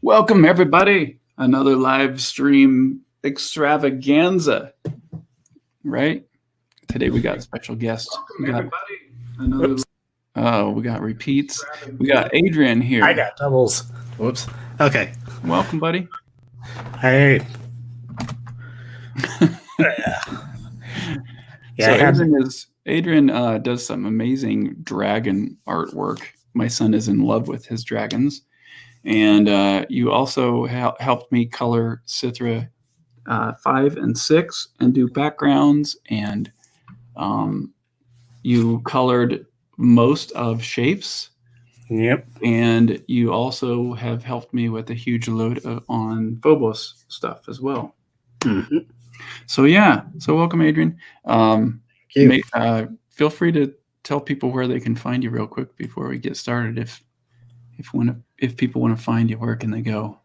Welcome, everybody. Another live stream extravaganza, right? Today we got special guests. We got repeats. We got Adrian here. I got doubles. Whoops. Okay. Welcome, buddy. Hey. Adrian does some amazing dragon artwork. My son is in love with his dragons. And you also helped me color Cithra 5 and 6 and do backgrounds. And you colored most of Shapes. Yep. And you also have helped me with a huge load on Phobos stuff as well. Mm-hmm. So, yeah. So welcome, Adrian. Thank you. Feel free to tell people where they can find you real quick before we get started. If people want to find you, where can they go?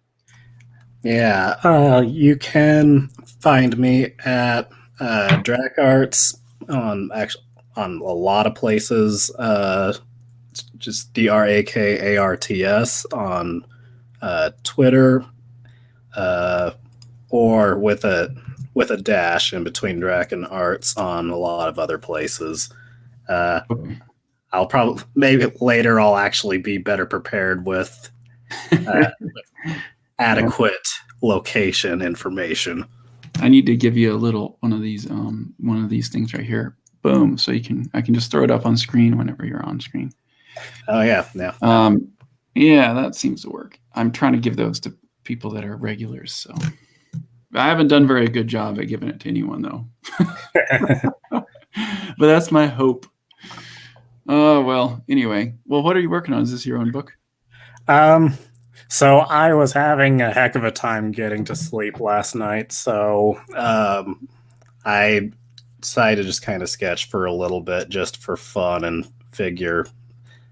Yeah, you can find me at DrakArts on a lot of places. Just DrakArts on Twitter, or with a dash in between DrakArts on a lot of other places. Okay. I'll probably maybe later I'll actually be better prepared with adequate location information. I need to give you a little one of these things right here. Boom! So I can just throw it up on screen whenever you're on screen. Oh yeah. Yeah, that seems to work. I'm trying to give those to people that are regulars. So I haven't done a very good job at giving it to anyone though. But that's my hope. Well, anyway. Well, what are you working on? Is this your own book? So I was having a heck of a time getting to sleep last night, so I decided to just kind of sketch for a little bit just for fun and figure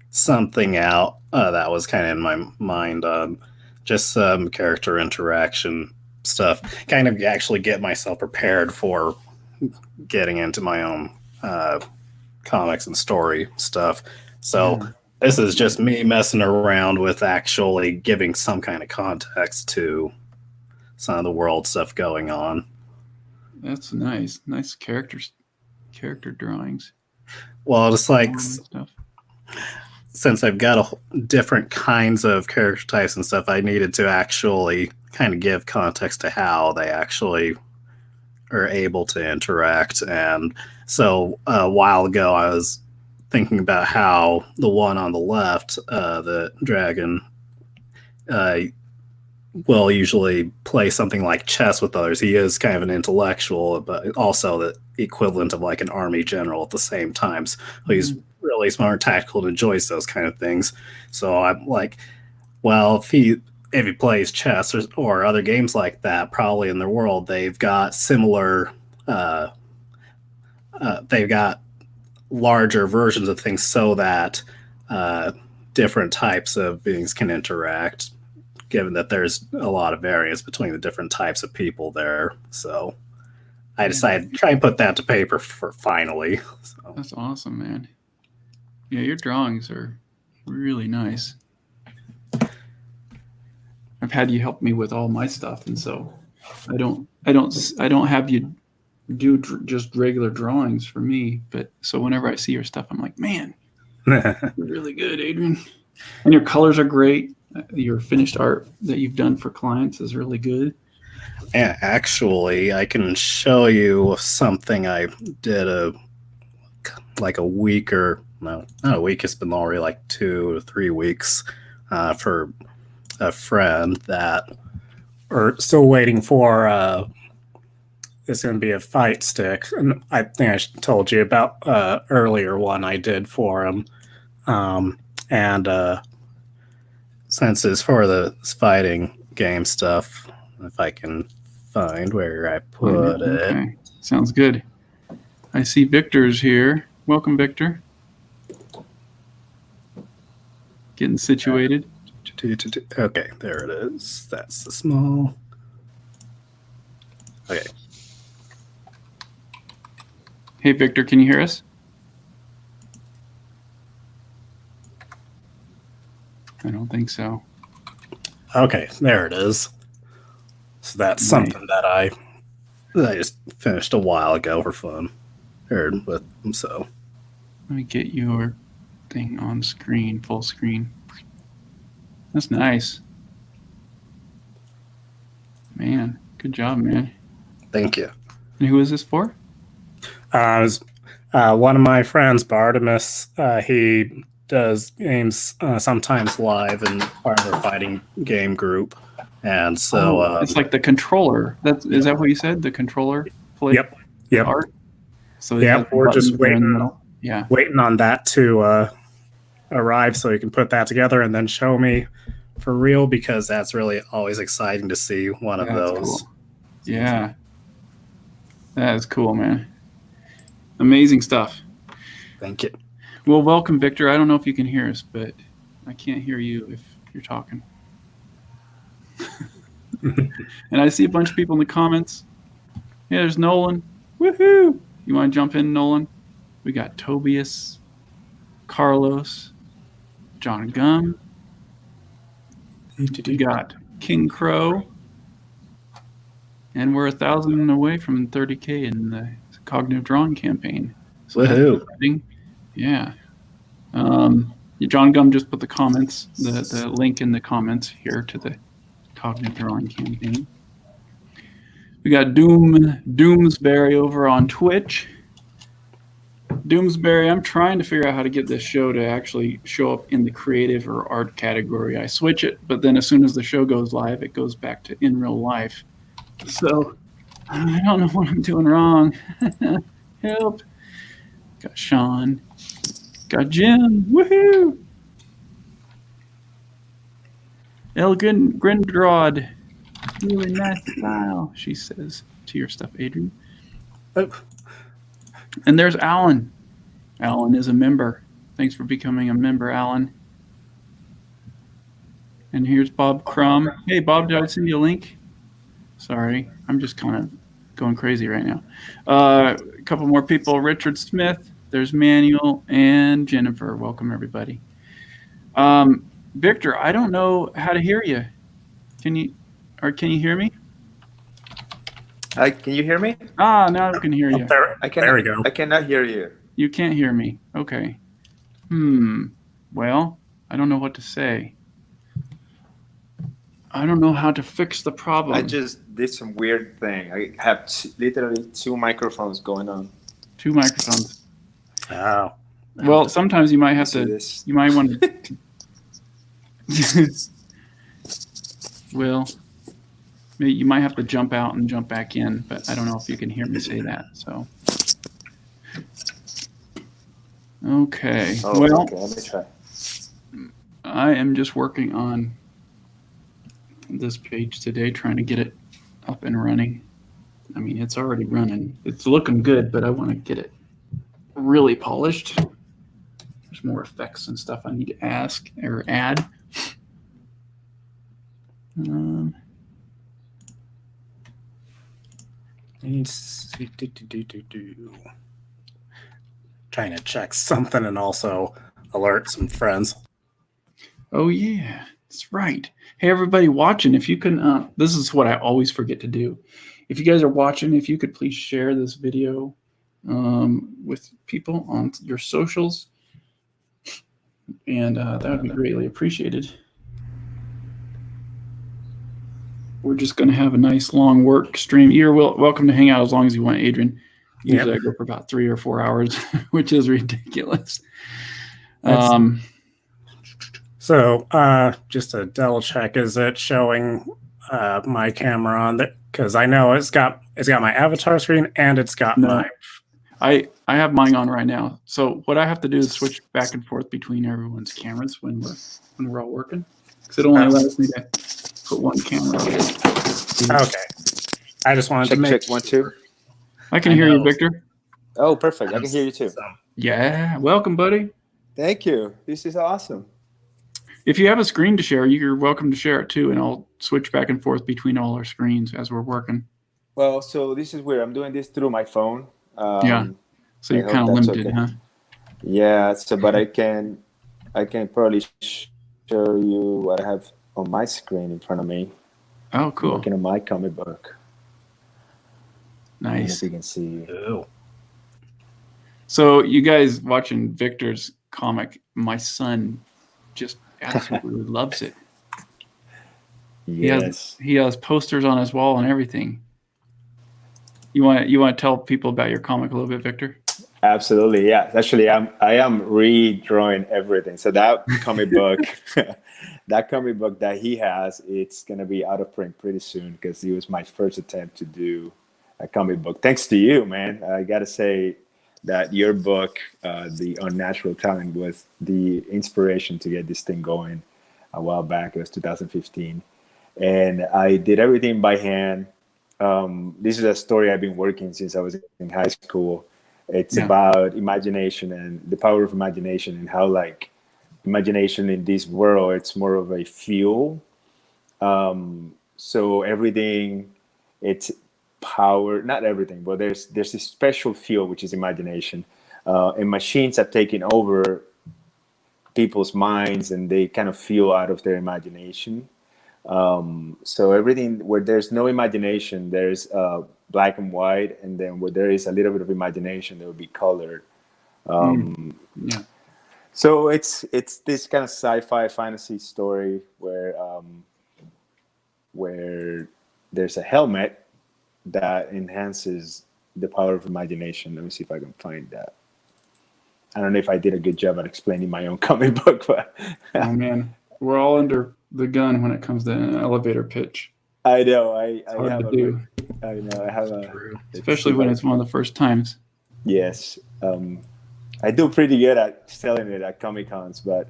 something out that was kind of in my mind. Just some character interaction stuff. Kind of actually get myself prepared for getting into my own comics and story stuff. So this is just me messing around with actually giving some kind of context to some of the world stuff going on. That's nice. Nice character drawings. Well, just like stuff. Since I've got different kinds of character types and stuff, I needed to actually kind of give context to how they actually are able to interact. And so a while ago, I was thinking about how the one on the left, the dragon, will usually play something like chess with others. He is kind of an intellectual, but also the equivalent of like an army general at the same time. So he's really smart, tactical, and enjoys those kind of things. So I'm like, well, if he plays chess or other games like that, probably in their world, they've got similar, they've got larger versions of things so that different types of beings can interact, given that there's a lot of variance between the different types of people there. So I decided to try and put that to paper for finally. So. That's awesome, man. Yeah, your drawings are really nice. I've had you help me with all my stuff, and so I don't have you do just regular drawings for me. But so whenever I see your stuff, I'm like, man, you're really good, Adrian. And your colors are great. Your finished art that you've done for clients is really good. Yeah, actually, I can show you something I did a week or no, not a week. It's been already like 2 to 3 weeks for a friend that are still waiting for. It's going to be a fight stick, and I think I told you about earlier one I did for him, and since it's for the fighting game stuff, if I can find where I put it. Okay, sounds good. I see Victor's here. Welcome, Victor. Getting situated. Okay, there it is. That's the small. Okay. Hey, Victor, can you hear us? I don't think so. Okay, there it is. So that's Nice. something that I just finished a while ago for fun. Heard with them, so. Let me get your thing on screen, full screen. That's nice. Man, good job, man. Thank you. And who is this for? It was one of my friends, Bartimus. He does games sometimes live and part of a fighting game group. And so it's like the controller. Is that what you said? The controller play Yep. art? So Yeah, we're just waiting on that to arrive so he can put that together and then show me for real, because that's really always exciting to see one of those. Cool. Yeah. That is cool, man. Amazing stuff. Thank you. Well, welcome, Victor. I don't know if you can hear us, but I can't hear you if you're talking. And I see a bunch of people in the comments. Yeah, there's Nolan. Woohoo! You want to jump in, Nolan? We got Tobias, Carlos, John Gum. We got King Crow. And we're 1,000 away from 30K in the Cognitive Drawing campaign. So woohoo! Yeah. John Gum just put the link in the comments here to the Cognitive Drawing campaign. We got Doomsbury over on Twitch. Doomsbury, I'm trying to figure out how to get this show to actually show up in the creative or art category. I switch it, but then as soon as the show goes live, it goes back to in real life. So I don't know what I'm doing wrong. Help. Got Sean. Got Jim. Woohoo! Elgin Grindraud. Really nice style, she says to your stuff, Adrian. Oh. And there's Alan. Alan is a member. Thanks for becoming a member, Alan. And here's Bob Crumb. Hey, Bob, did I send you a link? Sorry, I'm just kind of going crazy right now. A couple more people. Richard Smith. There's Manuel and Jennifer. Welcome, everybody. Victor, I don't know how to hear you. Can you hear me? Can you hear me? Now I can hear you. There we go. I cannot hear you. You can't hear me. Okay. Well, I don't know what to say. I don't know how to fix the problem. I just did some weird thing. I have literally two microphones going on. Two microphones. Oh. Well, sometimes you might have to. This. You might want to. Well, maybe you might have to jump out and jump back in, but I don't know if you can hear me say that. So. Okay. Oh, well, okay, let me try. I am just working on this page today, trying to get it up and running. I mean, it's already running. It's looking good, but I want to get it really polished. There's more effects and stuff I need to add. Trying to check something and also alert some friends. Oh yeah, that's right. Hey, everybody watching, if you can, this is what I always forget to do. If you guys are watching, if you could please share this video with people on your socials, and that would be greatly appreciated. We're just going to have a nice long work stream. You're welcome to hang out as long as you want, Adrian. Usually I go for about 3 or 4 hours, which is ridiculous. So just to double check, is it showing my camera on that? Because I know it's got my avatar screen and it's got my. I have mine on right now. So what I have to do is switch back and forth between everyone's cameras when we're all working. because it only allows me to put one camera. Okay. I just wanted to Check, make check, 1, 2. I can I hear you, know. Victor. Oh, perfect. I can hear you too. Yeah, welcome, buddy. Thank you. This is awesome. If you have a screen to share, you're welcome to share it too, and I'll switch back and forth between all our screens as we're working. Well, so this is weird. I'm doing this through my phone. Yeah. So I you're hope kind of that's limited, okay. huh? Yeah. So, but I can probably show you what I have on my screen in front of me. Oh, I'm cool. working on my comic book. I don't know Nice. if you can see. Ew. So you guys watching Victor's comic, my son just absolutely loves it. Yes. He has posters on his wall and everything. You want to tell people about your comic a little bit, Victor? Absolutely. Yeah. Actually, I am redrawing everything. So that comic book, that he has, it's gonna be out of print pretty soon because it was my first attempt to do a comic book. Thanks to you, man. I gotta say that your book, The Unnatural Talent, was the inspiration to get this thing going a while back. It was 2015, and I did everything by hand. This is a story I've been working since I was in high school. It's about imagination and the power of imagination, and how like imagination in this world, it's more of a fuel. So everything, it's power, not everything, but there's this special fuel, which is imagination. And machines have taken over people's minds, and they kind of feel out of their imagination. So everything where there's no imagination, there's black and white, and then where there is a little bit of imagination, there will be colored. Yeah. So it's this kind of sci-fi fantasy story where there's a helmet that enhances the power of imagination. Let me see if I can find that. I don't know if I did a good job at explaining my own comic book, but Oh man, we're all under the gun when it comes to an elevator pitch. I know I Hard have to a do, I know I have a especially when it's one of the first times. yes. I do pretty good at selling it at Comic Cons, but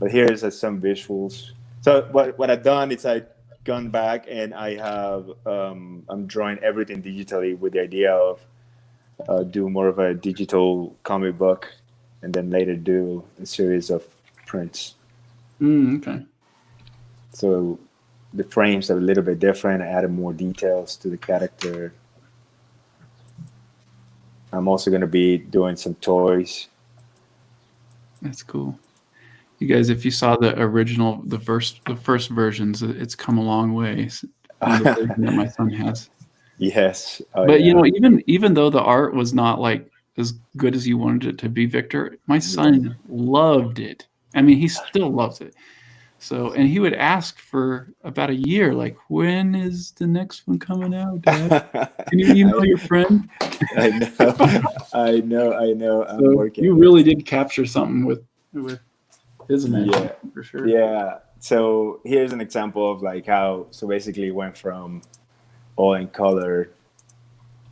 here's some visuals. So what I've done is I've gone back and I have I'm drawing everything digitally with the idea of do more of a digital comic book, and then later do a series of prints. Okay. So the frames are a little bit different. I added more details to the character. I'm also going to be doing some toys. That's cool. You guys, if you saw the original, the first versions, it's come a long way. From the version that my son has. Yes. Oh, But yeah. even though the art was not like as good as you wanted it to be, Victor, my son loved it. I mean, he still loves it. So, and he would ask for about a year, like, when is the next one coming out, Dad? Can you email your friend? I know. I'm So working. you really did capture something with his imagination, for sure. Yeah. So here's an example of like how. So basically, it went from all in color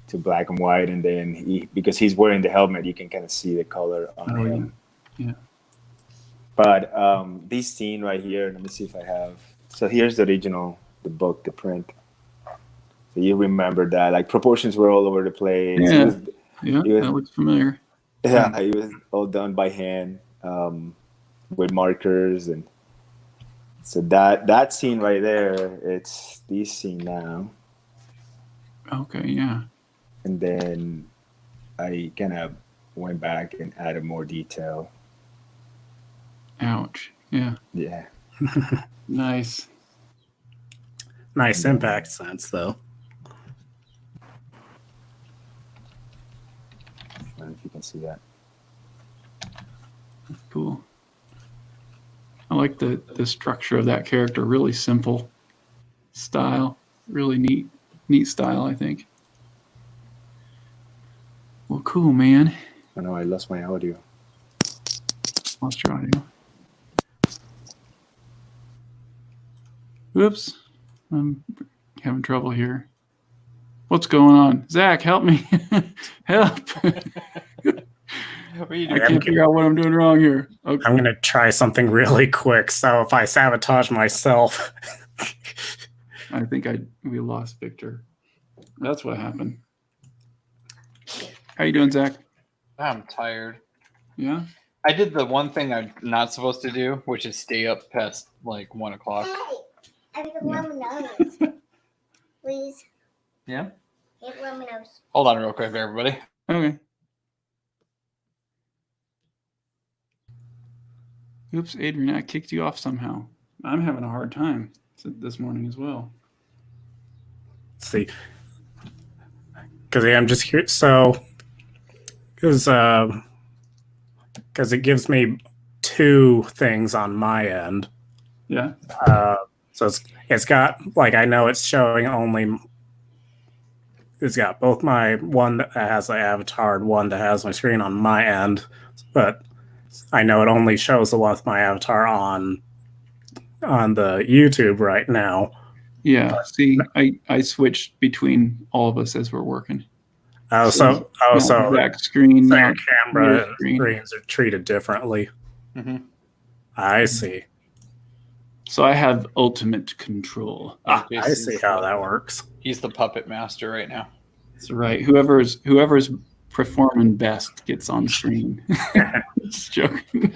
to black and white, and then because he's wearing the helmet, you can kind of see the color on him. Yeah. But this scene right here, let me see if I have. So here's the original, the book, the print. So you remember that, like proportions were all over the place. Yeah, that looks familiar. Yeah, it was all done by hand with markers, and so that scene right there, it's this scene now. Okay, yeah. And then I kind of went back and added more detail. Ouch. Yeah. Yeah. Nice. Nice impact sense, though. I don't know if you can see that. That's cool. I like the structure of that character. Really simple style. Really neat style, I think. Well, cool, man. I know I lost my audio. Lost your audio. Whoops. I'm having trouble here. What's going on? Zach, help me. Help. What are you I doing? can't figure out what I'm doing wrong here. Okay. I'm gonna try something really quick. So if I sabotage myself, I think we lost Victor. That's what happened. How you doing, Zach? I'm tired. Yeah. I did the one thing I'm not supposed to do, which is stay up past like 1 o'clock. I need a lemon. Please. Yeah. Get lemon. Hold on, real quick, everybody. Okay. Oops, Adrian, I kicked you off somehow. I'm having a hard time this morning as well. let's see, because I'm just here. So, because it gives me two things on my end. Yeah. So it's got like I know it's showing only. It's got both my one that has the avatar and one that has my screen on my end, but I know it only shows the one with my avatar on the YouTube right now. Yeah. See, I switched between all of us as we're working. So back screen. so now your camera and screen. screens are treated differently. Mm-hmm. I see. So I have ultimate control. I see how that works. He's the puppet master right now. That's right. Whoever's performing best gets on screen. Just joking.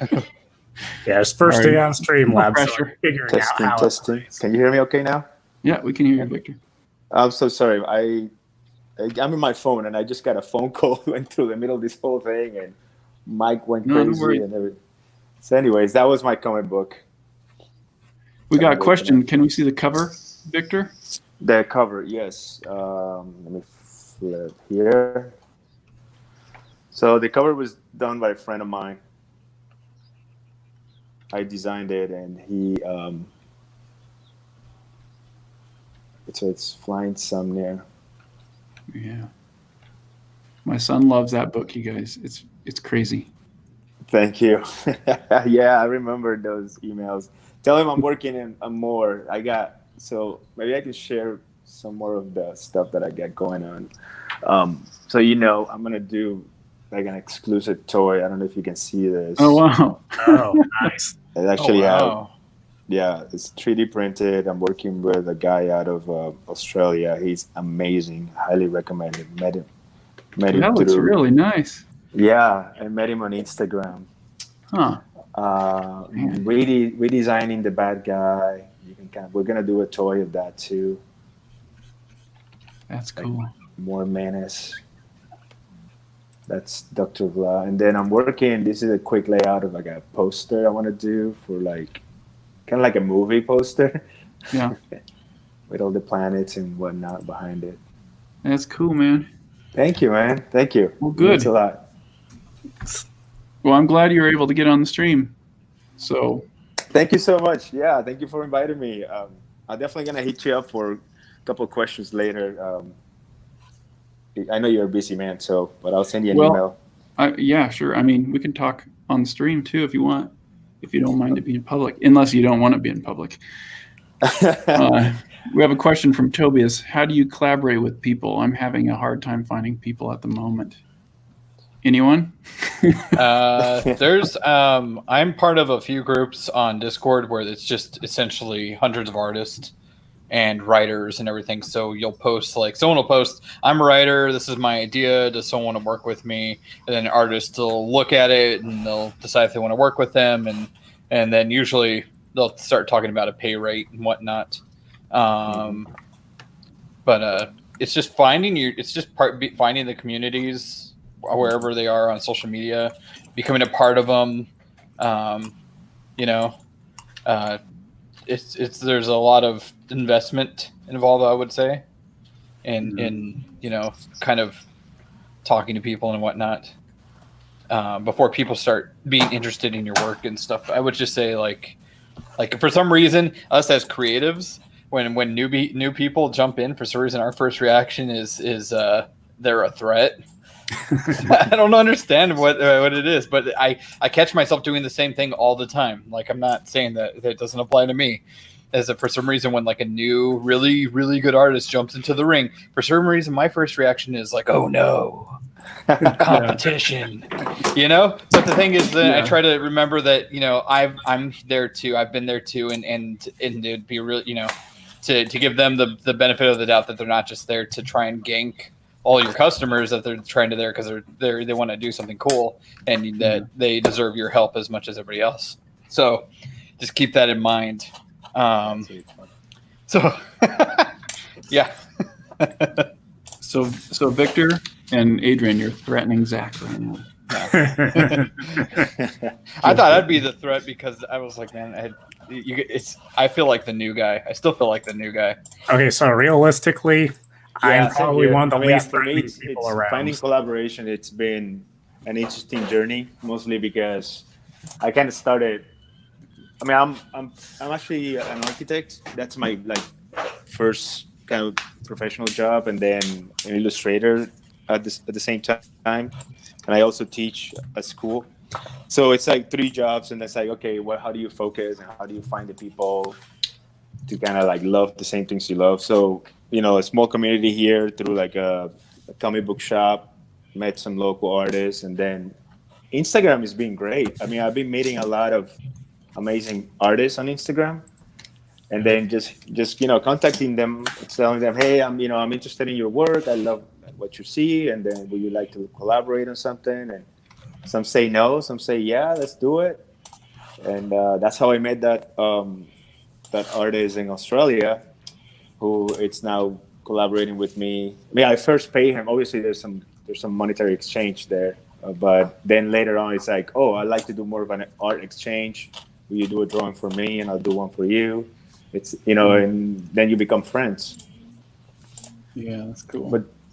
Yeah, it's first Sorry. day on Streamlabs. No So pressure. I'm figuring Testing, out how testing. Can you hear me okay now? Yeah, we can hear you, Victor. I'm so sorry. I'm in my phone and I just got a phone call went through the middle of this whole thing and Mike went No, don't crazy worry. and everything. So, anyways, that was my comic book. We got a question. Can we see the cover, Victor? The cover, yes. Let me flip here. So the cover was done by a friend of mine. I designed it, and he. It's Flying Somnia. Yeah. My son loves that book, you guys. It's crazy. Thank you. Yeah, I remember those emails. Tell him I'm working on more. So maybe I can share some more of the stuff that I got going on. So I'm gonna do like an exclusive toy. I don't know if you can see this. Oh wow. Oh, nice. It actually wow. it's 3D printed. I'm working with a guy out of Australia. He's amazing. Highly recommend it. Met him That looks through- really nice. Yeah, I met him on Instagram. Huh. Redesigning the bad guy. We're gonna do a toy of that too. That's cool. More menace. That's Dr. Vla. And then I'm working. This is a quick layout of like a poster I want to do for like kind of like a movie poster. Yeah. With all the planets and whatnot behind it. That's cool, man. Thank you, man. Thank you. Well, good. Thanks a lot. Well, I'm glad you were able to get on the stream. So Thank you so much. Yeah, thank you for inviting me. I'm definitely gonna hit you up for a couple of questions later. I know you're a busy man, but I'll send you an email. yeah, sure. I mean, we can talk on the stream too if you want, if you don't mind it being public, unless you don't want it being public. We have a question from Tobias. How do you collaborate with people? I'm having a hard time finding people at the moment. Anyone? I'm part of a few groups on Discord where it's just essentially hundreds of artists and writers and everything. So you'll post, like, someone will post, I'm a writer, this is my idea, does someone want to work with me? And then artists will look at it and they'll decide if they want to work with them, and then usually they'll start talking about a pay rate and whatnot. But it's just finding the communities wherever they are on social media, becoming a part of them. There's a lot of investment involved, I would say, in kind of talking to people and whatnot, before people start being interested in your work and stuff. I would just say like for some reason, us as creatives, when new people jump in, for some reason our first reaction is they're a threat. I don't understand what it is, but I catch myself doing the same thing all the time. Like, I'm not saying that it doesn't apply to me. As if for some reason, when like a new, really, really good artist jumps into the ring, for some reason, my first reaction is like, "Oh no!" competition, you know. But the thing is that I Yeah. try to remember that, you know, I'm there too. I've been there too, and it'd be real, you know, to give them the benefit of the doubt that they're not just there to try and gank all your customers, that they're trying to there because they want to do something cool, and that they deserve your help as much as everybody else. So just keep that in mind. So yeah. So Victor and Adrian, you're threatening Zach right now. I thought I'd be the threat because I was like, man, I feel like the new guy. I still feel like the new guy. Okay, so realistically, I'm same probably here. one of the I mean, least for me, threatening it's people around. finding collaboration. It's been an interesting journey, mostly because I kind of started. I mean, I'm actually an architect. That's my first kind of professional job, and then an illustrator at the same time. And I also teach at school. So it's like 3 jobs, and it's like, okay, well, how do you focus and how do you find the people to kind of like love the same things you love? So, you know, a small community here through like a comic book shop, met some local artists, and then Instagram has been great. I mean, I've been meeting a lot of amazing artists on Instagram, and then just you know, contacting them, telling them, hey, I'm interested in your work. I love what you see, and then would you like to collaborate on something? And some say no, some say yeah, let's do it. And that's how I met that artist in Australia, who it's now collaborating with me. I mean, I first pay him. Obviously, there's some monetary exchange there, but then later on, it's like, oh, I'd like to do more of an art exchange. Will you do a drawing for me, and I'll do one for you? It's, you know, and then you become friends. Yeah, that's cool.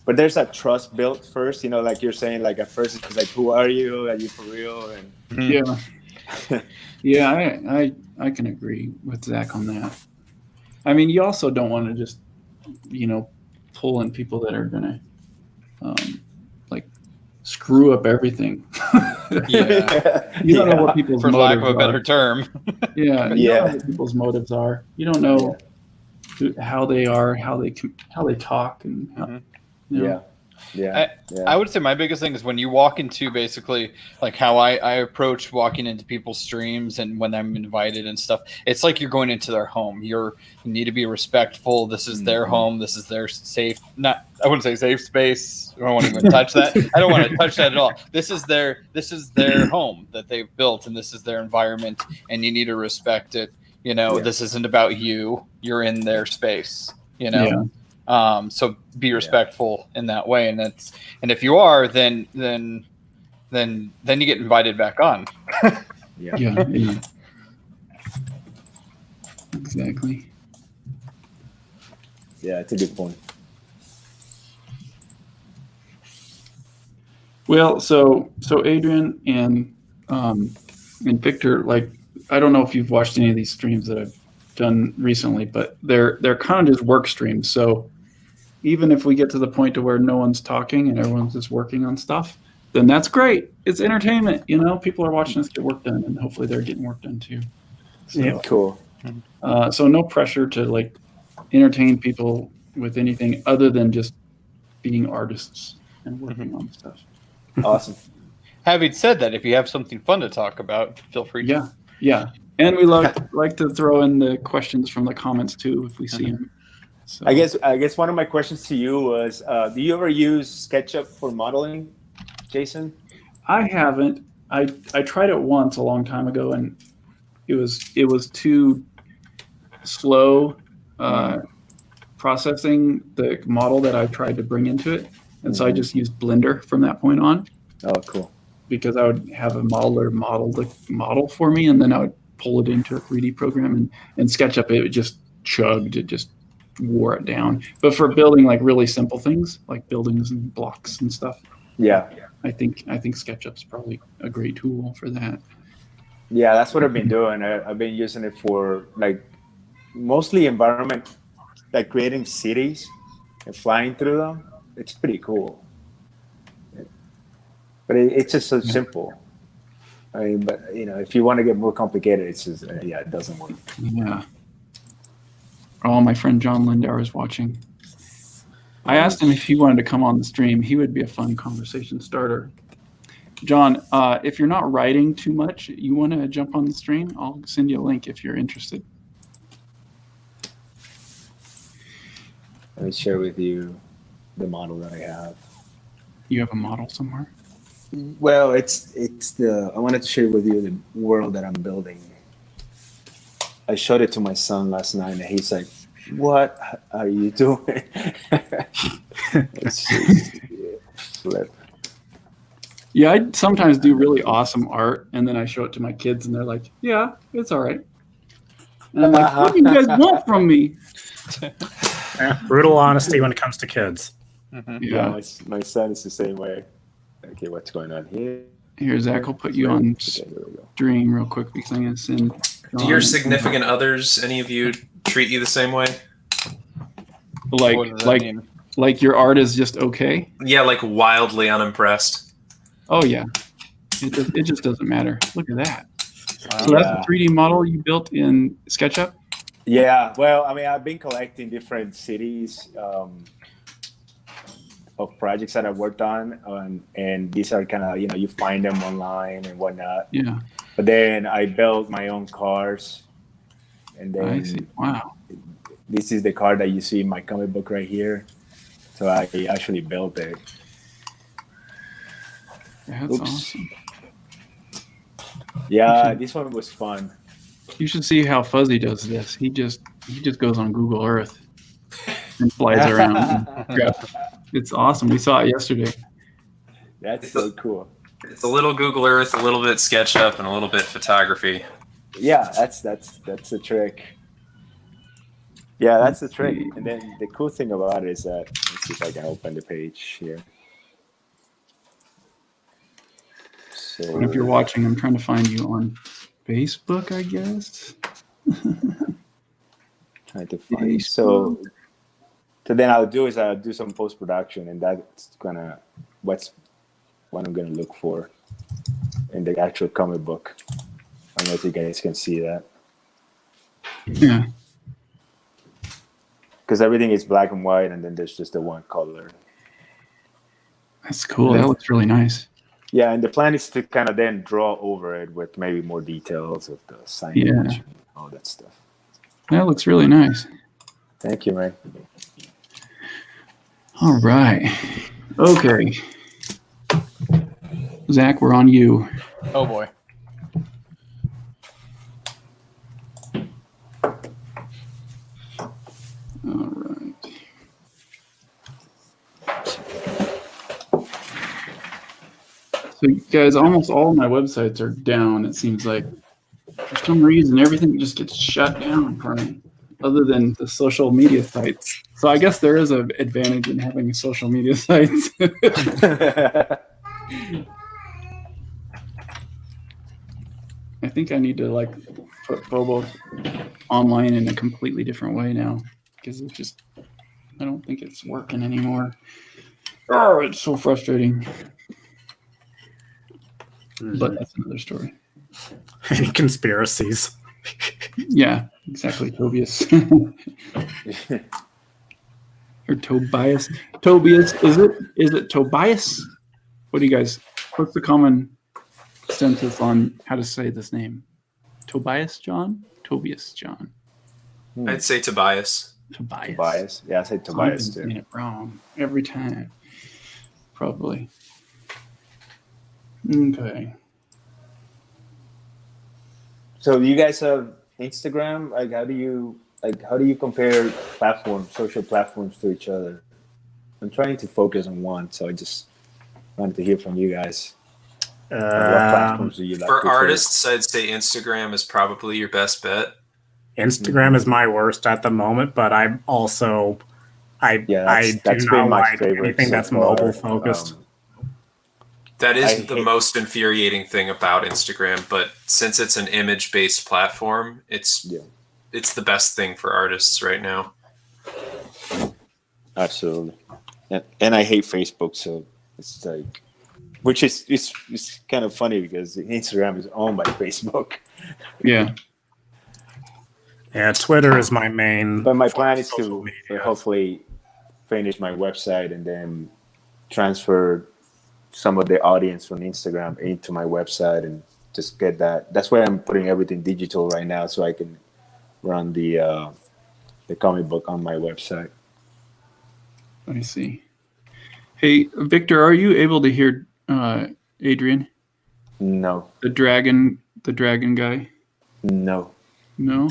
But there's that trust built first, you know, like you're saying, like at first it's like, who are you? Are you for real? And Yeah. Yeah, I can agree with Zach on that. I mean, you also don't want to just, you know, pull in people that are gonna like screw up everything. Yeah. You don't know what people's For lack of motives a better are. term. Yeah, you Yeah. don't know what people's motives are. You don't know how they are, how they talk, and how, Mhm. you know. Yeah. I would say my biggest thing is when you walk into basically like how I approach walking into people's streams and when I'm invited and stuff, it's like you're going into their home. You need to be respectful. This is their home. This is their safe, I wouldn't say safe space. I don't want to even touch that. I don't want to touch that at all. This is their home that they've built, and this is their environment, and you need to respect it. You know, this isn't about you. You're in their space, you know? Yeah. So be respectful in that way. And if you are, then you get invited back on. Yeah. Exactly. Yeah, it's a good point. Well, so Adrian and Victor, like, I don't know if you've watched any of these streams that I've done recently, but they're kind of just work streams. So even if we get to the point to where no one's talking and everyone's just working on stuff, then that's great. It's entertainment, you know. People are watching us get work done, and hopefully they're getting work done too. So, Yeah. Cool. So no pressure to like entertain people with anything other than just being artists and working on stuff. Awesome. Having said that, if you have something fun to talk about, feel free to. Yeah. And we like to throw in the questions from the comments too if we see them. So, I guess one of my questions to you was, do you ever use SketchUp for modeling, Jason? I haven't. I tried it once a long time ago, and it was too slow processing the model that I tried to bring into it, and so I just used Blender from that point on, Oh, cool. because I would have a modeler model the model for me, and then I would pull it into a 3D program, and SketchUp, it just chugged, it just wore it down. But for building like really simple things like buildings and blocks and stuff, Yeah. I think SketchUp's probably a great tool for that. Yeah, that's what I've been doing. I've been using it for like mostly environment, like creating cities and flying through them. It's pretty cool. But it's just so simple. I mean, but you know, if you want to get more complicated, it's just it doesn't work. Yeah. Oh, my friend John Lindauer is watching. I asked him if he wanted to come on the stream. He would be a fun conversation starter. John, if you're not writing too much, you want to jump on the stream? I'll send you a link if you're interested. Let me share with you the model that I have. You have a model somewhere? Well, it's I wanted to share with you the world that I'm building. I showed it to my son last night, and he's like, "What are you doing?" Let's just flip. Yeah, I sometimes do really awesome art, and then I show it to my kids, and they're like, "Yeah, it's all right." And I'm like, "What do you guys want from me?" Yeah, brutal honesty when it comes to kids. Mhm. Yeah, Yeah. my son is the same way. Okay, what's going on here? Here, Zach, I'll put you on Okay, there we go. stream real quick because I'm going to send. Do your significant others, any of you, treat you the same way? What does that like mean? like your art is just okay? Yeah, like wildly unimpressed. Oh yeah, it just doesn't matter. Look at that. So Yeah. that's a 3D model you built in SketchUp. Yeah, well, I mean, I've been collecting different cities of projects that I've worked on, and these are kind of, you find them online and whatnot. Yeah, But then I built my own cars, and I see. then Wow. this is the car that you see in my comic book right here. So I actually built it. That's Oops. awesome. Yeah, this one was fun. You should see how Fuzzy does this. He just goes on Google Earth and flies around. And grabs. It's awesome. We saw it yesterday. That's so cool. It's a little Google Earth, a little bit SketchUp, and a little bit photography. Yeah, that's the trick. Yeah, that's the trick. And then the cool thing about it is that, let's see if I can open the page here. So And if you're watching, I'm trying to find you on Facebook, I guess. trying to find so then I'll do is I'll do some post production, and that's what I'm gonna look for in the actual comic book. I don't know if you guys can see that, Yeah. because everything is black and white, and then there's just the one color. That's cool. That looks really nice. Yeah, and the plan is to kind of then draw over it with maybe more details of the signage Yeah. and all that stuff. That looks really nice. Thank you, man. All right. Okay. Zach, we're on you. Oh boy. All right. So, guys, almost all my websites are down. It seems like for some reason everything just gets shut down for me, other than the social media sites. So I guess there is an advantage in having social media sites. I think I need to put Phobos online in a completely different way now, because it's just, I don't think it's working anymore. Oh, it's so frustrating. But that's another story. Any conspiracies? Yeah, exactly. Tobias. Or Tobias. Tobias, is it Tobias? What do you guys, what's the common consensus on how to say this name? Tobias John? Tobias John. I'd say Tobias. Tobias. Tobias. Yeah, I said Tobias I've been saying too. it wrong every time. Probably. Okay. So you guys have Instagram? How do you compare social platforms to each other? I'm trying to focus on one, so I just wanted to hear from you guys. What platforms do you like? For prefer? artists, I'd say Instagram is probably your best bet. Instagram is my worst at the moment, but I'm also I do that's not been my like favorite anything so that's far. mobile focused. That I is the hate- most infuriating thing about Instagram, but since it's an image-based platform, it's the best thing for artists right now. Absolutely. And I hate Facebook, so it's like, which is it's kind of funny because Instagram is owned by Facebook. Yeah. Yeah, Twitter is my main. But my plan is social to media. hopefully finish my website and then transfer some of the audience from Instagram into my website and just get that. That's why I'm putting everything digital right now, so I can run the comic book on my website. I see. Hey, Victor, are you able to hear Adrian, No, the dragon guy? no. No?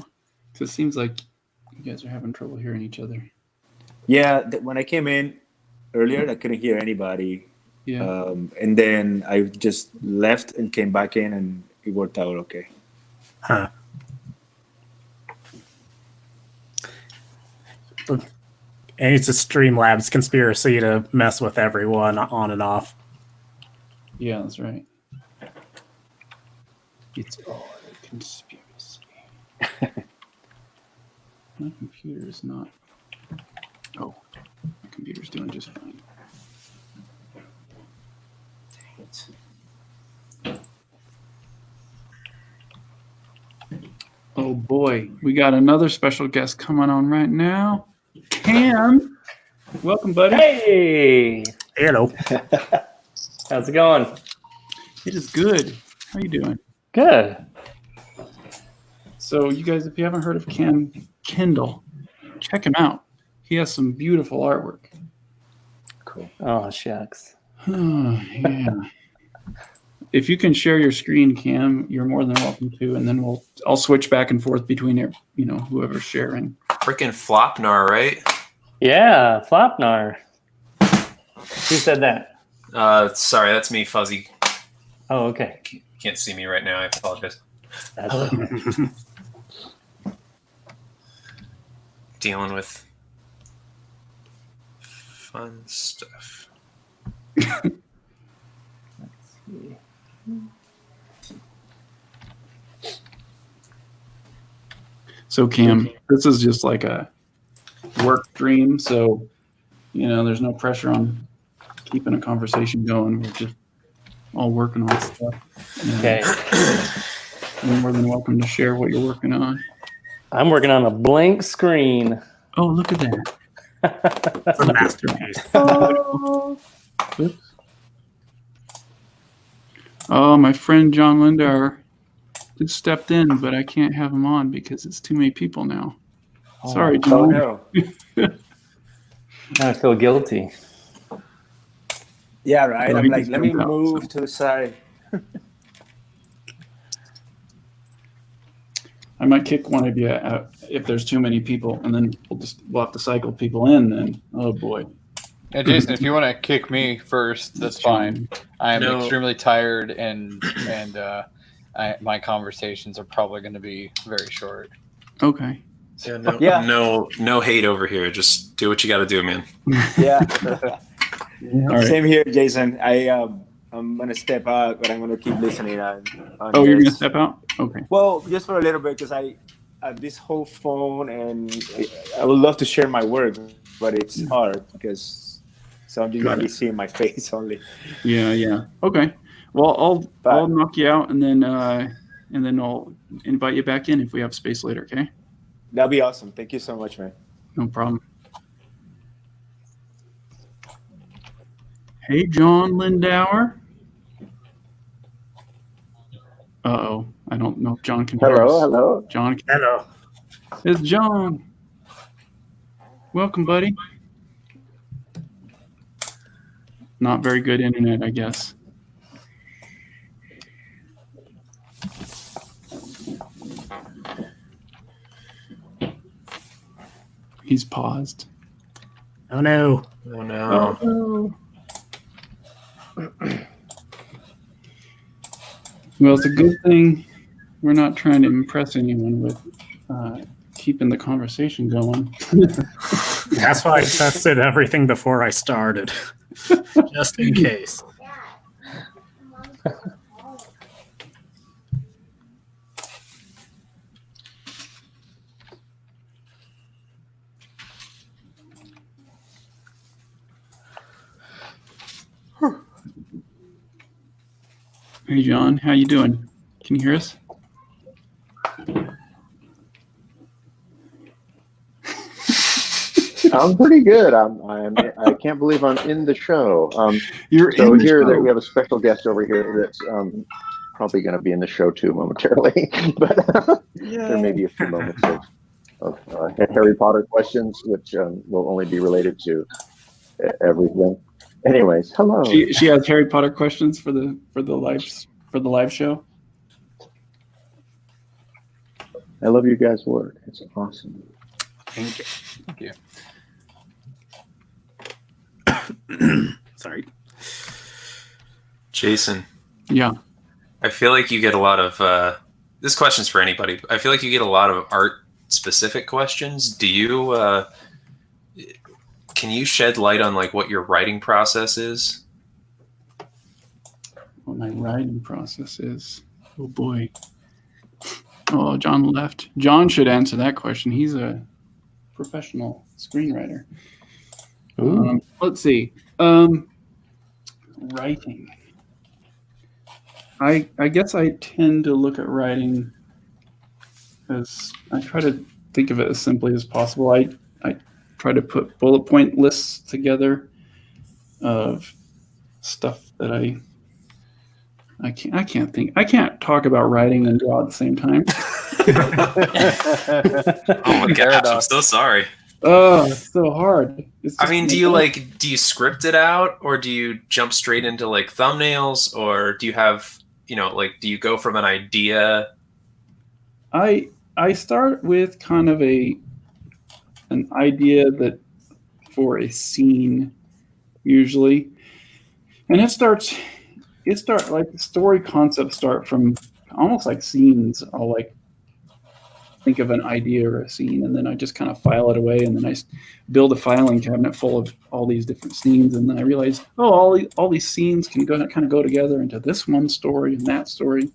'Cause it seems like you guys are having trouble hearing each other. Yeah, when I came in earlier, I couldn't hear anybody. Yeah. And then I just left and came back in, and it worked out okay. Huh. And it's a Streamlabs conspiracy to mess with everyone on and off. Yeah, that's right. It's all a conspiracy. My computer is not. Oh, my computer's doing just fine. Dang it. Oh boy, we got another special guest coming on right now. Cam, welcome, buddy. Hey, Hello. how's it going? It is good. How you doing? Good. So, you guys, if you haven't heard of Cam Kendall, check him out. He has some beautiful artwork. Cool. Oh, shucks. Yeah. If you can share your screen, Cam, you're more than welcome to, and then I'll switch back and forth between whoever's sharing. Freaking Flopnar, right? Yeah, Flopnar. Who said that? Sorry, that's me, Fuzzy. Oh, okay. You can't see me right now. I apologize. That's okay. Dealing with fun stuff. So, Cam, this is just like a work dream. So, there's no pressure on keeping a conversation going. We're just all working on stuff. And Okay. You're more than welcome to share what you're working on. I'm working on a blank screen. Oh, look at that. It's a masterpiece. Oops. Oh, my friend John Lindauer just stepped in, but I can't have him on because it's too many people now. Sorry, Oh John. no. I feel guilty. Yeah, right. Oh, I'm he like, just let me jumped out, move so. to the side. I might kick one of you out if there's too many people, and then we'll have to cycle people in. Then, oh boy. Yeah, Jason, if you want to kick me first, that's fine. I am No. extremely tired, and my conversations are probably going to be very short. Okay. Yeah, Yeah. no hate over here. Just do what you got to do, man. Yeah. All right. Same here, Jason. I'm gonna step out, but I'm gonna keep listening on Oh, you're gonna this. step out? Okay. Well, just for a little bit, because I this whole phone, and I would love to share my work, but it's hard because somebody's Got gonna be it. seeing my face only. Yeah. Okay. Well, I'll But- knock you out, and then I'll invite you back in if we have space later. Okay. That'd be awesome. Thank you so much, man. No problem. Hey, John Lindauer. Uh-oh. I don't know if John can hear us. hello. John, Hello. it's John. Welcome, buddy. Not very good internet, I guess. He's paused. Oh no. Oh no. Well, it's a good thing we're not trying to impress anyone with keeping the conversation going. That's why I tested everything before I started. Just in case. Hey, John, how you doing? Can you hear us? I'm pretty good. I can't believe I'm in the show. You're So in the here show. we have a special guest over here that's probably going to be in the show too momentarily, but there may be a few moments of Harry Potter questions, which will only be related to everything. Anyways, hello. She has Harry Potter questions for the live show. I love you guys' work. It's awesome. Thank you. Thank you. Sorry. Jason, Yeah. I feel like you get a lot of this question's for anybody. I feel like you get a lot of art specific questions. Do you can you shed light on like what your writing process is? What my writing process is. Oh boy. Oh, John left. John should answer that question. He's a professional screenwriter. Let's see. Writing. I guess I tend to look at writing as I try to think of it as simply as possible. I try to put bullet point lists together of stuff that I can't talk about writing and draw at the same time. Oh my gosh, I'm so sorry. Oh, it's so hard. I mean, do you script it out, or do you jump straight into like thumbnails, or do you have, like, do you go from an idea? I start with kind of an idea that for a scene usually, and it starts like the story concepts start from almost like scenes. I'll like think of an idea or a scene, and then I just kind of file it away, and then I build a filing cabinet full of all these different scenes, and then I realize, all these scenes can kind of go together into this one story and that story.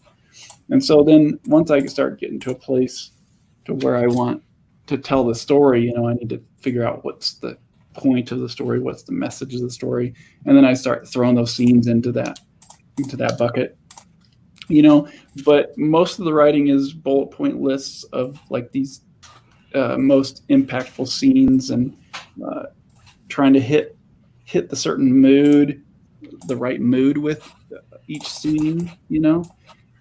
And so then once I start getting to a place to where I want to tell the story, I need to figure out what's the point of the story, what's the message of the story, and then I start throwing those scenes into that bucket. But most of the writing is bullet point lists of like these most impactful scenes, and trying to hit the certain mood, the right mood with each scene,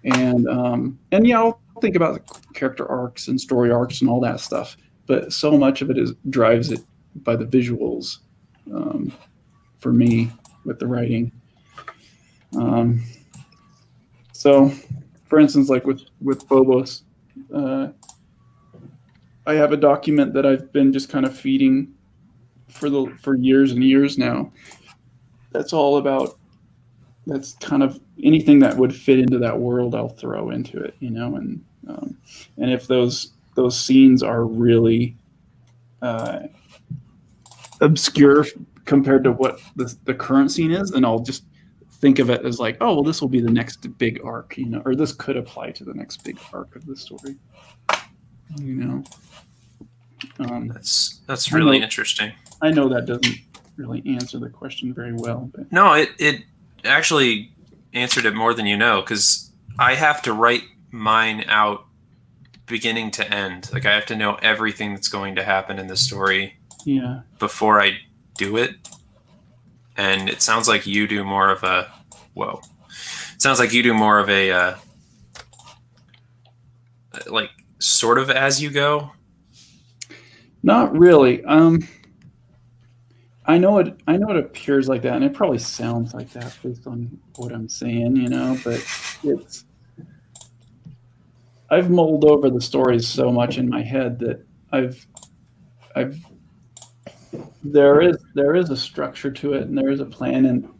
and I'll think about the character arcs and story arcs and all that stuff. But so much of it drives it by the visuals for me with the writing. So, for instance, like with Phobos, I have a document that I've been just kind of feeding for years and years now. That's kind of anything that would fit into that world, I'll throw into it, and if those scenes are really obscure compared to what the current scene is, then I'll just think of it as like, oh, well, this will be the next big arc, or this could apply to the next big arc of the story, That's really interesting. I know that doesn't really answer the question very well, but No, it actually answered it more than you know, because I have to write mine out beginning to end. Like, I have to know everything that's going to happen in the story before I do it. And it sounds like you do more of a like sort of as you go. not really. I know it appears like that, and it probably sounds like that based on what I'm saying, but I've mulled over the stories so much in my head that there is a structure to it, and there is a plan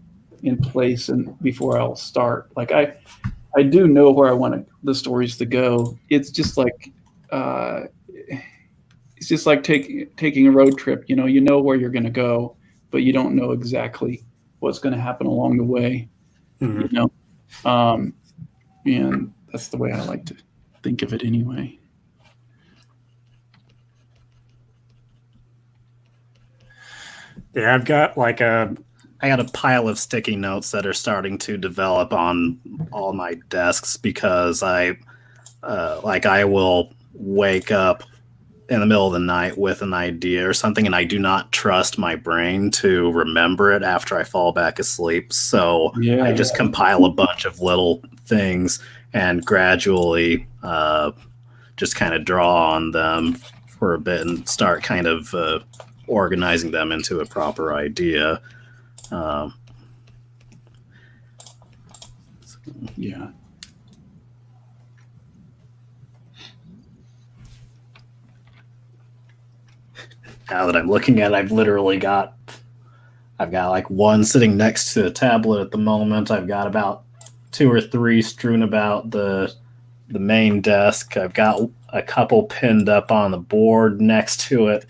in place, and before I'll start, like I do know where I want the stories to go. It's just like taking a road trip. You know where you're going to go, but you don't know exactly what's going to happen along the way. Mm-hmm. And that's the way I like to think of it anyway. Yeah, I've got I got a pile of sticky notes that are starting to develop on all my desks, because I will wake up in the middle of the night with an idea or something, and I do not trust my brain to remember it after I fall back asleep. So Yeah. I just compile a bunch of little things and gradually just kind of draw on them for a bit and start kind of organizing them into a proper idea. Yeah. Now that I'm looking at it, I've got like one sitting next to the tablet at the moment. I've got about 2 or 3 strewn about the main desk. I've got a couple pinned up on the board next to it.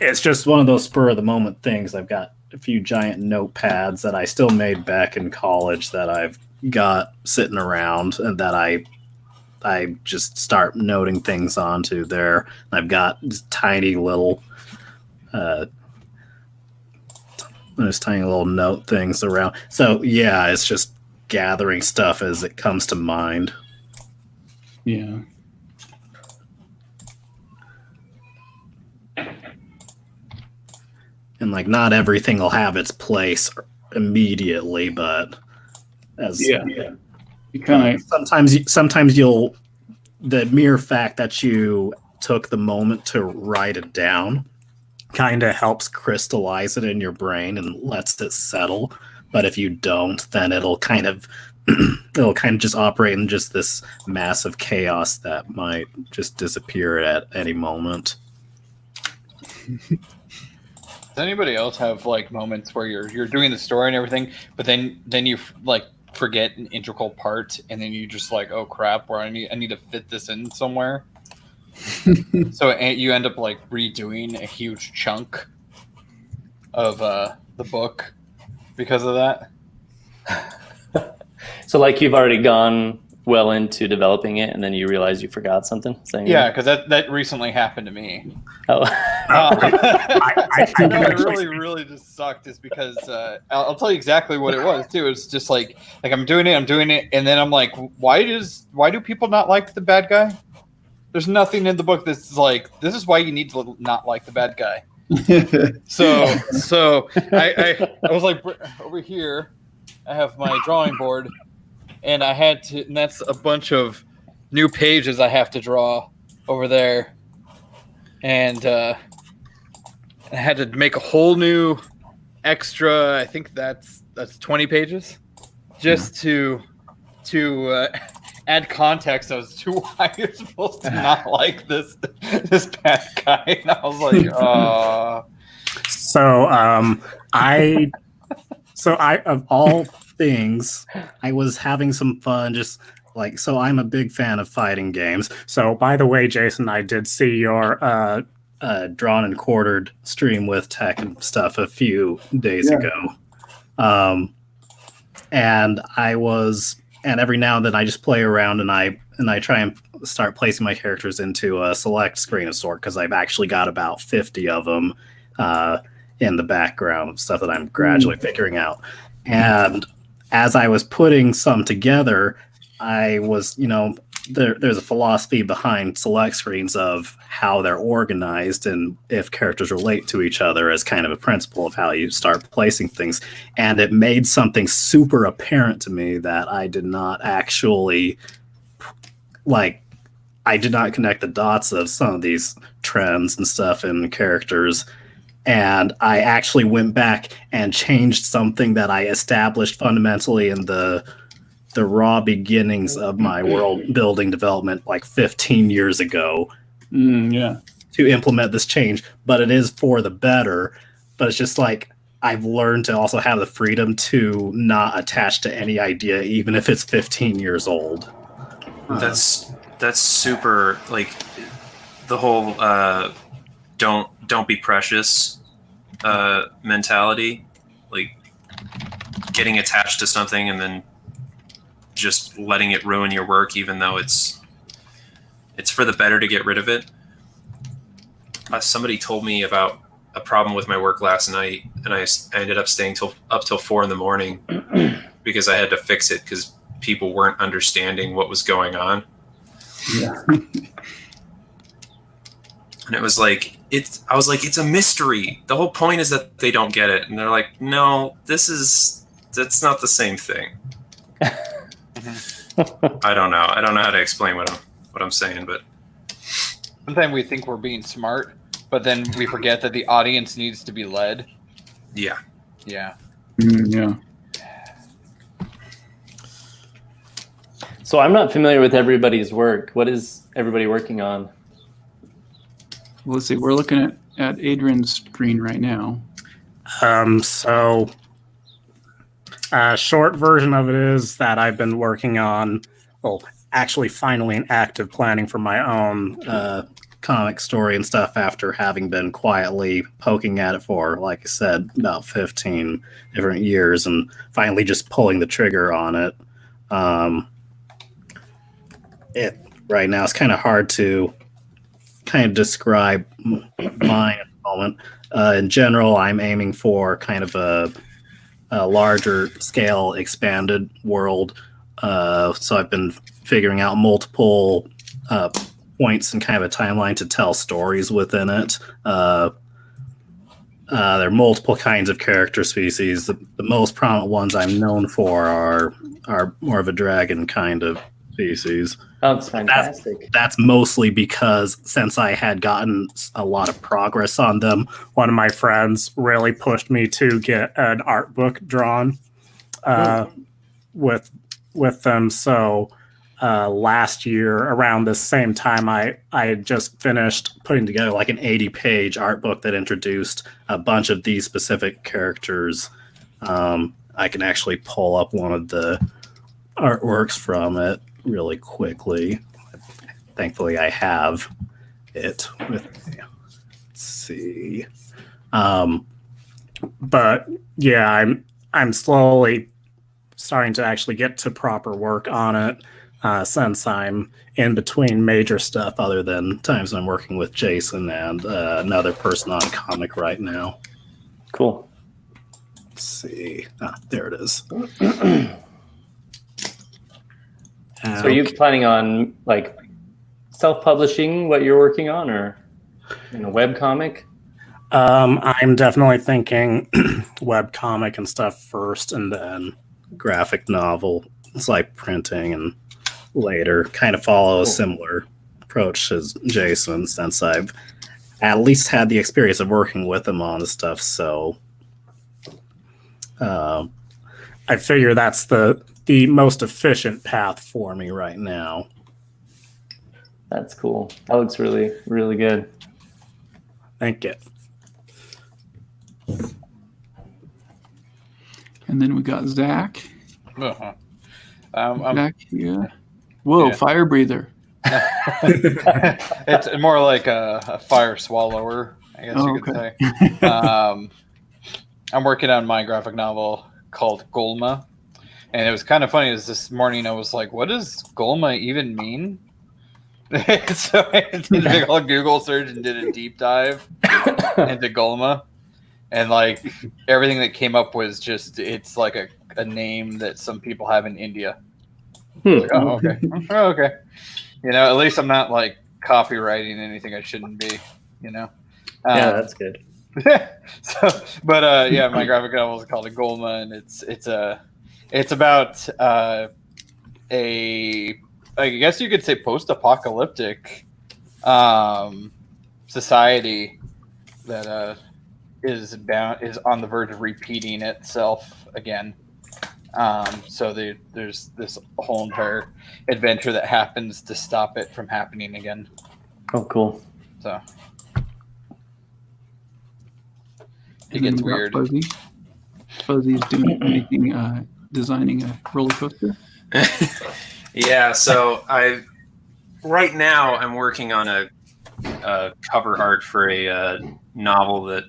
It's just one of those spur of the moment things. I've got a few giant notepads that I still made back in college that I've got sitting around and that I just start noting things onto there. I've got tiny little note things around. So yeah, it's just gathering stuff as it comes to mind. Yeah. And like not everything will have its place immediately, but You kind of sometimes you'll the mere fact that you took the moment to write it down kind of helps crystallize it in your brain and lets it settle. But if you don't, then it'll kind of just operate in just this massive chaos that might just disappear at any moment. Does anybody else have like moments where you're doing the story and everything, but then you like forget an integral part, and then you just like, oh crap, where I need to fit this in somewhere. So you end up like redoing a huge chunk of the book because of that. So like you've already gone well into developing it, and then you realize you forgot something. Yeah, because that recently happened to me. Oh. No, it really just sucked. Is because I'll tell you exactly what it was too. It's just like I'm doing it, and then I'm like, why do people not like the bad guy? There's nothing in the book that's like, this is why you need to not like the bad guy. So I was like, over here, I have my drawing board, and I had to, and that's a bunch of new pages I have to draw over there, and I had to make a whole new extra. I think that's 20 pages, just to add context as to why you're supposed to not like this bad guy. And I was like, So I of all things, I was having some fun just like, so I'm a big fan of fighting games. So by the way, Jason, I did see your drawn and quartered stream with tech and stuff a few days ago. And every now and then I just play around and I try and start placing my characters into a select screen of sort, because I've actually got about 50 of them in the background of stuff that I'm gradually figuring out. And as I was putting some together, I was, there's a philosophy behind select screens of how they're organized and if characters relate to each other as kind of a principle of how you start placing things. And it made something super apparent to me that I did not actually, I did not connect the dots of some of these trends and stuff in characters. And I actually went back and changed something that I established fundamentally in the raw beginnings of my world building development like 15 years ago to implement this change. But it is for the better. But it's just like I've learned to also have the freedom to not attach to any idea, even if it's 15 years old. That's super, like the whole don't be precious mentality, like getting attached to something and then just letting it ruin your work, even though it's for the better to get rid of it. Somebody told me about a problem with my work last night, and I ended up staying up till 4 a.m. because I had to fix it because people weren't understanding what was going on. Yeah. And it was like I was like, it's a mystery. The whole point is that they don't get it, and they're like, no, that's not the same thing. I don't know. I don't know how to explain what I'm saying, but Sometimes we think we're being smart, but then we forget that the audience needs to be led. yeah. Yeah. Yeah. So I'm not familiar with everybody's work. What is everybody working on? Well, let's see. We're looking at Adrian's screen right now. Short version of it is that I've been working on, well, actually finally in active planning for my own comic story and stuff after having been quietly poking at it for, like I said, about 15 different years and finally just pulling the trigger on it. It right now it's kind of hard to kind of describe mine at the moment. In general, I'm aiming for kind of a larger scale expanded world. So I've been figuring out multiple points and kind of a timeline to tell stories within it. There are multiple kinds of character species. The most prominent ones I'm known for are more of a dragon kind of species. Oh, it's fantastic. That's mostly because since I had gotten a lot of progress on them, one of my friends really pushed me to get an art book drawn with them. So last year, around the same time, I had just finished putting together like an 80-page art book that introduced a bunch of these specific characters. I can actually pull up one of the artworks from it really quickly. Thankfully, I have it with me. Let's see. But yeah, I'm slowly starting to actually get to proper work on it since I'm in between major stuff other than times I'm working with Jason and another person on comic right now. Cool. Let's see. There it is. So are you planning on like self-publishing what you're working on, or in a web comic? I'm definitely thinking web comic and stuff first, and then graphic novel. It's like printing, and later kind of follow a similar approach as Jason, since I've at least had the experience of working with him on the stuff. So I figure that's the most efficient path for me right now. That's cool. That looks really, really good. Thank you. And then we got Zach. Uh-huh. Zach, yeah. Whoa, Yeah. fire breather. It's more like a fire swallower, I guess you could say. I'm working on my graphic novel called Golma. And it was kind of funny, is this morning I was like, what does Golma even mean? So I did a big old Google search and did a deep dive into Golma. And like everything that came up was just, it's like a name that some people have in India. Like, oh, okay. Oh, okay. You know, at least I'm not like copywriting anything I shouldn't be, you know? Yeah, that's good. But yeah, my graphic novel is called Golma, and it's about I guess you could say post-apocalyptic society that is on the verge of repeating itself again. So there's this whole entire adventure that happens to stop it from happening again. Oh, cool. So it gets weird. Fuzzy. Fuzzy's doing anything, designing a roller coaster. Yeah, so right now I'm working on a cover art for a novel that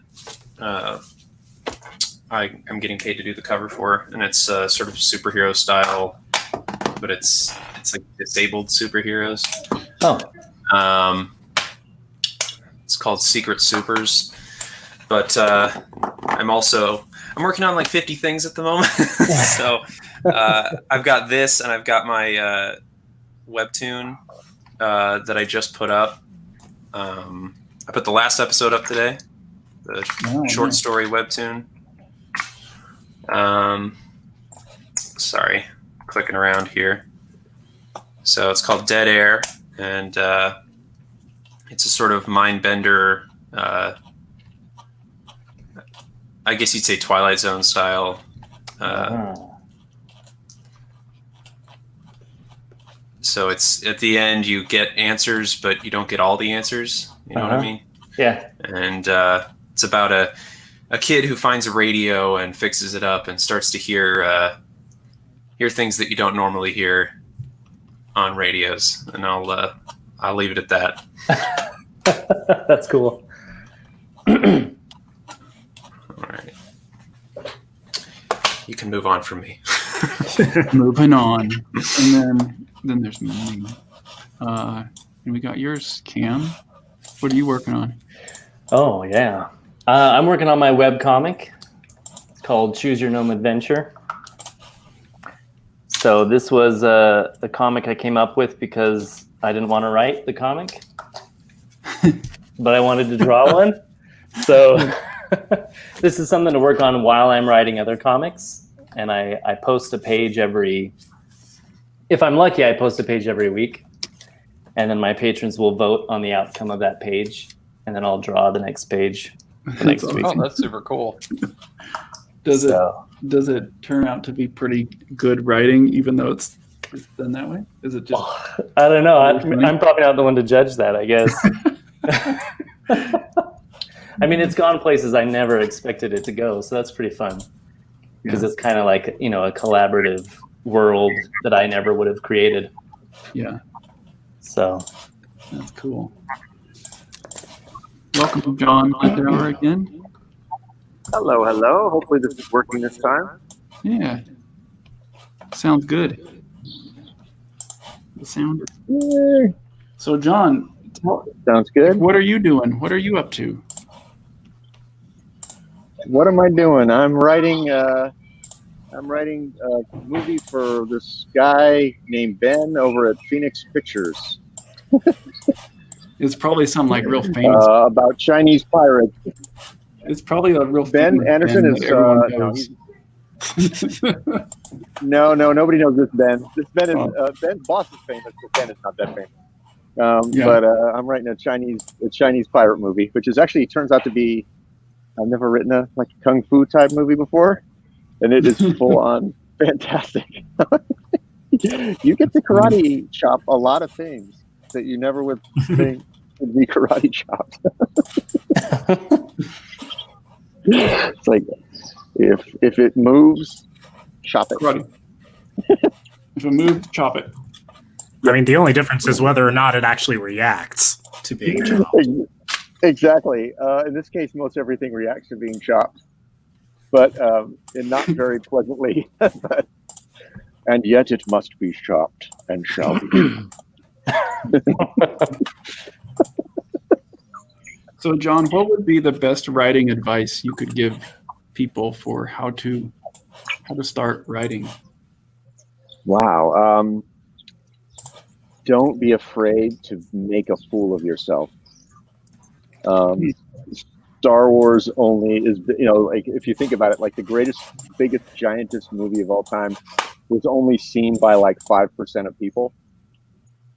I'm getting paid to do the cover for, and it's sort of superhero style, but it's like disabled superheroes. Oh, It's called Secret Supers, but I'm working on like 50 things at the moment. So I've got this, and I've got my webtoon that I just put up. I put the last episode up today, the short nice. story webtoon. Sorry, clicking around here. So it's called Dead Air, and it's a sort of mind bender. I guess you'd say Twilight Zone style. So it's at the end you get answers, but you don't get all the answers. You know what I mean? Yeah. And it's about a kid who finds a radio and fixes it up and starts to hear things that you don't normally hear on radios. And I'll leave it at that. That's cool. All right. You can move on from me. Moving on. And then there's me. And we got yours, Cam. What are you working on? Oh, yeah. I'm working on my web comic. It's called Choose Your Gnome Adventure. So this was a comic I came up with because I didn't want to write the comic, but I wanted to draw one. So this is something to work on while I'm writing other comics. And I post a page if I'm lucky, I post a page every week. And then my patrons will vote on the outcome of that page. And then I'll draw the next page the next week. Oh, that's super cool. Does it turn out to be pretty good writing, even though it's done that way? Is it just? I don't know. I'm probably not the one to judge that, I guess. I mean, it's gone places I never expected it to go, so that's pretty fun. Because it's kind of like, a collaborative world that I never would have created. Yeah. So That's cool. Welcome, John Lindauer again. Hello, hello. Hopefully this is working this time. Yeah. Sounds good. The sound. So, John, Sounds good. what are you doing? What are you up to? What am I doing? I'm writing a movie for this guy named Ben over at Phoenix Pictures It's probably some like real famous. about Chinese pirates. It's probably a real Ben famous Anderson Ben is that everyone no, knows. no, nobody knows this Ben. This Ben is Oh. Ben's boss is famous, but Ben is not that famous. Yeah. But I'm writing a Chinese pirate movie, which is actually turns out to be. I've never written a kung fu type movie before, and it is full on fantastic. You get to karate chop a lot of things that you never would think would be karate chopped. It's like if it moves, chop it. Karate. If it moves, chop it. I mean, the only difference is whether or not it actually reacts to being chopped. Exactly. In this case, most everything reacts to being chopped, but and not very pleasantly. And yet it must be chopped and shall be. So, John, what would be the best writing advice you could give people for how to start writing? Wow. Don't be afraid to make a fool of yourself. Star Wars only is, if you think about it, like the biggest, giantest movie of all time was only seen by 5% of people.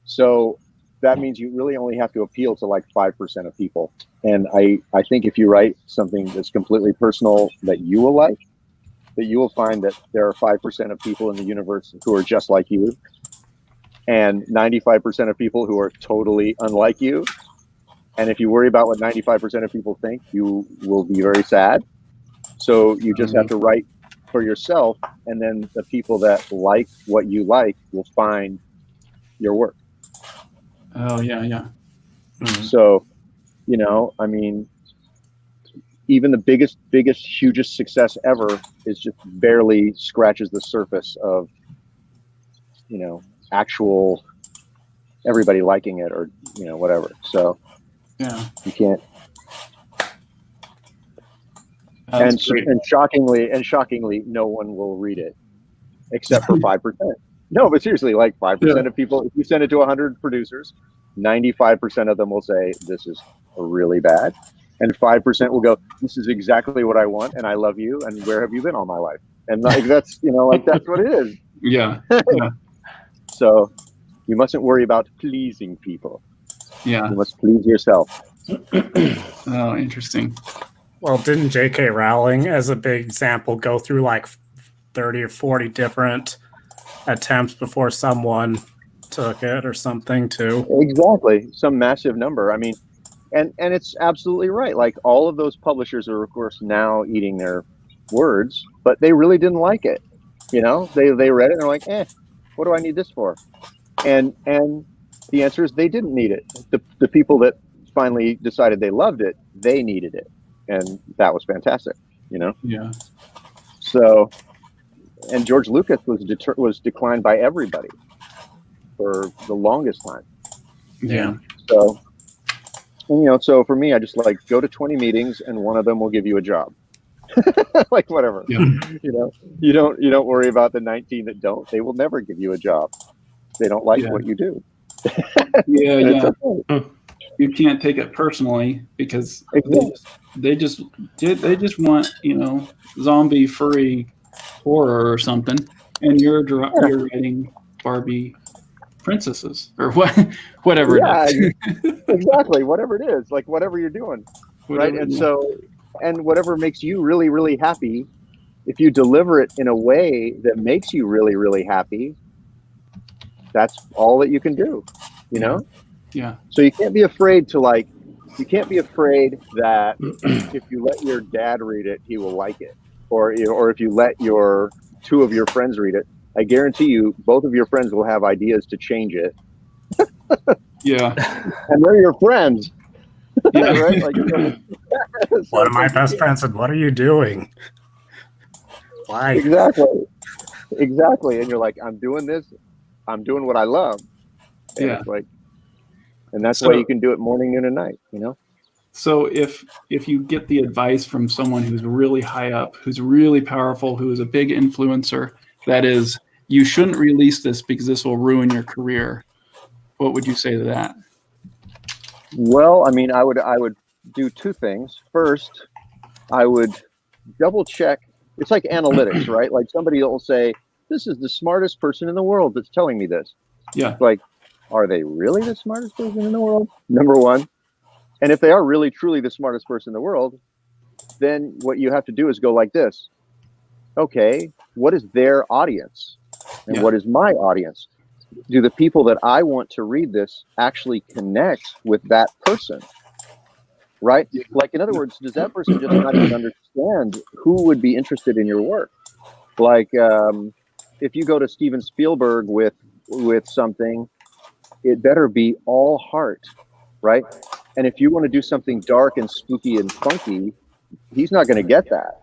So that means you really only have to appeal to 5% of people. And I think if you write something that's completely personal that you will like, that you will find that there are 5% of people in the universe who are just like you, and 95% of people who are totally unlike you. And if you worry about what 95% of people think, you will be very sad. So you just have to write for yourself, and then the people that like what you like will find your work. Oh, yeah. Mhm. So, I mean, even the biggest, hugest success ever is just barely scratches the surface of, actual everybody liking it or, whatever. So Yeah. you can't. That's great. And shockingly, no one will read it except for 5%. No, but seriously, 5% of people, if you send it to 100 producers, 95% of them will say, this is are really bad, and 5% will go, this is exactly what I want, and I love you, and where have you been all my life? And like that's that's what it is. Yeah. So you mustn't worry about pleasing people. Yeah. You must please yourself. Oh, interesting. Well, didn't J.K. Rowling, as a big example, go through like 30 or 40 different attempts before someone took it or something too? Exactly. Some massive number. I mean, and it's absolutely right. Like all of those publishers are, of course, now eating their words, but they really didn't like it. They read it and they're like, what do I need this for? And the answer is they didn't need it. The people that finally decided they loved it, they needed it. And that was fantastic, Yeah. So, and George Lucas was declined by everybody for the longest time. Yeah. So, so for me, I just like go to 20 meetings and one of them will give you a job. Like whatever. Yeah. You don't worry about the 19 that don't. They will never give you a job. They don't like what you do. Yeah. Okay. You can't take it personally because Exactly. they just want, zombie furry horror or something, and you're writing Barbie princesses or whatever it is. Exactly. Whatever it is, like whatever you're doing, right? And so, and whatever makes you really, really happy, if you deliver it in a way that makes you really, really happy, that's all that you can do, Yeah. So you can't be afraid that if you let your dad read it, he will like it, or if you let two of your friends read it, I guarantee you, both of your friends will have ideas to change it. Yeah. And they're your friends. Yeah. Right? Like, One of my best friends said, "What are you doing?" Why? Exactly. And you're like, I'm doing this. I'm doing what I love. And Yeah. it's like, and that's So- why you can do it morning, noon, and night. So if you get the advice from someone who's really high up, who's really powerful, who is a big influencer, that is, you shouldn't release this because this will ruin your career, what would you say to that? Well, I mean, I would do two things. First, I would double check. It's like analytics, right? Like somebody will say, this is the smartest person in the world that's telling me this. Yeah. Like, are they really the smartest person in the world? Number one. And if they are really, truly the smartest person in the world, then what you have to do is go like this. Okay, what is their audience? And what is my audience? Do the people that I want to read this actually connect with that person? Right? Like, in other words, does that person just not even understand who would be interested in your work? Like, if you go to Steven Spielberg with something, it better be all heart, right? And if you want to do something dark and spooky and funky, he's not going to get that.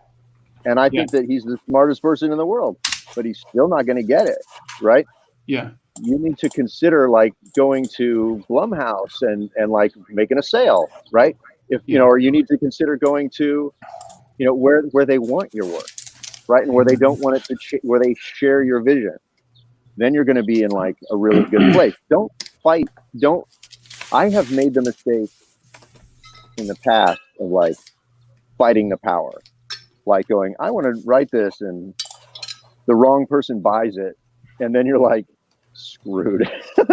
And I think that he's the smartest person in the world, but he's still not going to get it, right? Yeah. You need to consider like going to Blumhouse and like making a sale, right? If or you need to consider going to, where they want your work, right? And where they don't want it to, where they share your vision. Then you're going to be in like a really good place. Don't fight. I have made the mistake in the past of like fighting the power, like going, I want to write this, and the wrong person buys it, and then you're like screwed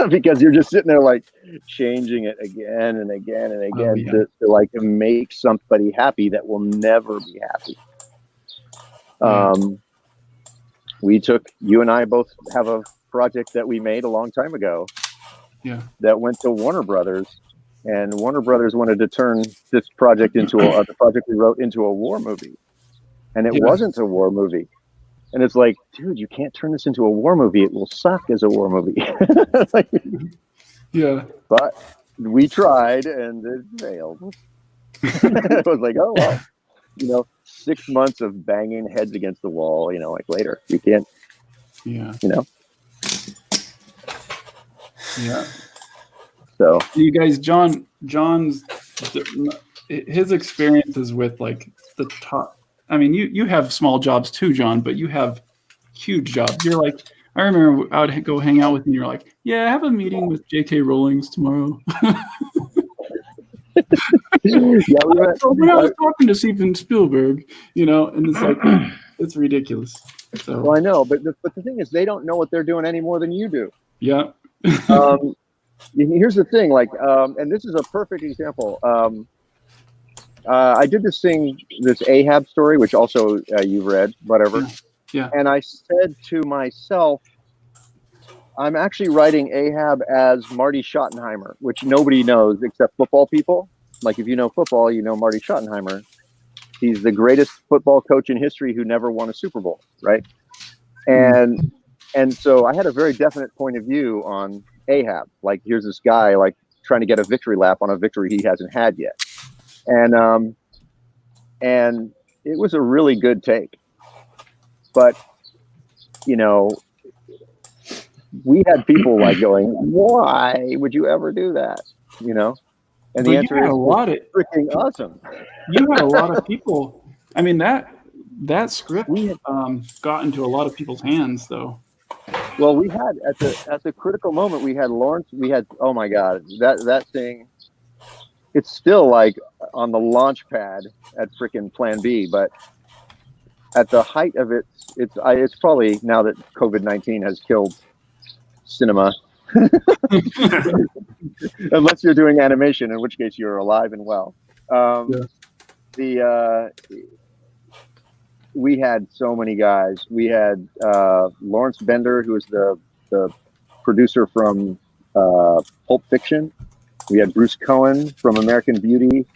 because you're just sitting there like changing it again and again and again to like make somebody happy that will never be happy. You and I both have a project that we made a long time ago that went to Warner Brothers, and Warner Brothers wanted to turn this project into the project we wrote into a war movie, and it wasn't a war movie. And it's like, dude, you can't turn this into a war movie. It will suck as a war movie. But we tried and it failed. It was like, oh, well, 6 months of banging heads against the wall, like later, you can't, So you guys, John's his experiences with like the top. I mean, you have small jobs too, John, but you have huge jobs. You're like, I remember I would go hang out with you. And you're like, yeah, I have a meeting with J.K. Rowling's tomorrow. Yeah, we went, So when I was talking to Steven Spielberg, and it's like, it's ridiculous. So well, I know, but the thing is, they don't know what they're doing any more than you do. yeah, Here's the thing, like, and this is a perfect example. I did this Ahab story, which also you've read, whatever. Yeah. And I said to myself, I'm actually writing Ahab as Marty Schottenheimer, which nobody knows except football people. Like, if you know football, you know Marty Schottenheimer. He's the greatest football coach in history who never won a Super Bowl, right? And so I had a very definite point of view on Ahab. Like, here's this guy, like, trying to get a victory lap on a victory he hasn't had yet. And it was a really good take. But, we had people like going, why would you ever do that? And the answer is, it's freaking awesome. You had a lot of people. I mean, that script got into a lot of people's hands, though. Well, we had at the critical moment, we had Lawrence. We had, oh my God, that thing. It's still like on the launch pad at freaking Plan B, but at the height of it, it's probably, now that COVID-19 has killed cinema, unless you're doing animation, in which case you're alive and well. We had so many guys. We had Lawrence Bender, who was the producer from Pulp Fiction. We had Bruce Cohen from American Beauty.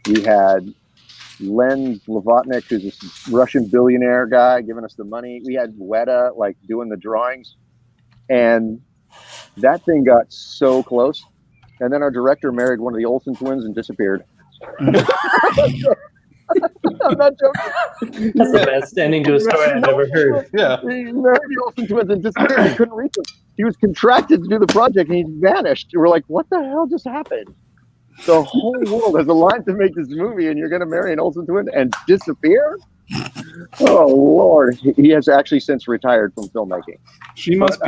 We had Len Blavatnik, who's this Russian billionaire guy, giving us the money. We had Weta, like, doing the drawings. And that thing got so close. And then our director married one of the Olsen twins and disappeared. I'm not joking. That's the best ending to a story I've ever heard. Yeah. He married the Olsen twins and disappeared. He couldn't reach them. He was contracted to do the project and he vanished. We're like, what the hell just happened? The whole world has aligned to make this movie, and you're going to marry an Olsen twin and disappear? Oh Lord! He has actually since retired from filmmaking. She must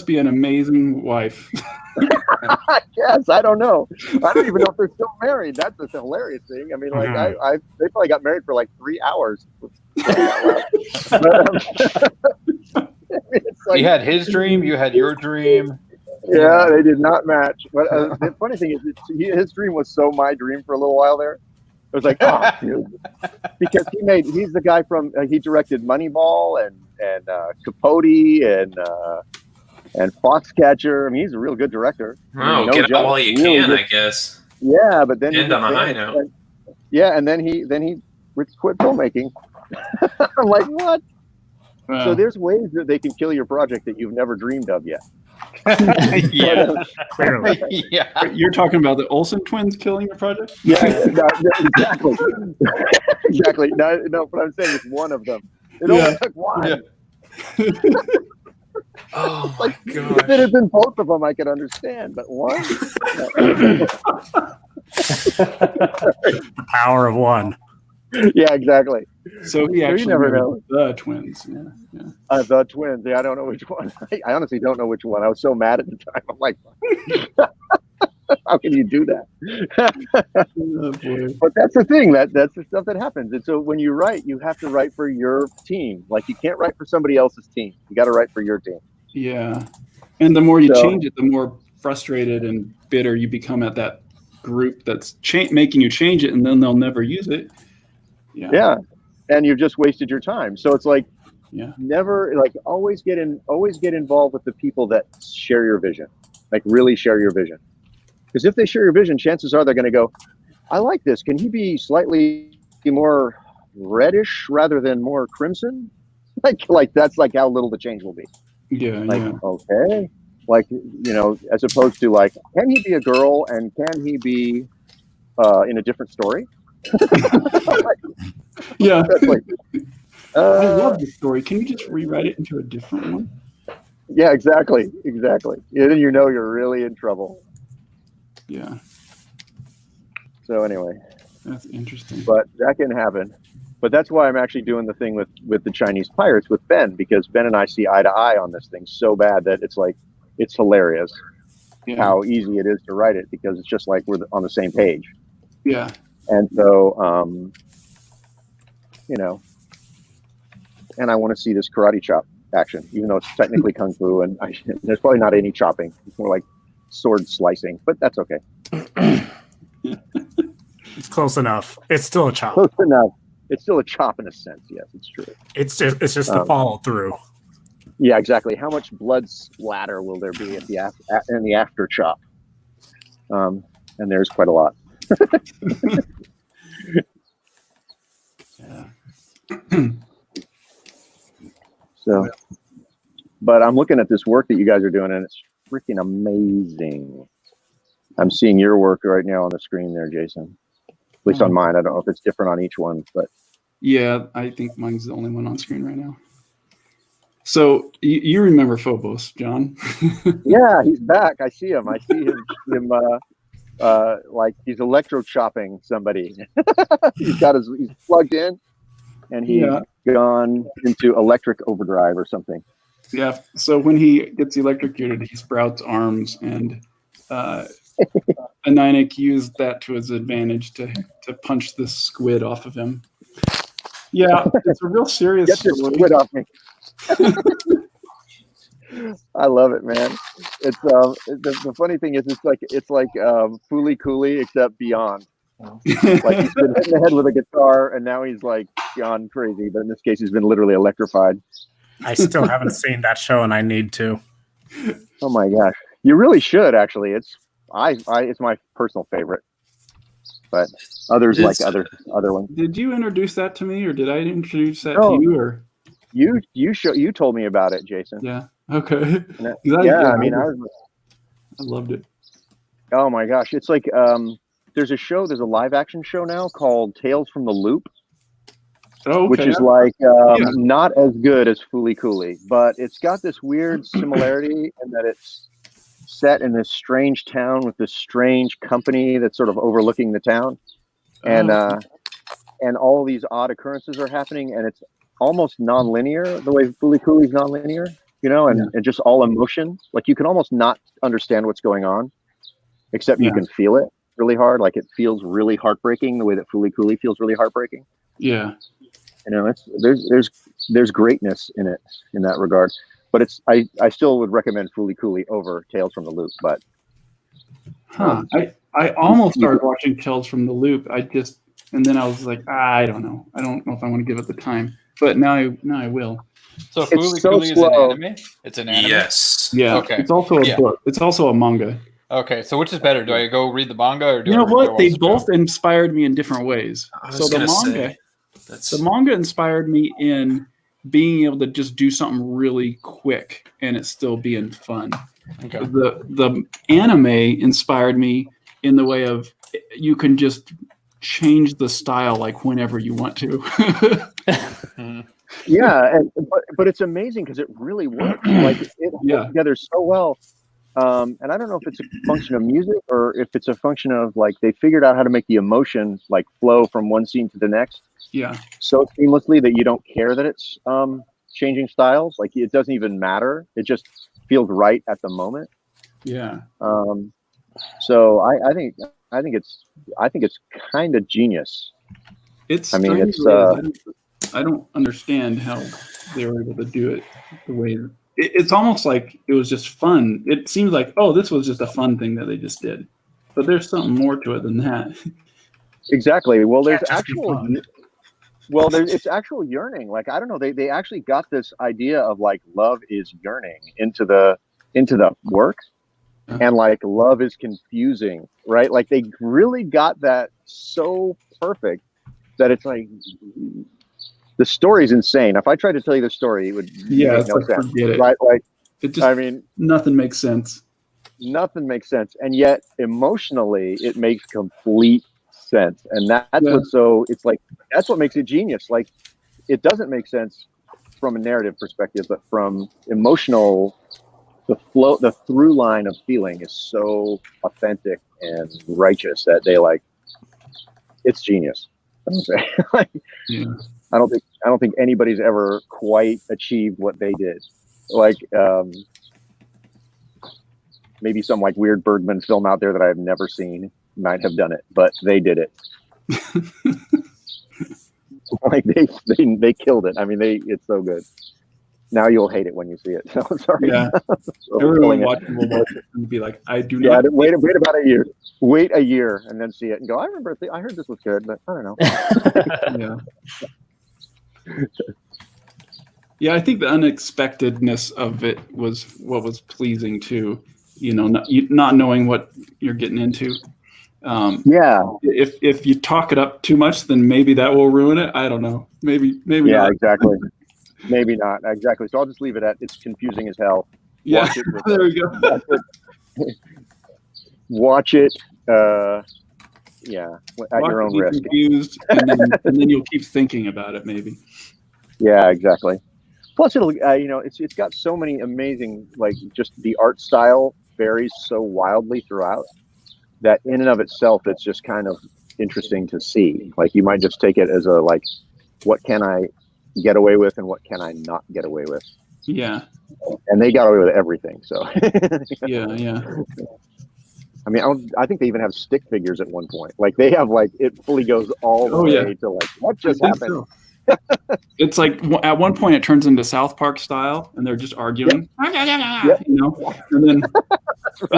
be an amazing wife. Yes, I don't know. I don't even know if they're still married. That's the hilarious thing. I mean, like, they probably got married for like 3 hours. It's like, He had his dream, you had your dream. yeah, they did not match. But the funny thing is, his dream was so my dream for a little while there. It was like, oh, dude. Because he's the guy from, he directed Moneyball and Capote and Foxcatcher. I mean, he's a real good director. Oh, No get joke. out while you Really can, good. I guess. Yeah, but then End on a high note. Yeah, and then he quit filmmaking. I'm like, what? Wow. So there's ways that they can kill your project that you've never dreamed of yet. Yeah. Clearly. Yeah. You're talking about the Olsen twins killing your project? Yeah, exactly. Exactly. No, but I'm saying it's one of them. It only took one. Yeah. Oh my If it gosh. had been both of them, I could understand, but one? The power of one. Yeah, exactly. So he you actually never married know. the twins. Yeah. The twins. Yeah, I don't know which one. I honestly don't know which one. I was so mad at the time. I'm like, how can you do that? Oh, boy. But that's the thing. That's the stuff that happens. And so when you write, you have to write for your team. Like, you can't write for somebody else's team. You got to write for your team. Yeah. And the more you So- change it, the more frustrated and bitter you become at that group that's making you change it, and then they'll never use it. Yeah. And you've just wasted your time. So it's like, Yeah. never, like, always get involved with the people that share your vision. Like, really share your vision. Because if they share your vision, chances are they're going to go, I like this. Can he be slightly more reddish rather than more crimson? Like that's like how little the change will be. Yeah. Like, Yeah. okay. Like, as opposed to like, can he be a girl and can he be in a different story? Yeah. That's like, I love this story. Can you just rewrite it into a different one? yeah, exactly. And then you're really in trouble. Yeah. So anyway, That's interesting. but that can happen. But that's why I'm actually doing the thing with the Chinese pirates with Ben, because Ben and I see eye to eye on this thing so bad that it's like, it's hilarious. how easy it is to write it because it's just like we're on the same page. Yeah. And so, you know, and I want to see this karate chop action, even though it's technically kung fu, and there's probably not any chopping. It's more like sword slicing, but that's okay. It's close enough. It's still a chop. Close enough. It's still a chop in a sense. Yes, it's true. It's just the follow through. Yeah, exactly. How much blood splatter will there be at in the after chop? And there's quite a lot. Yeah. So, but I'm looking at this work that you guys are doing, and it's freaking amazing. I'm seeing your work right now on the screen there, Jason. At least on mine. I don't know if it's different on each one, but Yeah, I think mine's the only one on screen right now. So you remember Phobos, John? yeah, he's back. I see him. I see him like he's electro chopping somebody. he's plugged in, and he's gone into electric overdrive or something. Yeah. So when he gets electrocuted, he sprouts arms, and Anainik used that to his advantage to punch this squid off of him. Yeah, it's a real serious Get this story. squid off me. I love it, man. It's the funny thing is it's like Fooly Cooley except beyond. Like he's been hit in the head with a guitar and now he's like gone crazy, but in this case he's been literally electrified. I still haven't seen that show, and I need to. Oh my gosh, you really should actually. It's my personal favorite, but others like other ones. Did you introduce that to me, or did I introduce that No. to you? Or You told me about it, Jason. yeah, okay. I mean, I loved it. oh my gosh, it's like there's a live action show now called Tales from the Loop, Oh, okay. which is like not as good as Fooly Cooley, but it's got this weird similarity in that it's set in this strange town with this strange company that's sort of overlooking the town, and all these odd occurrences are happening, and it's almost non-linear the way Fooly Cooley's non-linear, and just all emotion. Like you can almost not understand what's going on, except you can feel it really hard. Like it feels really heartbreaking the way that Fooly Cooley feels really heartbreaking. Yeah. There's greatness in it in that regard. But I still would recommend Fooly Cooley over Tales from the Loop. But I almost started watching Tales from the Loop. And then I was like, I don't know. I don't know if I want to give it the time. But now I will. So It's Fooly so Cooley is an slow. anime? It's an anime? Yes. Yeah. Okay. It's also a book. It's also a manga. Okay, so which is better? Do I go read the manga or do You know I go what? watch They the show? both inspired me in different ways. I So was the gonna manga, say that's the manga inspired me in being able to just do something really quick and it still being fun. Okay. The anime inspired me in the way of you can just change the style like whenever you want to. yeah, but it's amazing because it really works. Like it holds together so well. And I don't know if it's a function of music or if it's a function of like they figured out how to make the emotion like flow from one scene to the next so seamlessly that you don't care that it's changing styles. Like it doesn't even matter. It just feels right at the moment. Yeah. So I think it's kind of genius. It's I mean, strange it's, that I don't understand how they were able to do it the way it's almost like it was just fun. It seems like, oh, this was just a fun thing that they just did. But there's something more to it than that. Exactly. Well, there's Can't just be actual fun. it's actual yearning. Like I don't know, they actually got this idea of like love is yearning into the work. And like love is confusing, right? Like they really got that so perfect that it's like the story's insane. If I tried to tell you the story, it would make it's no like, sense. forget it. Right? Like It just, I mean, nothing makes sense. nothing makes sense, and yet emotionally, it makes complete sense. And that's it's like that's what makes it genius. Like it doesn't make sense from a narrative perspective, but from emotional. The through line of feeling is so authentic and righteous that they like it's genius. Like, I don't think anybody's ever quite achieved what they did. Like maybe some like weird Bergman film out there that I've never seen might have done it, but they did it. Like they killed it. I mean, it's so good. Now you'll hate it when you see it. So sorry. Yeah. So Everyone it. watching will watch it and be like, I do Yeah, not. wait about a year. Wait a year and then see it and go, I remember. I heard this was good, but I don't know. Yeah. Yeah, I think the unexpectedness of it was what was pleasing too. You know, not knowing what you're getting into. Yeah. If you talk it up too much, then maybe that will ruin it. I don't know. Maybe Yeah, not. exactly. Maybe not. Exactly. So I'll just leave it at it's confusing as hell. Yeah, Watch it with- there we go. Watch it. Yeah, at your own Be risk. confused, and then you'll keep thinking about it. Maybe. Yeah, exactly. Plus, it'll it's got so many amazing, like, just the art style varies so wildly throughout that in and of itself, it's just kind of interesting to see. Like, you might just take it as a like, what can I get away with and what can I not get away with? Yeah. And they got away with everything. So Yeah. I mean, I think they even have stick figures at one point. Like, they have like it fully goes all the way to like what just I think happened. so. It's like at one point it turns into South Park style, and they're just arguing. Yep. You know, and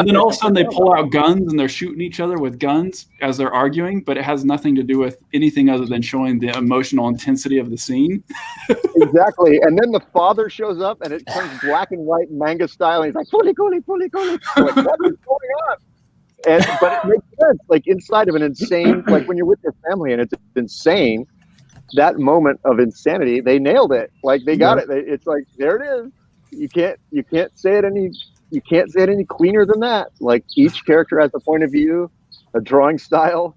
then all of a sudden they pull out guns and they're shooting each other with guns as they're arguing, but it has nothing to do with anything other than showing the emotional intensity of the scene. Exactly. And then the father shows up and it turns black and white manga style. And he's like, fully. Like, what is going on? But it makes sense. Like, inside of an insane, like when you're with your family and it's insane, that moment of insanity, they nailed it. Like, they got it. It's like, there it is. You can't say it any cleaner than that. Like, each character has a point of view, a drawing style,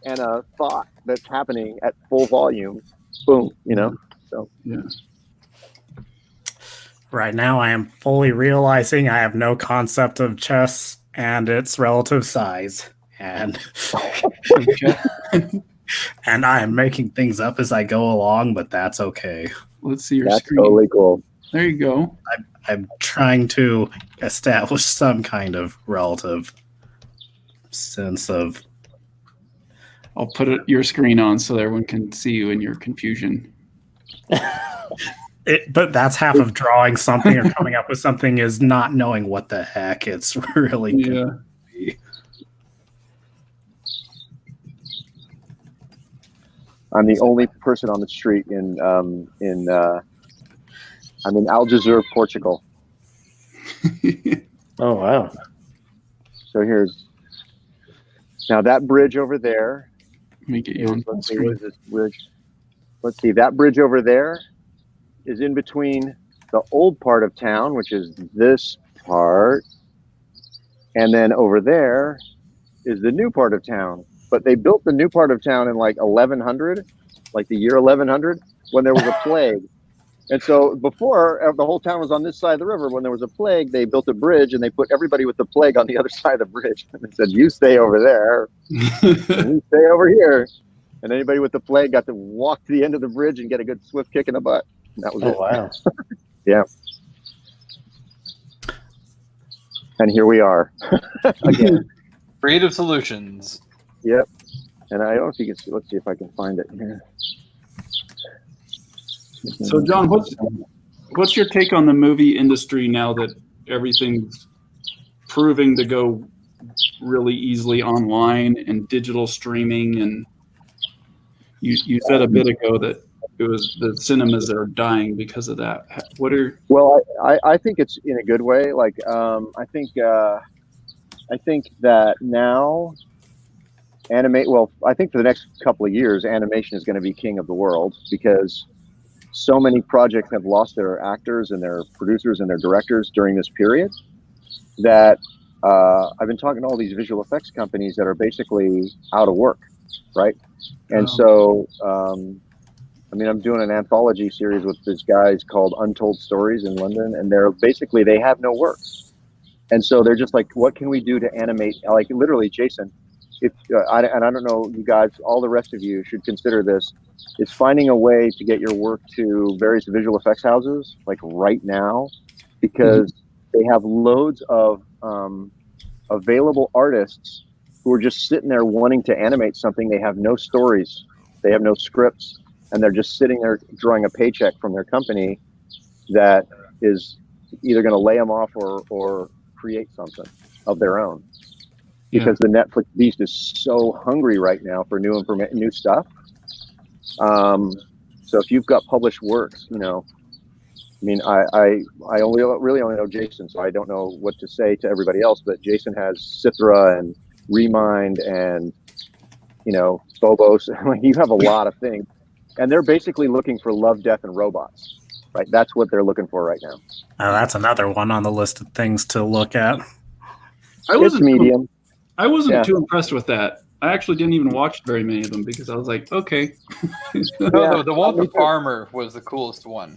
and a thought that's happening at full volume. Boom, So Yeah. Right now, I am fully realizing I have no concept of chess and its relative size, and and I am making things up as I go along, but that's okay. Let's see your that's screen. totally cool. There you go. I'm trying to establish some kind of relative sense of. I'll put your screen on so everyone can see you in your confusion. But that's half of drawing something or coming up with something is not knowing what the heck it's really Yeah. gonna be. I'm the only person on the street I'm in Algesur, Portugal. Oh wow. So now that bridge over there. Let me get you on Let's see, screen. what is this bridge? Let's see, that bridge over there is in between the old part of town, which is this part, and then over there is the new part of town. But they built the new part of town in like 1100, like the year 1100, when there was a plague. And so before, the whole town was on this side of the river. When there was a plague, they built a bridge and they put everybody with the plague on the other side of the bridge. And they said, you stay over there, and you stay over here. And anybody with the plague got to walk to the end of the bridge and get a good swift kick in the butt. And that was Oh it. wow. Yeah. And here we are again. Creative solutions. Yep. And I don't know if you can see. Let's see if I can find it here. So, John, what's your take on the movie industry now that everything's proving to go really easily online and digital streaming? And you said a bit ago that it was the cinemas are dying because of that. Well, I think it's in a good way. Like, I think that now I think for the next couple of years, animation is going to be king of the world because so many projects have lost their actors and their producers and their directors during this period that I've been talking to all these visual effects companies that are basically out of work, right? And so, I'm doing an anthology series with these guys called Untold Stories in London, and they have no work. And so they're just like, what can we do to animate? Like, literally, Jason, I don't know, you guys, all the rest of you should consider this. It's finding a way to get your work to various visual effects houses, like right now, because they have loads of available artists who are just sitting there wanting to animate something. They have no stories, they have no scripts, and they're just sitting there drawing a paycheck from their company that is either going to lay them off or create something of their own. Because the Netflix beast is so hungry right now for new stuff. So if you've got published works, you know, I mean, I really only know Jason, so I don't know what to say to everybody else. But Jason has Cithra and Remind and, you know, Phobos. You have a lot of things, and they're basically looking for Love, Death, and Robots, right? That's what they're looking for right now. Oh, that's another one on the list of things to look at. It's medium. I wasn't too impressed with that. I actually didn't even watch very many of them because I was like, okay. No, the one with the farmer was the coolest one.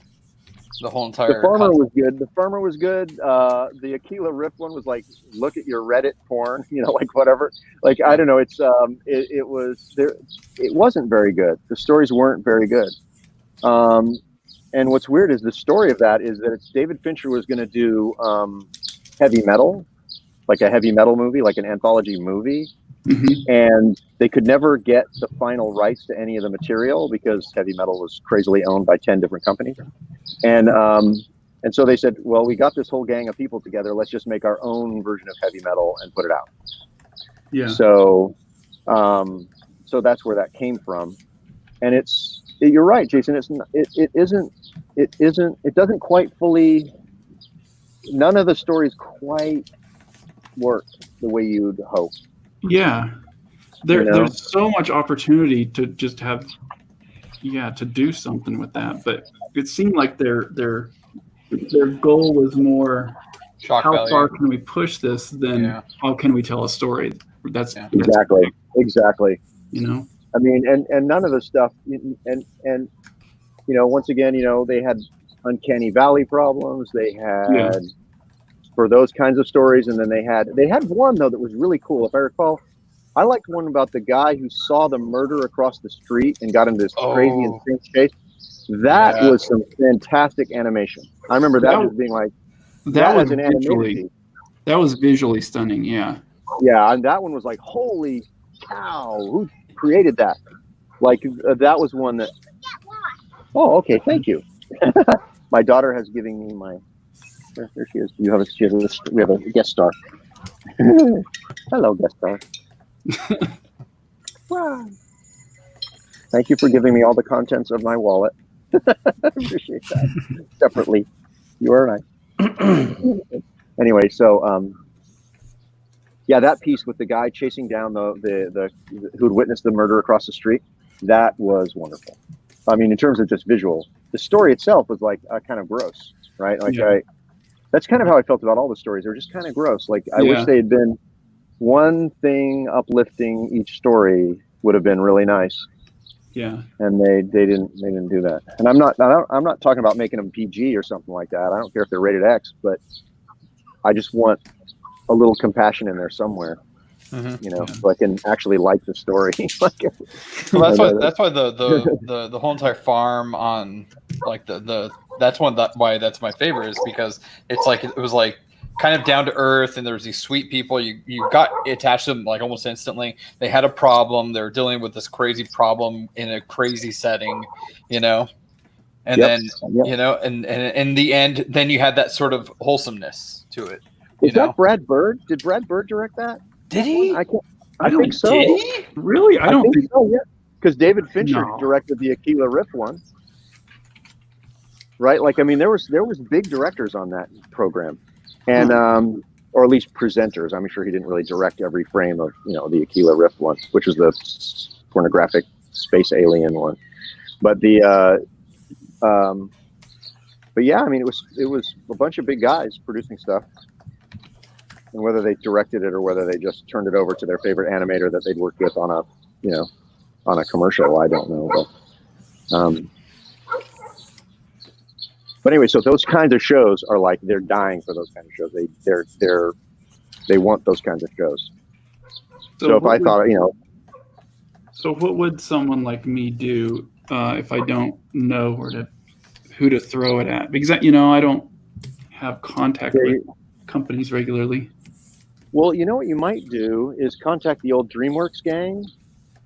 The whole entire. The farmer was good. The farmer was good. The Aquila Rift one was like, look at your Reddit porn, you know, like whatever. Like I don't know. It's it was there. It wasn't very good. The stories weren't very good. And what's weird is the story of that is that it's David Fincher was going to do heavy metal, like a heavy metal movie, like an anthology movie. Mm-hmm. And they could never get the final rights to any of the material because heavy metal was crazily owned by 10 different companies. And so they said, well, we got this whole gang of people together. Let's just make our own version of heavy metal and put it out. Yeah. So, so that's where that came from. And you're right, Jason. It doesn't quite fully, none of the stories quite work the way you'd hope. Yeah, there's so much opportunity to just have, to do something with that. But it seemed like their goal was more shock how value. far can we push this than how can we tell a story. That's exactly. You know, I mean, and none of the stuff, and you know, once again, you know, they had Uncanny Valley problems. They had. For those kinds of stories, and then they had one though that was really cool. If I recall, I liked one about the guy who saw the murder across the street and got into this crazy insane chase. That was some fantastic animation. I remember that just being like that was an animation. That was visually stunning. Yeah, and that one was like, holy cow, who created that? Like that was one that. Oh, okay, thank you. My daughter has given me my. There she is. We have a guest star. Hello, guest star. Wow. Thank you for giving me all the contents of my wallet. Appreciate that. Separately, you are nice. Anyway, so that piece with the guy chasing down the who'd witnessed the murder across the street, that was wonderful. I mean, in terms of just visual, the story itself was like kind of gross, right? Like that's kind of how I felt about all the stories. They were just kind of gross. Like I wish they had been one thing uplifting each story would have been really nice. Yeah. And they didn't do that. And I'm not talking about making them PG or something like that. I don't care if they're rated X, but I just want a little compassion in there somewhere. Mm-hmm. You know, so I can actually like the story. Well, that's why the whole entire farm on like why that's my favorite is because it's like it was like kind of down to earth and there's these sweet people you got attached to them like almost instantly. They had a problem, they were dealing with this crazy problem in a crazy setting, you know, and then you know, and in the end then you had that sort of wholesomeness to it. Is that Brad Bird? Did Brad Bird direct that? Did he? I think so. Did he? Really? I don't think so. Yeah, because David Fincher directed the Aquila Rift one, right? Like, I mean, there was big directors on that program, and or at least presenters. I'm sure he didn't really direct every frame of the Aquila Rift one, which was the pornographic space alien one. But but yeah, I mean, it was a bunch of big guys producing stuff. And whether they directed it or whether they just turned it over to their favorite animator that they'd worked with on a commercial, I don't know. But anyway, so those kinds of shows are like they're dying for those kind of shows. They want those kinds of shows. So if I thought, So what would someone like me do if I don't know who to throw it at? Because I don't have contact with companies regularly. Well, you know what you might do is contact the old DreamWorks gang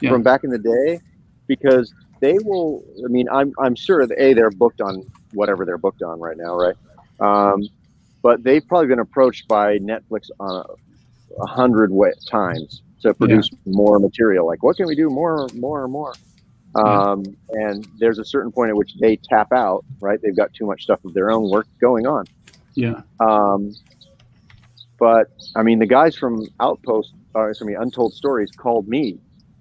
Yeah. from back in the day, because they will. I mean, I'm sure that they're booked on whatever they're booked on right now, right? But they've probably been approached by Netflix on 100 times to produce more material. Like, what can we do more? And there's a certain point at which they tap out, right? They've got too much stuff of their own work going on. Yeah. But I mean, the guys from Untold Stories called me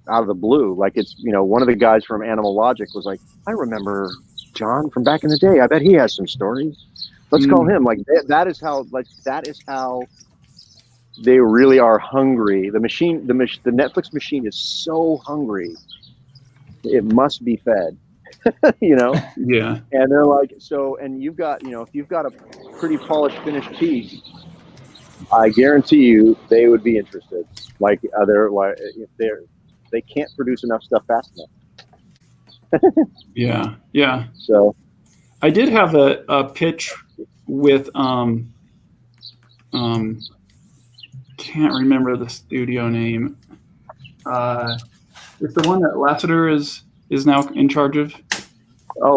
out of the blue. Like, it's, one of the guys from Animal Logic was like, I remember John from back in the day. I bet he has some stories. Let's call him. Like, that is how they really are hungry. The Netflix machine is so hungry. It must be fed, Yeah. And they're like, and you've got, if you've got a pretty polished finished piece, I guarantee you they would be interested. Like, they can't produce enough stuff fast enough. Yeah. So I did have a pitch with can't remember the studio name. It's the one that Lasseter is now in charge of. I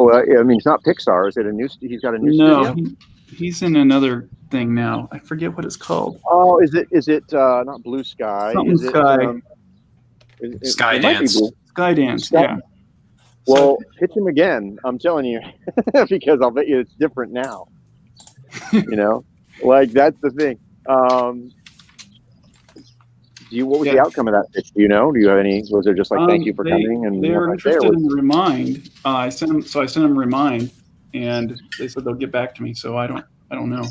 mean, it's not Pixar. Is it he's got a new No, studio? he's in another thing now. I forget what it's called. Oh, is it not Blue Sky? Something Is Sky. Skydance. Skydance, Sky- yeah. Well, pitch him again. I'm telling you, because I'll bet you it's different now. Like, that's the thing. What was the outcome of that pitch? Do you know? Do you have any? Was there just like, thank you for coming? And they were right there interested was- in Remind. I sent them Remind, and they said they'll get back to me. So I don't know.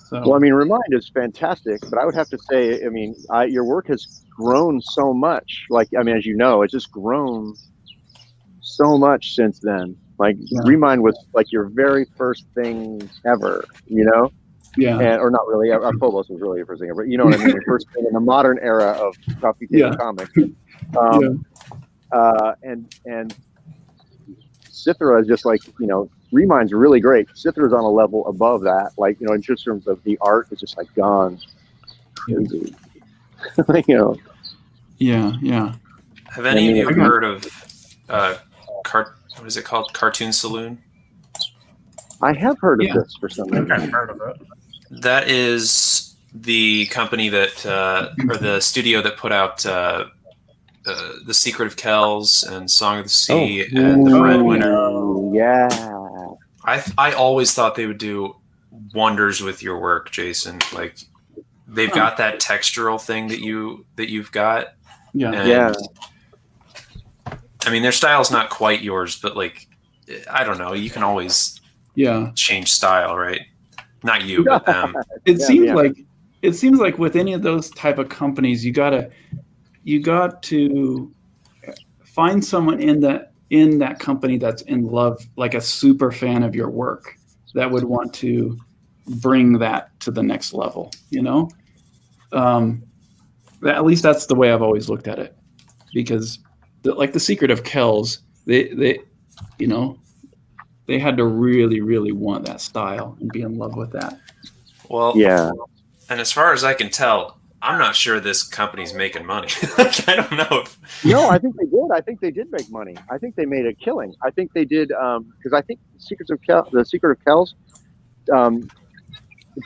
So Well, I mean, Remind is fantastic, but I would have to say, I mean, your work has grown so much. Like, I mean, as you know, it's just grown so much since then. Like, Remind was like your very first thing ever, yeah, or not really. Phobos was really your first thing ever. You know what I mean? Your first thing in the modern era of computational comics. And Cythera is just like, Remind's really great. Cythera's on a level above that. Like, in just terms of the art, it's just like gone crazy. Yeah. Have any of you heard of what is it called? Cartoon Saloon? I have heard of this for some reason. I've heard of it. That is the company that, or the studio that put out The Secret of Kells and Song of the Sea and The Breadwinner. Oh, yeah. I always thought they would do wonders with your work, Jason. Like, they've got that textural thing that you've got. Yeah. And, I mean, their style's not quite yours, but like, I don't know. You can always change style, right? Not you, but them. It seems like with any of those type of companies, you got to find someone in that company that's in love, like a super fan of your work, that would want to bring that to the next level. At least that's the way I've always looked at it, because the Secret of Kells, they had to really, really want that style and be in love with that. Well, yeah. And as far as I can tell, I'm not sure this company's making money. Like, I don't know if. No, I think they did. I think they did make money. I think they made a killing. I think they did, because I think The Secret of Kells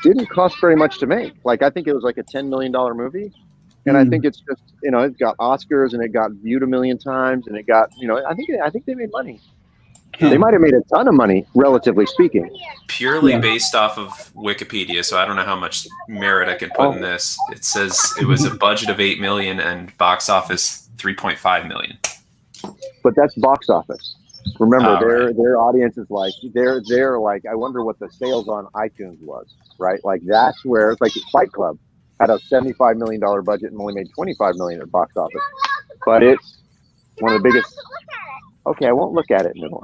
didn't cost very much to make. Like, I think it was like a $10 million movie. And I think it's just, it got Oscars and it got viewed 1 million times and it got, I think they made money. They might have made a ton of money, relatively speaking. Purely based off of Wikipedia, so I don't know how much merit I could put in this. It says it was a budget of $8 million and box office $3.5 million. But that's box office. Remember, their audience is like, they're like, I wonder what the sales on iTunes was, right? Like, that's where it's like Fight Club had a $75 million budget and only made $25 million at box office. But it's one of the biggest. Okay, I won't look at it anymore.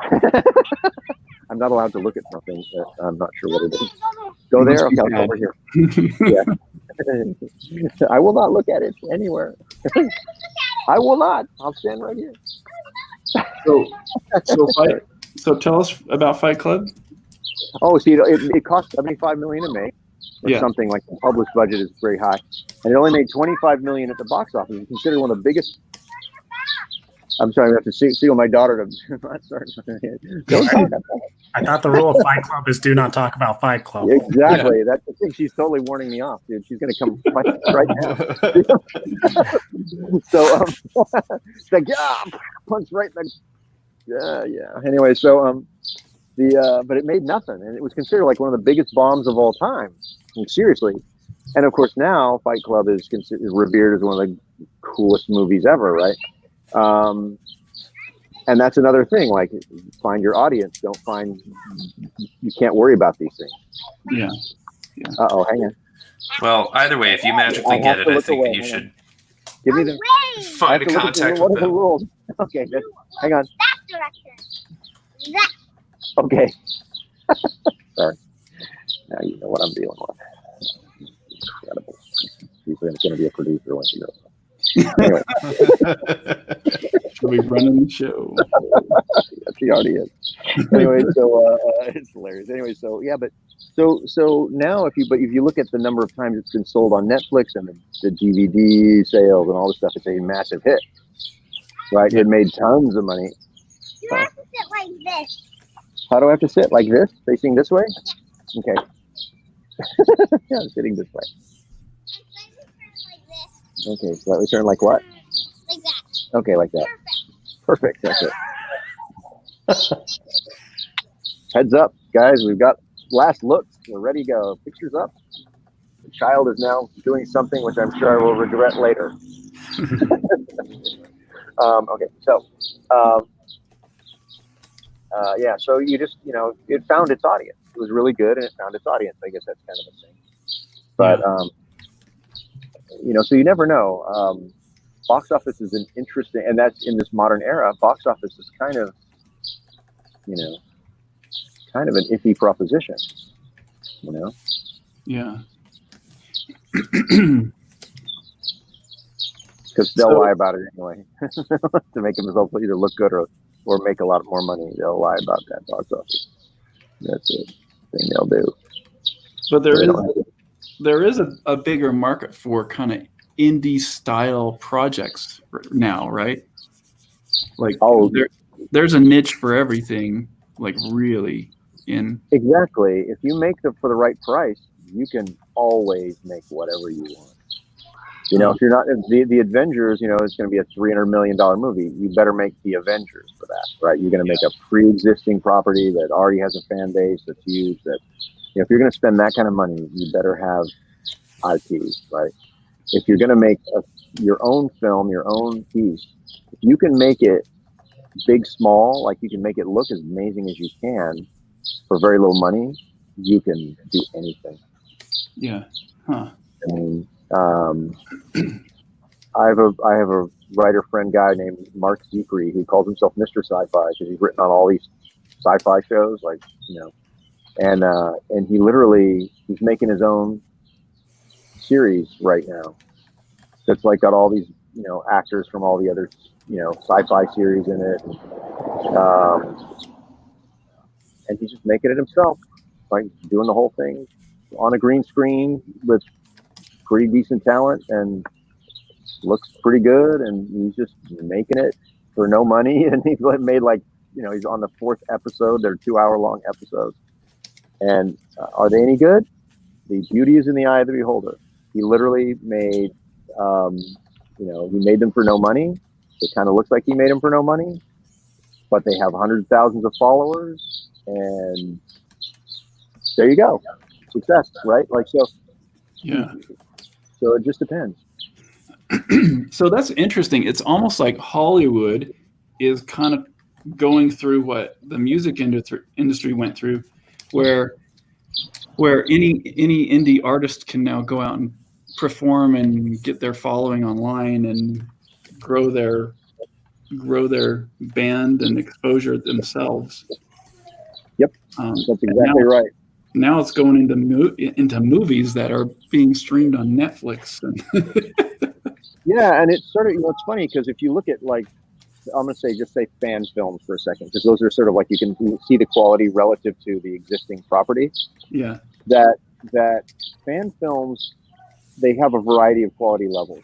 I'm not allowed to look at something that I'm not sure what it is. Go there. Okay, I'll go over here. Yeah. I will not look at it anywhere. I will not. I'll stand right here. So tell us about Fight Club. Oh, see, it cost $75 million to make. or something, like the published budget is very high, and it only made 25 million at the box office. It's considered one of the biggest. I'm sorry, I have to seal my daughter to not start. Don't talk about that. I thought the rule of Fight Club is do not talk about Fight Club. Exactly. That's the thing. She's totally warning me off, dude. She's gonna come fight right now. So it's like punch right in the yeah. Anyway, so but it made nothing, and it was considered like one of the biggest bombs of all time. I mean, seriously. And of course now Fight Club is revered as one of the coolest movies ever, right? And that's another thing, like find your audience. You can't worry about these things. Yeah. Hang on. Well, either way, if you magically get it, I think that you should Give me the find a contact what with are the them. rules? Okay, hang on. That direction. That. Okay. Sorry. Now you know what I'm dealing with. Incredible. She's going to be a producer when she goes. Anyway. She'll be running the show. She already is. Anyway, so it's hilarious. Anyway, so yeah, but so now if you look at the number of times it's been sold on Netflix and the DVD sales and all this stuff, it's a massive hit. Right? It made tons of money. You have to sit like this. How do I have to sit? Like this? Facing this way? Okay. Yeah, I'm sitting this way. Like this. Okay, slightly turn like what? Like that. Okay, like that. Perfect. Perfect. That's it. Heads up, guys. We've got last looks. We're ready to go. Pictures up. The child is now doing something which I'm sure I will regret later. Okay, so yeah, so you just, it found its audience. It was really good and it found its audience. I guess that's kind of a thing. But, so you never know. Box office is an interesting, and that's in this modern era, box office is kind of an iffy proposition, Yeah. because they'll lie about it anyway to make themselves either look good or make a lot more money. They'll lie about that box office. That's a thing they'll do. But there is a bigger market for kind of indie style projects now, right? Like there's a niche for everything, like really in. Exactly. If you make them for the right price, you can always make whatever you want. If you're not the Avengers, it's going to be a $300 million movie. You better make the Avengers for that, right? You're going to make a pre-existing property that already has a fan base that's huge. That if you're going to spend that kind of money, you better have IP, right? If you're going to make your own film, your own piece, if you can make it big, small, like you can make it look as amazing as you can for very little money, you can do anything. Yeah. Huh. I mean, I have a writer friend guy named Mark Zicree who calls himself Mr. Sci-Fi because he's written on all these sci-fi shows, and he's making his own series right now. That's like got all these actors from all the other sci-fi series in it, and he's just making it himself, like doing the whole thing on a green screen with pretty decent talent and looks pretty good, and he's just making it for no money. And he's made he's on the 4th episode. They're 2-hour-long episodes, and are they any good? The beauty is in the eye of the beholder. He literally made, he made them for no money. It kind of looks like he made them for no money, but they have hundreds of thousands of followers, and there you go, success, right? Yeah. So it just depends. So that's interesting. It's almost like Hollywood is kind of going through what the music industry went through, where any indie artist can now go out and perform and get their following online and grow their band and exposure themselves. Yep, that's exactly right. Now it's going into movies that are being streamed on Netflix. Yeah, and it's sort of, it's funny because if you look at I'm going to say fan films for a second, because those are sort of you can see the quality relative to the existing property. Yeah. That that fan films, they have a variety of quality levels,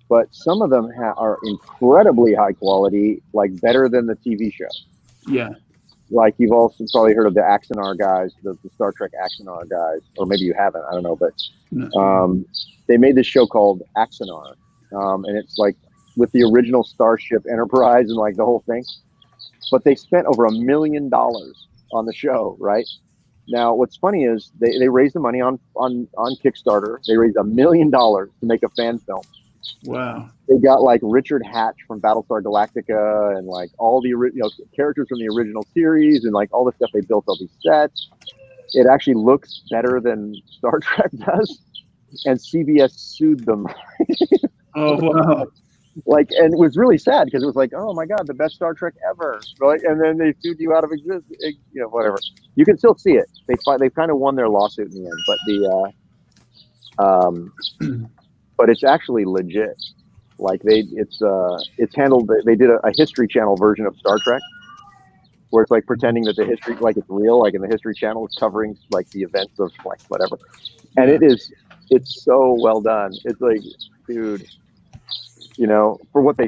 but some of them are incredibly high quality, like better than the TV show. Yeah. Like you've also probably heard of the Axanar guys, the Star Trek Axanar guys, or maybe you haven't, I don't know, but No. they made this show called Axanar, and it's like with the original Starship Enterprise and like the whole thing, but they spent over $1 million on the show, right? Now, what's funny is they raised the money on Kickstarter. They raised $1 million to make a fan film. Wow. They got like Richard Hatch from Battlestar Galactica and like all the characters from the original series and like all the stuff they built, all these sets. It actually looks better than Star Trek does, and CBS sued them. Oh wow. Like, and it was really sad because it was like, oh my god, the best Star Trek ever, right? And then they sued you out of existence, whatever. You can still see it. They kind of won their lawsuit in the end, but but it's actually legit. Like it's handled. They did a History Channel version of Star Trek, where it's like pretending that the history, like it's real, like in the History Channel, it's covering like the events of like whatever, and it's so well done. It's like, dude. For what they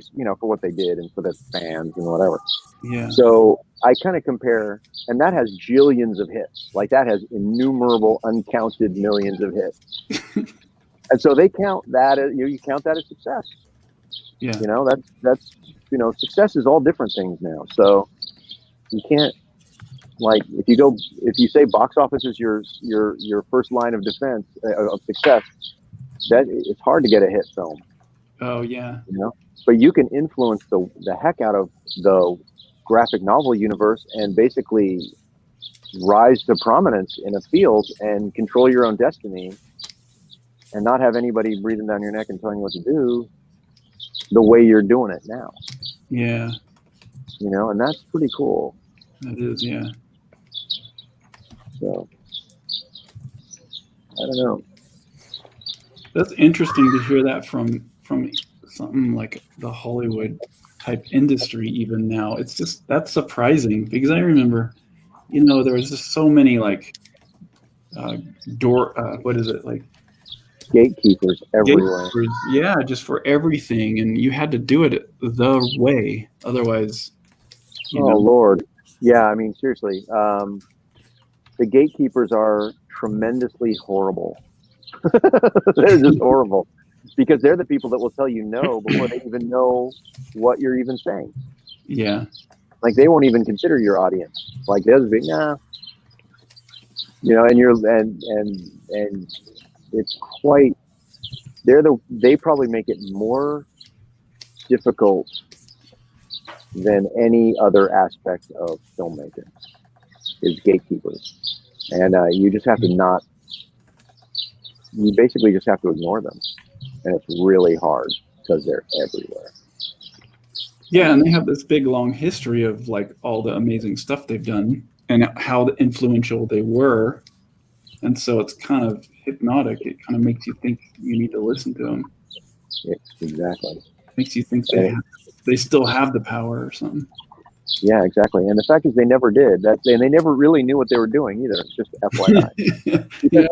did and for the fans and whatever. Yeah. So I kind of compare, and that has jillions of hits. Like that has innumerable, uncounted millions of hits. And so they count that as, you count that as success. Yeah. That's success is all different things now. So you can't, like, if you say box office is your first line of defense of success, that it's hard to get a hit film. Oh yeah. But you can influence the heck out of the graphic novel universe and basically rise to prominence in a field and control your own destiny and not have anybody breathing down your neck and telling you what to do the way you're doing it now. Yeah. And that's pretty cool. That is, yeah. So I don't know. That's interesting to hear that from something like the Hollywood type industry even now. It's just, that's surprising because I remember, there was just so many like gatekeepers everywhere. Yeah, just for everything, and you had to do it the way, otherwise. Lord, yeah. I mean, seriously, the gatekeepers are tremendously horrible. They're just horrible because they're the people that will tell you no before they even know what you're even saying. Yeah, like they won't even consider your audience. Like they'll just be nah, and you're and it's quite. They probably make it more difficult than any other aspect of filmmaking is gatekeepers, and you just have to you basically just have to ignore them, and it's really hard because they're everywhere. Yeah, and they have this big long history of like all the amazing stuff they've done and how influential they were, and so it's kind of hypnotic. It kind of makes you think you need to listen to them. Yeah, exactly. Makes you think they still have the power or something. Yeah, exactly. And the fact is, they never did. And they never really knew what they were doing either. Just FYI. You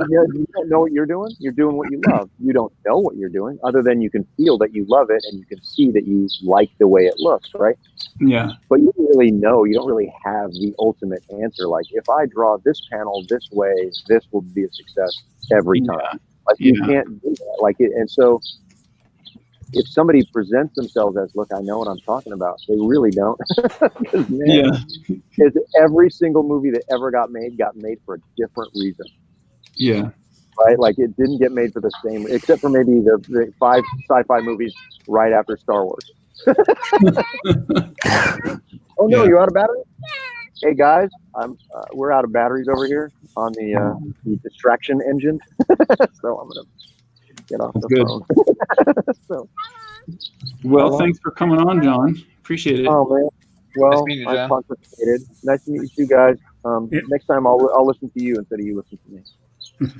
don't know what you're doing. You're doing what you love. You don't know what you're doing, other than you can feel that you love it and you can see that you like the way it looks, right? Yeah. But you don't really know. You don't really have the ultimate answer. Like, if I draw this panel this way, this will be a success every time. Like, you can't do that. Like, and so if somebody presents themselves as, look, I know what I'm talking about, they really don't. Because every single movie that ever got made for a different reason. Yeah. Right? Like, it didn't get made for the same, except for maybe the 5 sci-fi movies right after Star Wars. Oh no, you're out of battery? Hey guys, we're out of batteries over here on the distraction engine. So I'm gonna get off the phone. Well, thanks for coming on, John. Appreciate it. Oh man. Well, nice meeting you, I'm participated. Nice to meet you guys. Next time I'll listen to you instead of you listening to me.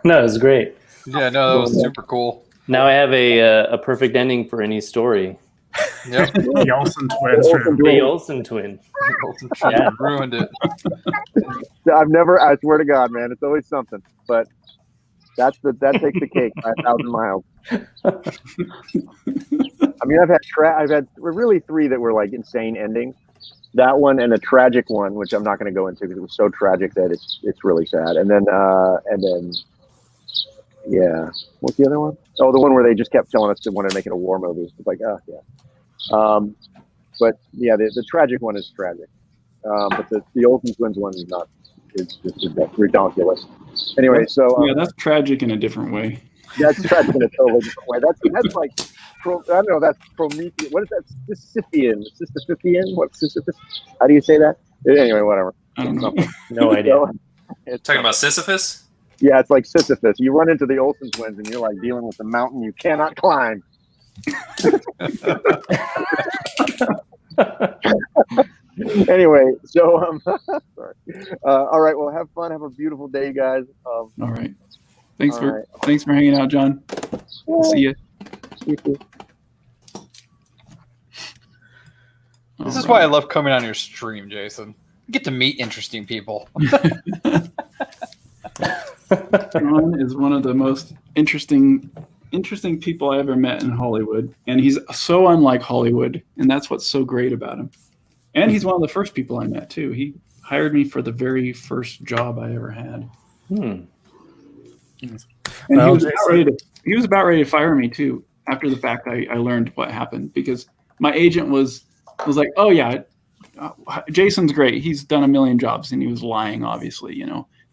No, it was great. Yeah, no, that was super cool. Now I have a perfect ending for any story. Yep. The Olsen twins. Olsen The twins. Olsen twin. Yeah. Ruined it. I swear to God, man, it's always something. But that takes the cake by 1,000 miles. I mean, I've had really 3 that were like insane endings. That one and a tragic one, which I'm not going to go into because it was so tragic that it's really sad. And then yeah, what's the other one? Oh, the one where they just kept telling us they wanted to make it a war movie. It's like, oh yeah. But yeah, the tragic one is tragic. But the Olsen twins one is not. It's just ridiculous. Anyway, so Yeah, that's tragic in a different way. that's tragic in a totally different way. That's like, I don't know. That's Prometheus. What is that? Sisyphean? What Sisyphus? How do you say that? Anyway, whatever. I don't know. No idea. So, it's, Talking about Sisyphus? yeah, it's like Sisyphus. You run into the Olsen twins, and you're like dealing with the mountain you cannot climb. Anyway, so sorry. All right. Well, have fun. Have a beautiful day, you guys. All right. Thanks All for right. thanks for hanging out, John. See you. You too. This is why I love coming on your stream, Jason. You get to meet interesting people. John is one of the most interesting people I ever met in Hollywood, and he's so unlike Hollywood, and that's what's so great about him. And he's one of the first people I met too. He hired me for the very first job I ever had, Hmm. and Well, he was about ready to fire me too. After the fact, I learned what happened because my agent was like, "Oh yeah, Jason's great. He's done a million jobs," and he was lying, obviously,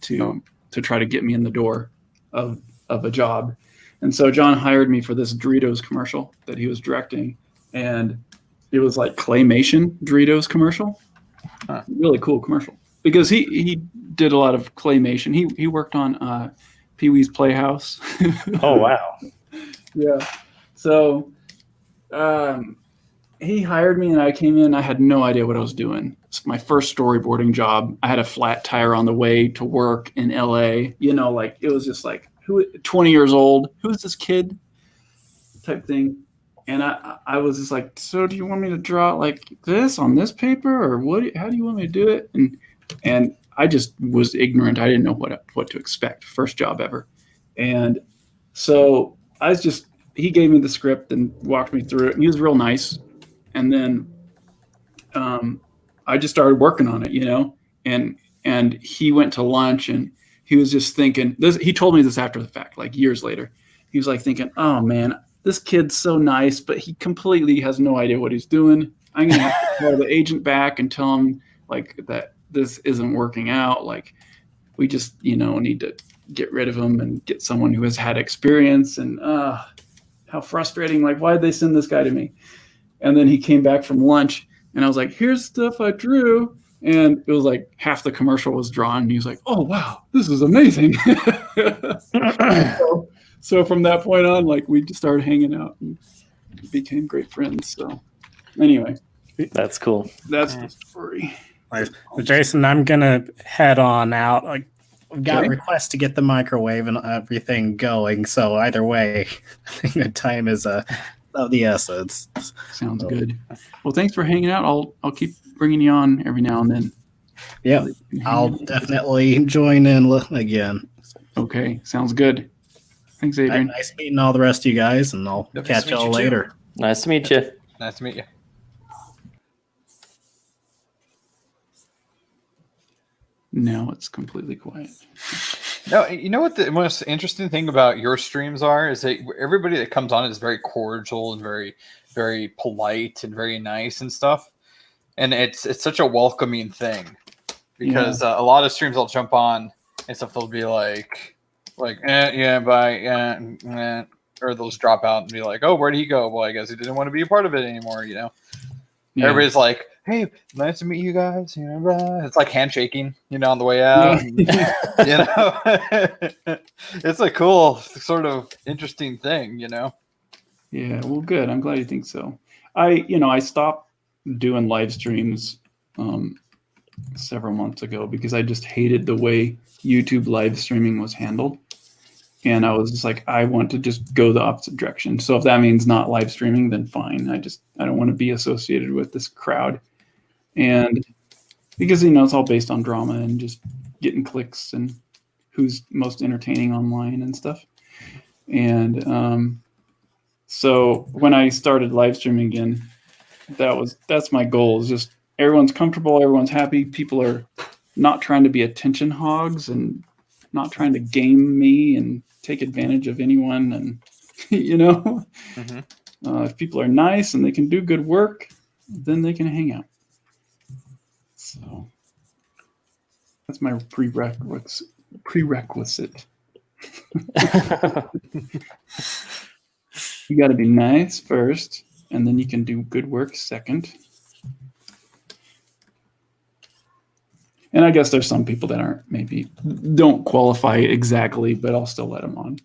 to try to get me in the door of a job. And so John hired me for this Doritos commercial that he was directing, and it was like claymation Doritos commercial. Huh. Really cool commercial because he did a lot of claymation. He worked on Pee-wee's Playhouse. Oh wow. Yeah. So he hired me and I came in. I had no idea what I was doing. It's my first storyboarding job. I had a flat tire on the way to work in LA. Like it was just like, 20 years old? Who's this kid? Type thing. And I was just like, so do you want me to draw like this on this paper or what? How do you want me to do it? And I just was ignorant. I didn't know what to expect. First job ever. And so he gave me the script and walked me through it. And he was real nice. And then I just started working on it, and he went to lunch and he was just thinking this. He told me this after the fact, like years later. He was like thinking, oh man, this kid's so nice, but he completely has no idea what he's doing. I'm going to have to call the agent back and tell him like that this isn't working out. Like we just, need to get rid of him and get someone who has had experience. And how frustrating. Like, why did they send this guy to me? And then he came back from lunch and I was like, here's stuff I drew. And it was like half the commercial was drawn. And he was like, oh, wow, this is amazing. So from that point on, like we just started hanging out and became great friends. So anyway, That's cool. that's the story. Jason, I'm gonna head on out. We've got Okay. requests to get the microwave and everything going. So either way, I think the time is of the essence. Sounds good. Well, thanks for hanging out. I'll keep bringing you on every now and then. Yeah, I'll definitely join in again. Okay, sounds good. Thanks, Adrian. Nice meeting all the rest of you guys, and I'll Yep, nice catch to meet y'all you too. later. Nice to meet you. Nice to meet you. Now it's completely quiet. No, you know what the most interesting thing about your streams are is that everybody that comes on is very cordial and very, very polite and very nice and stuff, and it's such a welcoming thing because a lot of streams I'll jump on and stuff they'll be like yeah, bye, yeah, or they'll just drop out and be like, oh, where'd he go? Well, I guess he didn't want to be a part of it anymore, Yeah. Everybody's like, hey, nice to meet you guys. Blah. It's like handshaking, on the way out. It's a cool, sort of interesting thing, Yeah, well, good. I'm glad you think so. I stopped doing live streams several months ago because I just hated the way YouTube live streaming was handled. And I was just like, I want to just go the opposite direction. So if that means not live streaming, then fine. I don't want to be associated with this crowd. And because, it's all based on drama and just getting clicks and who's most entertaining online and stuff. And so when I started live streaming again, that's my goal, is just everyone's comfortable, everyone's happy, people are not trying to be attention hogs and not trying to game me and take advantage of anyone. And if people are nice and they can do good work, then they can hang out. So that's my prerequisite. You got to be nice first, and then you can do good work second. And I guess there's some people that don't qualify exactly, but I'll still let them on.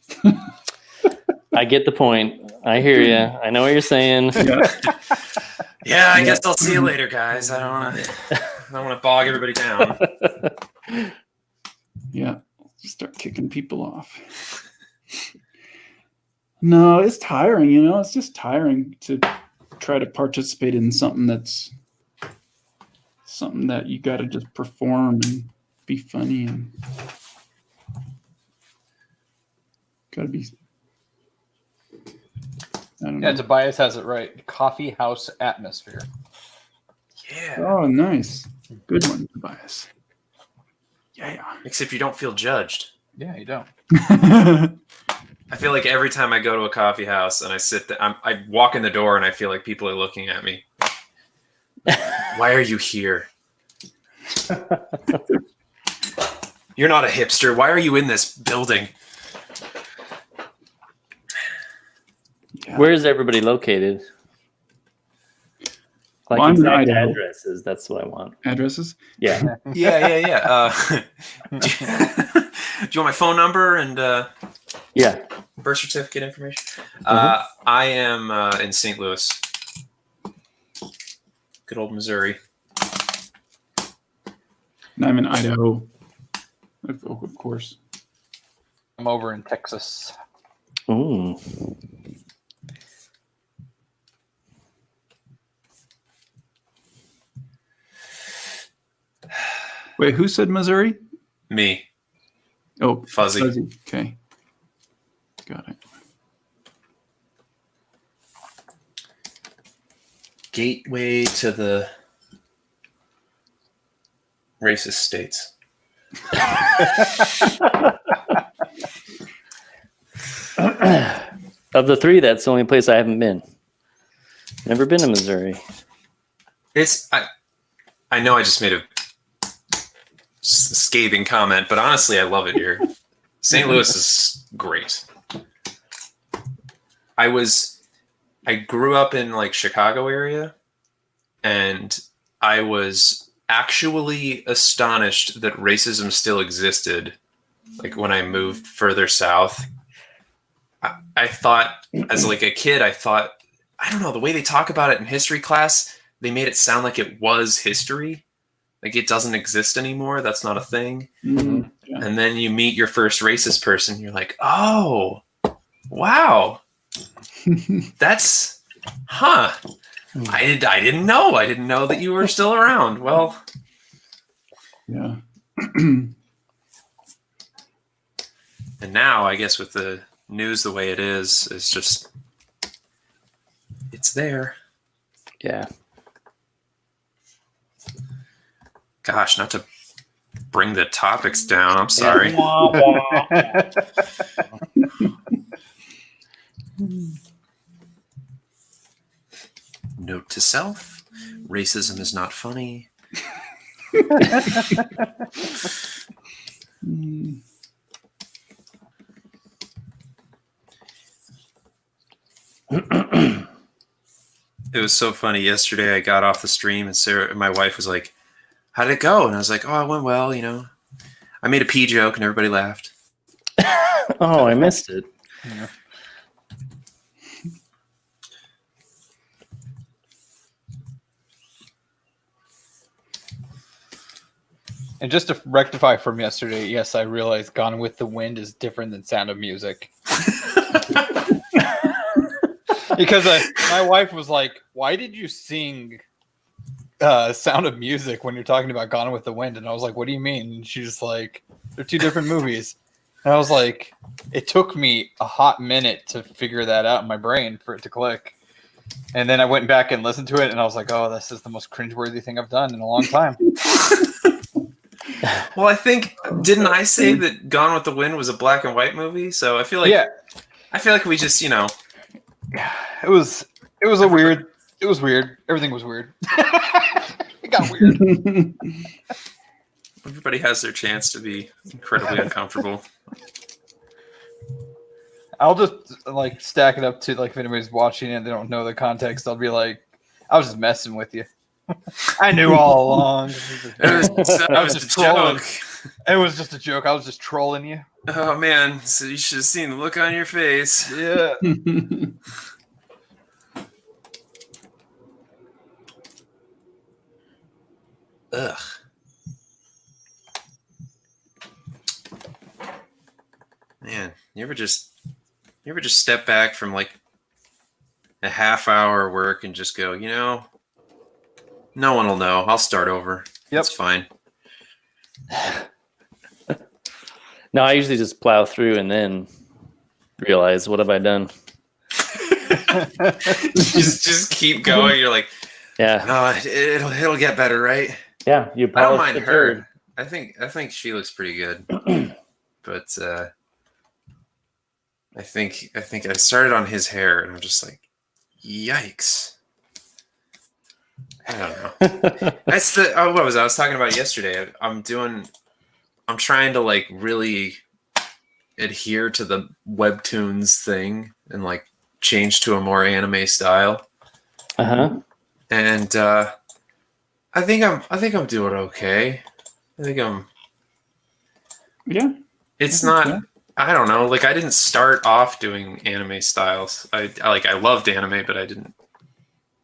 I get the point. I hear you. I know what you're saying. Yeah, I guess I'll see you later, guys. I don't want to bog everybody down. Yeah, just start kicking people off. No, it's tiring, it's just tiring to try to participate in something that you got to just perform and be funny and got to be. I don't know. Yeah, Tobias has it right. Coffee house atmosphere. Yeah. Oh, nice. Good one, Tobias. Yeah. Except you don't feel judged. Yeah, you don't. I feel like every time I go to a coffee house and I sit there, I walk in the door and I feel like people are looking at me. Why are you here? You're not a hipster. Why are you in this building? Yeah. Where is everybody located? Like Well, I'm in exact Idaho. addresses. That's what I want. Addresses? Yeah. Yeah. Do you want my phone number and Yeah. birth certificate information? Mhm. I am in St. Louis. Good old Missouri. And I'm in Idaho, of course. I'm over in Texas. Ooh. Wait, who said Missouri? Me. Oh, Fuzzy. Okay. Got it. Gateway to the racist states. Of the three, that's the only place I haven't been. Never been to Missouri. I know I just made a scathing comment, but honestly, I love it here. St. Louis is great. I grew up in like Chicago area, and I was actually astonished that racism still existed. Like when I moved further south, I thought as like a kid, I don't know, the way they talk about it in history class, they made it sound like it was history. Like it doesn't exist anymore. That's not a thing. Mhm. Yeah. And then you meet your first racist person. You're like, oh, wow. That's, I didn't know. I didn't know that you were still around. Well, Yeah. and now I guess with the news the way it is, it's just, it's there. Yeah. Gosh, not to bring the topics down. I'm sorry. Note to self: racism is not funny. Mm. It was so funny. Yesterday, I got off the stream, and Sarah, my wife, was like, "How did it go?" And I was like, "Oh, it went well. I made a pee joke, and everybody laughed." Oh, I missed it. Yeah. And just to rectify from yesterday, yes, I realized Gone with the Wind is different than Sound of Music. Because my wife was like, why did you sing Sound of Music when you're talking about Gone with the Wind? And I was like, what do you mean? And she's like, they're two different movies. And I was like, it took me a hot minute to figure that out in my brain for it to click. And then I went back and listened to it, and I was like, oh, this is the most cringeworthy thing I've done in a long time. Well, I think, didn't I say that Gone with the Wind was a black and white movie? So I feel like we just, it was weird. Everything was weird. It got weird. everybody has their chance to be incredibly uncomfortable. I'll just like stack it up to like if anybody's watching it, they don't know the context. I'll be like, I was just messing with you. I knew all along. That was just a joke. It was just a joke. I was just trolling you. Oh man! So you should have seen the look on your face. Yeah. Ugh. Man, you ever just step back from like a half hour work and just go, no one will know. I'll start over. Yep. It's fine. No, I usually just plow through and then realize, what have I done? just keep going. You're like, Yeah. no, it'll get better, right? Yeah. You I don't polish mind the her. turd. I think she looks pretty good. But I think I started on his hair and I'm just like, yikes. I don't know. That's what was I was talking about yesterday. I'm trying to like really adhere to the webtoons thing and like change to a more anime style. Uh-huh. And I think I'm doing okay. Yeah. It's not. I don't know. Like I didn't start off doing anime styles. I loved anime, but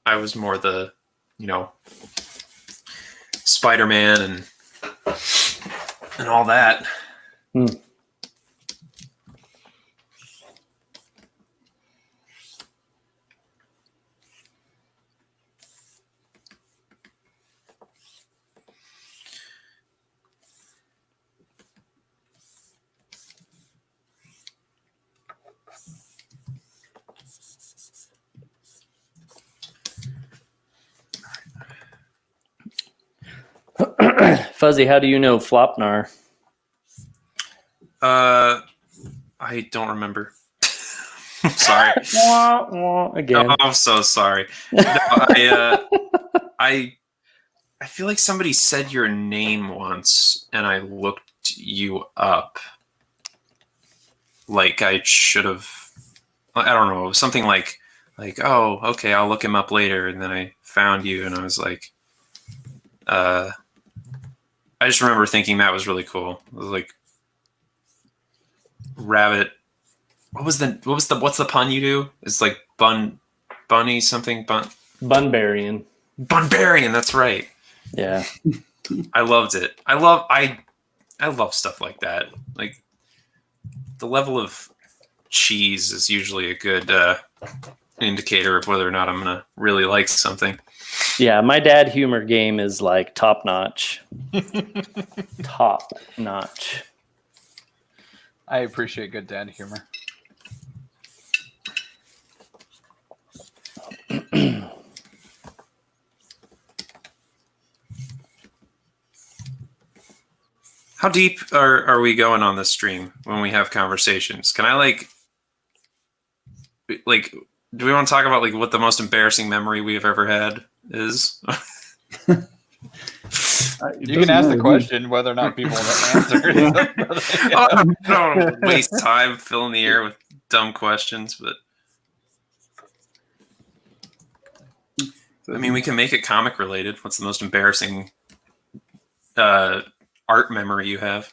I was more the, Spider-Man and all that. Hmm. Fuzzy, how do you know Flopnar? I don't remember. I'm sorry. Again. Oh, I'm so sorry. No, I feel like somebody said your name once, and I looked you up. Like I should have. I don't know, something like, oh, okay, I'll look him up later, and then I found you, and I was like, I just remember thinking that was really cool. It was like rabbit. What's the pun you do? It's like bunny something Bunbarian. Bunbarian. That's right. Yeah. I loved it. I love stuff like that. Like the level of cheese is usually a good indicator of whether or not I'm gonna really like something. Yeah, my dad humor game is like top notch. Top notch. I appreciate good dad humor. How deep are we going on this stream when we have conversations? Can I like do we want to talk about like what the most embarrassing memory we have ever had is? You can ask the question whether or not people will answer. I don't want to waste time filling the air with dumb questions, but I mean, we can make it comic related. What's the most embarrassing art memory you have?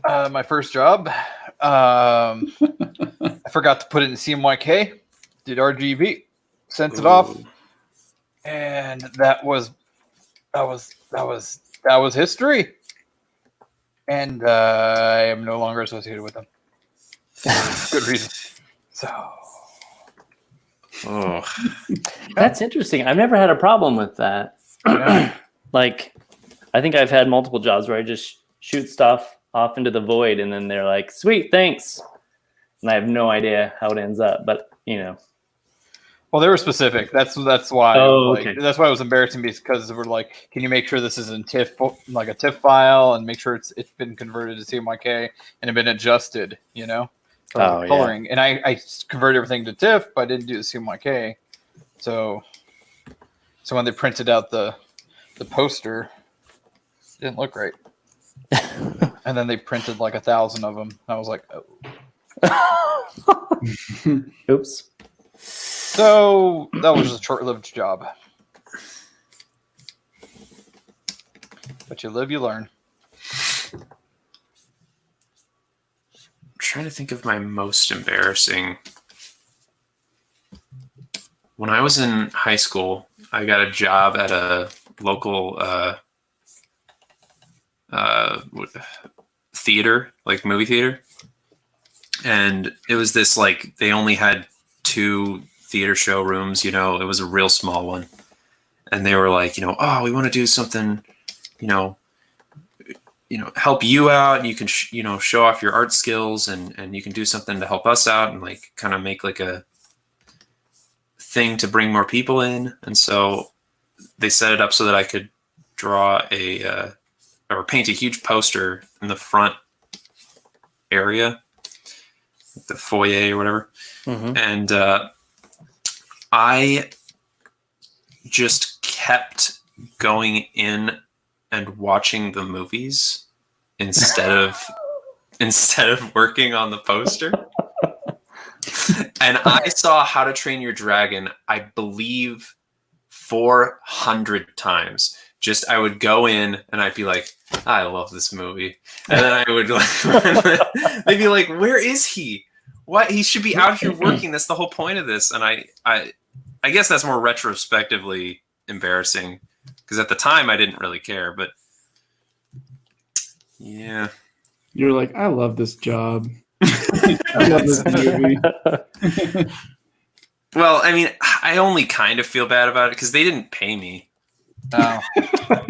My first job. I forgot to put it in CMYK. Did RGB. Sent it off. And that was that was history, and I am no longer associated with them. Good reason. So, Oh, That's interesting. I've never had a problem with that. yeah. Like, I think I've had multiple jobs where I just shoot stuff off into the void, and then they're like, "Sweet, thanks," and I have no idea how it ends up. But Well, they were specific. That's why. Oh, like, okay. That's why it was embarrassing because we're like, can you make sure this is in TIFF, like a TIFF file, and make sure it's been converted to CMYK and it been adjusted, for Oh, yeah. coloring. And I converted everything to TIFF, but I didn't do the CMYK. So when they printed out the poster, it didn't look right. And then they printed like 1,000 of them. I was like, oh. oops. So that was a short-lived job. But you live, you learn. I'm trying to think of my most embarrassing. When I was in high school, I got a job at a local theater, like movie theater. And it was this, like, they only had 2 theater showrooms, it was a real small one. And they were like, oh, we want to do something, help you out, and you can, show off your art skills, and you can do something to help us out, and like kind of make like a thing to bring more people in. And so they set it up so that I could draw or paint a huge poster in the front area, the foyer or whatever. Mm-hmm. And I just kept going in and watching the movies instead of working on the poster. And I saw How to Train Your Dragon, I believe, 400 times. Just, I would go in and I'd be like, I love this movie. And then I would like, they'd be like, where is he? What? He should be out here working. That's the whole point of this. And I guess that's more retrospectively embarrassing, because at the time I didn't really care, but yeah. You're like, I love this job. I love this movie. Well, I mean, I only kind of feel bad about it because they didn't pay me. Oh,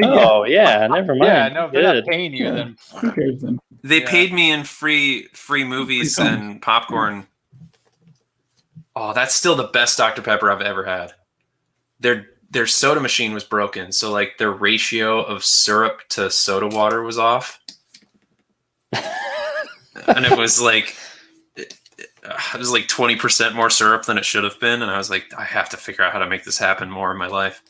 Oh yeah, never mind. yeah, no, if they're not Good. paying you, then Who cares then? They Yeah. paid me in free movies Free and popcorn. Oh, that's still the best Dr. Pepper I've ever had. Their soda machine was broken, so like their ratio of syrup to soda water was off. And it was like 20% more syrup than it should have been, and I was like, I have to figure out how to make this happen more in my life.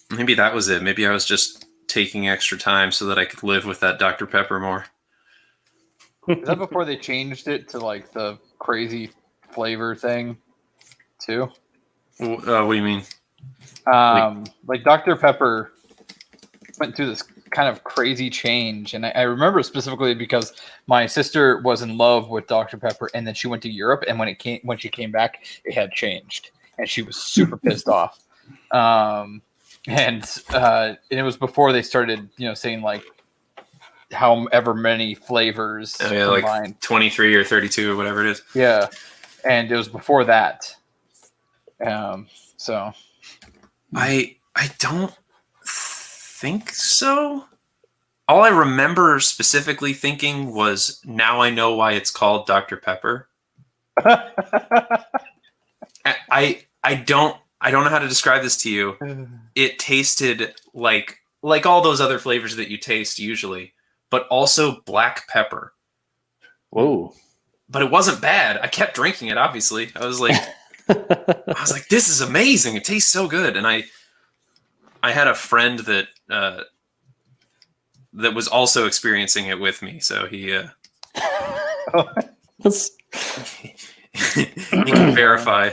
Maybe that was it. Maybe I was just taking extra time so that I could live with that Dr. Pepper more. is that before they changed it to like the crazy flavor thing, too? What do you mean? Like Dr. Pepper went through this kind of crazy change, and I remember specifically because my sister was in love with Dr. Pepper, and then she went to Europe, and when she came back, it had changed, and she was super pissed off. And it was before they started, saying like however many flavors Oh, yeah, combined. like 23 or 32 or whatever it is. Yeah, and it was before that. So I don't think so. All I remember specifically thinking was, now I know why it's called Dr. Pepper. I don't know how to describe this to you. It tasted like all those other flavors that you taste usually, but also black pepper. Whoa. But it wasn't bad. I kept drinking it, obviously. I was like, this is amazing. It tastes so good. And I had a friend that was also experiencing it with me. So he That's- he can verify.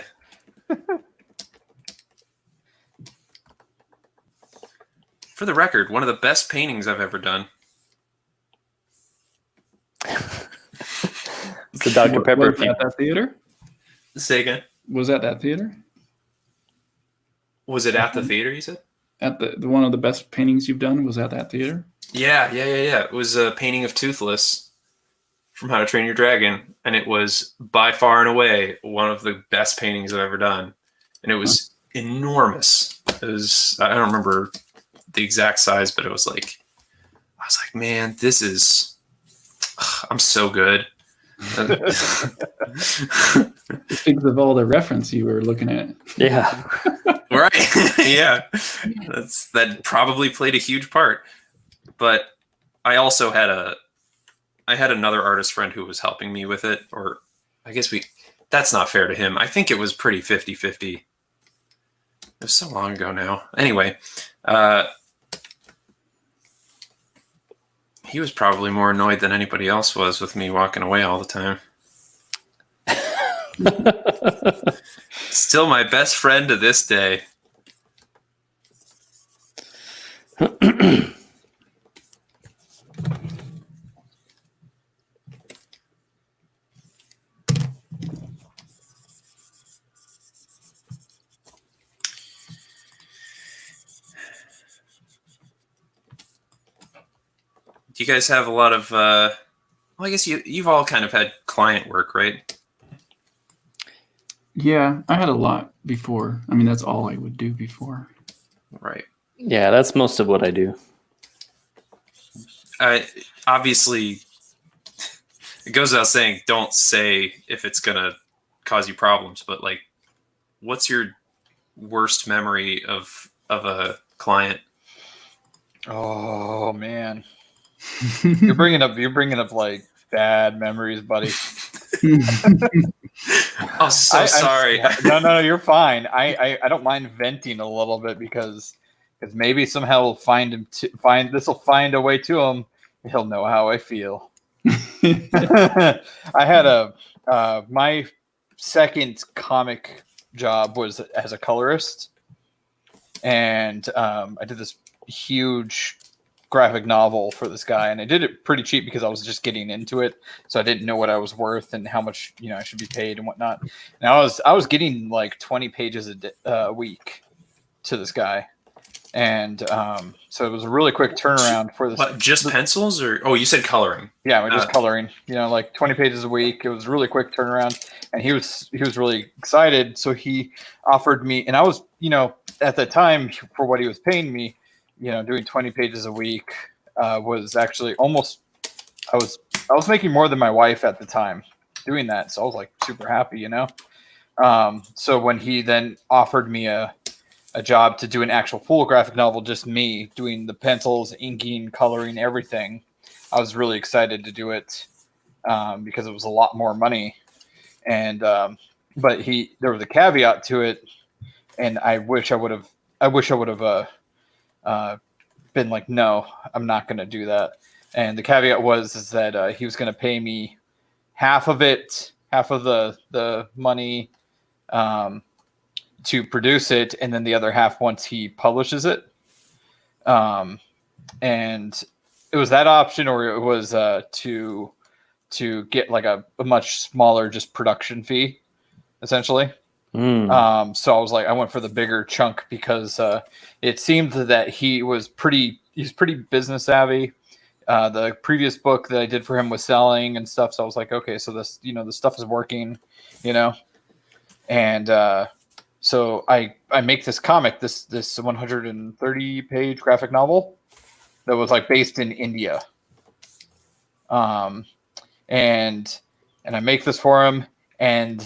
For the record, one of the best paintings I've ever done. So Dr. Pepper. Was that theater? Say again. Was that theater? Was it at the theater? You said. At the one of the best paintings you've done was at that theater. Yeah. It was a painting of Toothless from How to Train Your Dragon, and it was by far and away one of the best paintings I've ever done, and it was enormous. It was, I don't remember the exact size, but it was like, I was like, man, this is, I'm so good. Think of all the reference you were looking at. Yeah. Right. Yeah. That probably played a huge part. But I also had another artist friend who was helping me with it, or I guess that's not fair to him. I think it was pretty 50-50. It was so long ago now. Anyway, he was probably more annoyed than anybody else was with me walking away all the time. Still my best friend to this day. Do you guys have a lot of well, I guess you've all kind of had client work, right? Yeah, I had a lot before. I mean, that's all I would do before. Right. Yeah, that's most of what I do. Obviously, it goes without saying, don't say if it's gonna cause you problems. But like, what's your worst memory of a client? Oh man, you're bringing up like bad memories, buddy. I'm so sorry. No, you're fine. I don't mind venting a little bit because maybe somehow we'll find a way to him. He'll know how I feel. I had my second comic job was as a colorist, and I did this huge graphic novel for this guy, and I did it pretty cheap because I was just getting into it, so I didn't know what I was worth and how much I should be paid and whatnot. And I was getting like 20 pages a week to this guy, and so it was a really quick turnaround for this. What, just pencils, or you said coloring? Yeah, we're just coloring. Like 20 pages a week. It was a really quick turnaround, and he was really excited. So he offered me, and I was at the time for what he was paying me. Doing 20 pages a week was actually almost, I was making more than my wife at the time doing that. So I was like super happy, So when he then offered me a job to do an actual full graphic novel, just me doing the pencils, inking, coloring, everything, I was really excited to do it because it was a lot more money. And, but there was a caveat to it. And I wish I would have been like, no, I'm not going to do that. And the caveat is that he was going to pay me half of the money to produce it, and then the other half once he publishes it. And it was that option, or it was to get like a much smaller just production fee, essentially. So I was like, I went for the bigger chunk because it seemed that he's pretty business savvy. The previous book that I did for him was selling and stuff. So I was like, okay, so this, the stuff is working, and so I make this comic, this 130 page graphic novel that was like based in India. And I make this for him, and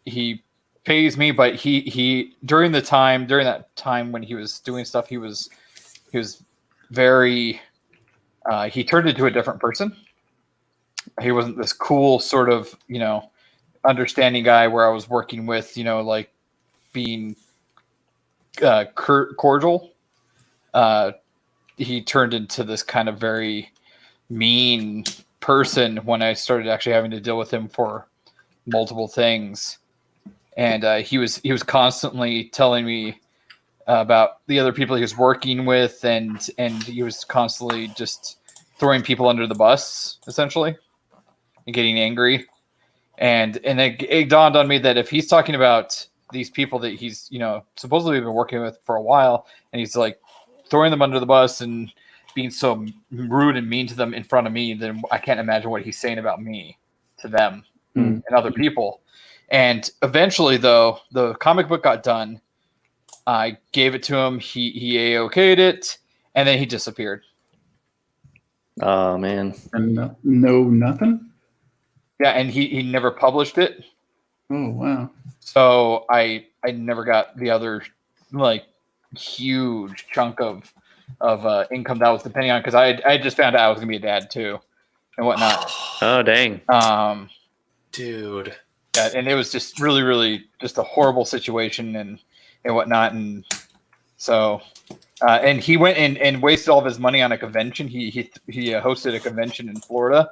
he pays me, but he during that time when he was doing stuff, he was very he turned into a different person. He wasn't this cool sort of understanding guy where I was working with like being cordial. He turned into this kind of very mean person when I started actually having to deal with him for multiple things. And he was constantly telling me about the other people he was working with, and he was constantly just throwing people under the bus, essentially, and getting angry. And it dawned on me that if he's talking about these people that he's, you know, supposedly been working with for a while, and he's like throwing them under the bus and being so rude and mean to them in front of me, then I can't imagine what he's saying about me to them and other people. And eventually, though, the comic book got done. I gave it to him. He A-okayed it, and then he disappeared. Oh man. And no nothing. Yeah, and he never published it. Oh wow. So I never got the other like huge chunk of income that was depending on, because I just found out I was gonna be a dad too and whatnot. Oh dang. Dude. Yeah, and it was just really just a horrible situation and whatnot. And so and he went and wasted all of his money on a convention. He hosted a convention in Florida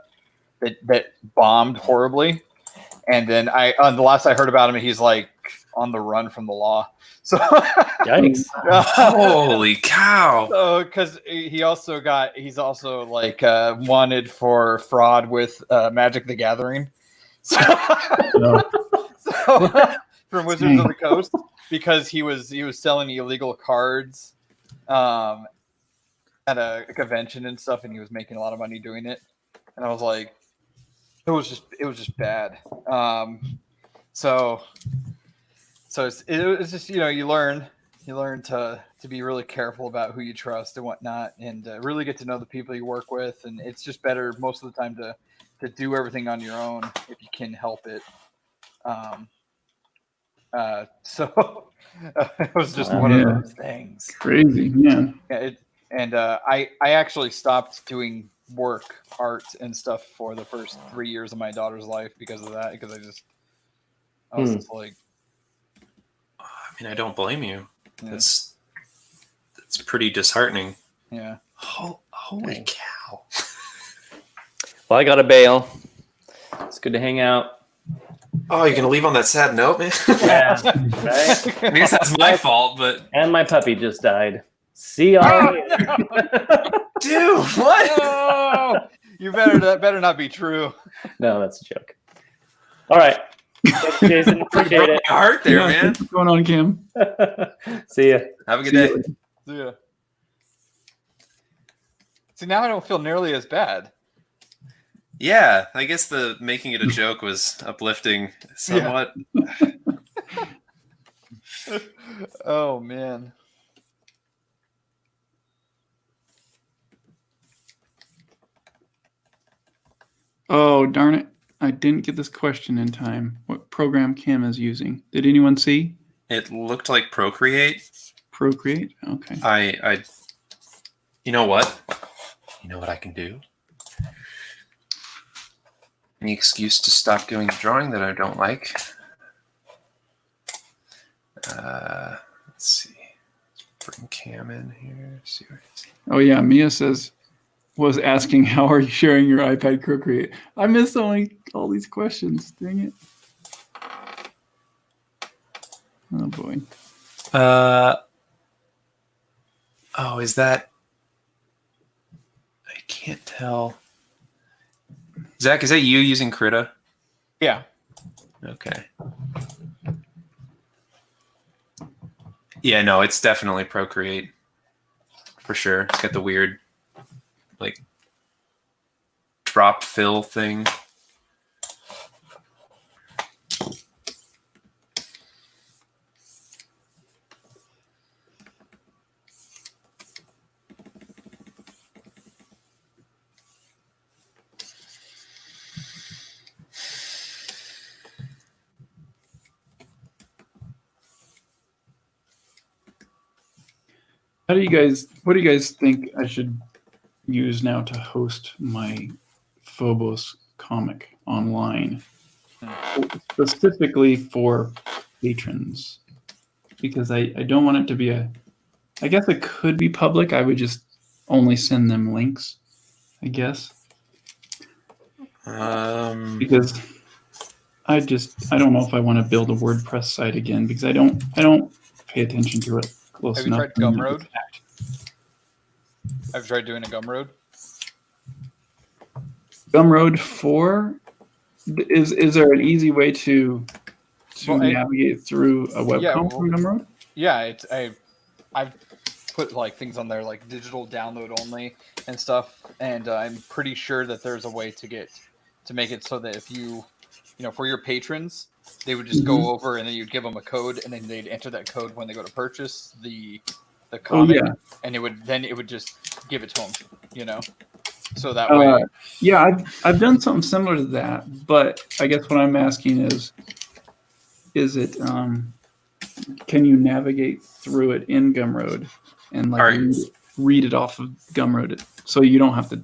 that bombed horribly. And then on the last I heard about him, he's like on the run from the law. So Yikes. Holy cow. So because he's also like wanted for fraud with Magic the Gathering. So, from Wizards of the Coast, because he was selling illegal cards at a convention and stuff, and he was making a lot of money doing it. And I was like, it was just bad. So it's just, you know, you learn to be really careful about who you trust and whatnot, and really get to know the people you work with. And it's just better most of the time to do everything on your own if you can help it. So it was just one of those things. Crazy, man. Yeah, I actually stopped doing art and stuff for the first 3 years of my daughter's life because of that. Because I was just like, I mean, I don't blame you. Yeah. That's pretty disheartening. Yeah. Holy cow. Well, I got to bail. It's good to hang out. Oh, you're gonna leave on that sad note, man? Yeah, right? I guess that's my fault, but And my puppy just died. See y'all later. dude, what? Oh, that better not be true. No, that's a joke. All right. Thanks, Jason. Appreciate Broke it. my heart there, Yeah, man. what's going on, Kim? See ya. Have a good day. Yeah. See, now I don't feel nearly as bad. Yeah, I guess the making it a joke was uplifting somewhat. Oh man. Oh darn it! I didn't get this question in time. What program Kim is using? Did anyone see? It looked like Procreate. Procreate. Okay. I you know what? You know what I can do? Any excuse to stop doing a drawing that I don't like. Let's see. Bring Cam in here. See what it is. Oh yeah, Mia was asking how are you sharing your iPad Procreate? I missed all these questions. Dang it. Oh boy. Oh, is that? I can't tell. Zach, is that you using Krita? Yeah. Okay. Yeah, no, it's definitely Procreate. For sure. It's got the weird, like, drop fill thing. What do you guys think I should use now to host my Phobos comic online? Specifically for patrons. Because I don't want it to be I guess it could be public. I would just only send them links, I guess. Because I don't know if I want to build a WordPress site again because I don't pay attention to it close Have you enough. tried Gumroad? I've tried doing a Gumroad. Gumroad 4? Is there an easy way to to Well, navigate through a webcomm Yeah, well- from Gumroad? Yeah, I've put like things on there like digital download only and stuff, and I'm pretty sure that there's a way to make it so that if you know, for your patrons, they would just go over and then you'd give them a code, and then they'd enter that code when they go to purchase the comic, and it would just give it to them, you know. So that way, Yeah, I've done something similar to that, but I guess what I'm asking is it can you navigate through it in Gumroad and like read it off of Gumroad, so you don't have to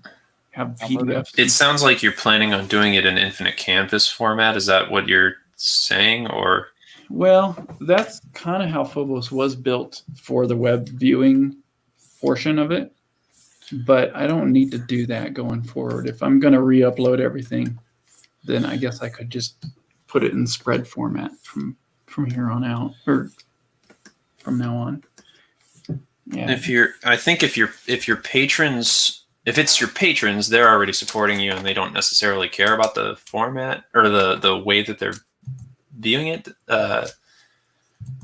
have PDFs? It sounds like you're planning on doing it in Infinite Canvas format. Is that what you're saying, or? Well, that's kind of how Phobos was built for the web viewing portion of it, but I don't need to do that going forward. If I'm going to re-upload everything, then I guess I could just put it in spread format from here on out, or from now on. Yeah. If it's your patrons, they're already supporting you and they don't necessarily care about the format or the way that they're viewing it.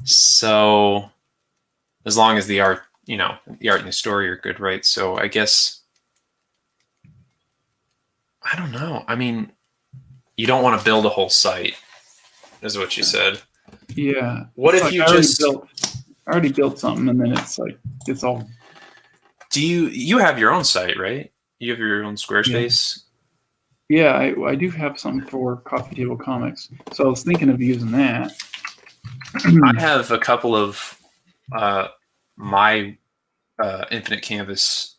So as long as the art and the story are good, right? So I guess, I don't know. I mean, you don't want to build a whole site, is what you said. Yeah. What It's if you I already built something, and then it's like it's all. Do you have your own site, right? You have your own Squarespace. Yeah, I do have something for Coffee Table Comics, so I was thinking of using that. I have a couple of my Infinite Canvas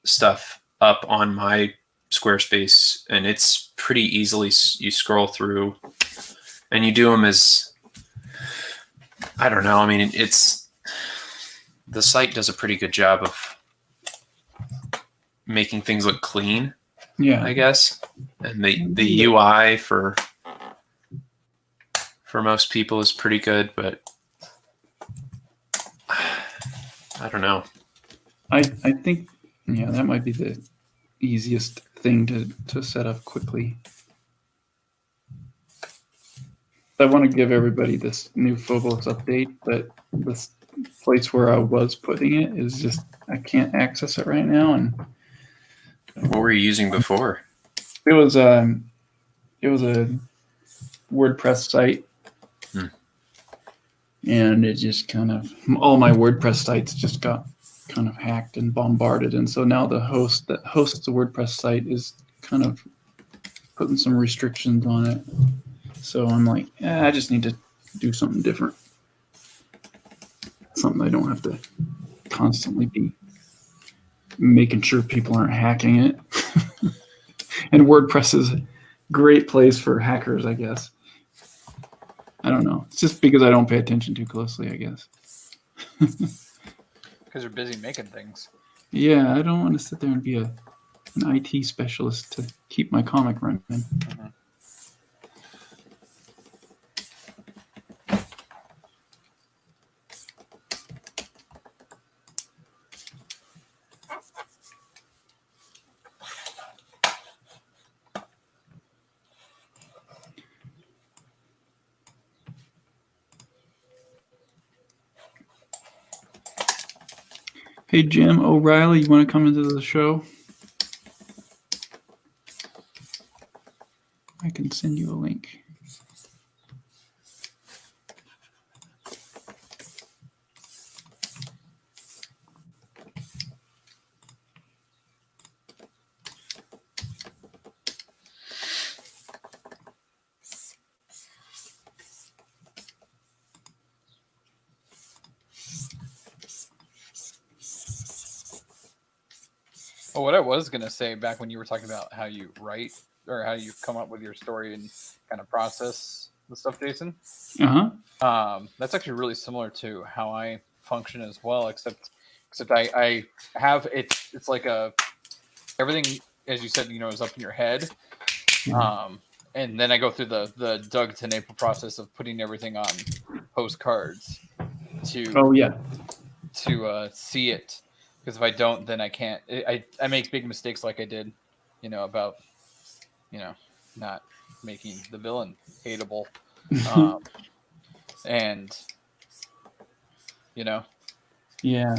stuff up on my Squarespace, and it's pretty easily, you scroll through and you do them as, I don't know. I mean, the site does a pretty good job of making things look clean, Yeah. I guess. And the UI for most people is pretty good, but I don't know. I think that might be the easiest thing to set up quickly. I want to give everybody this new Phobos update, but this place where I was putting it is just, I can't access it right now. And What were you using before? it was a WordPress site. And it just kind of, all my WordPress sites just got kind of hacked and bombarded. And so now the host that hosts the WordPress site is kind of putting some restrictions on it. So I'm like, I just need to do something different. Something I don't have to constantly be making sure people aren't hacking it. And WordPress is a great place for hackers, I guess. I don't know. It's just because I don't pay attention too closely, I guess. because you're busy making things. Yeah, I don't want to sit there and be an IT specialist to keep my comic running. Mm-hmm. Hey, Jim O'Reilly, you want to come into the show? I can send you a link. Well, what I was going to say back when you were talking about how you write or how you come up with your story and kind of process the stuff, Jason, that's actually really similar to how I function as well, except I have it's like everything, as you said, is up in your head. And then I go through the Doug TenNapel process of putting everything on postcards to see it. Because if I don't, then I can't. I make big mistakes like I did, about, not making the villain hateable. and Yeah.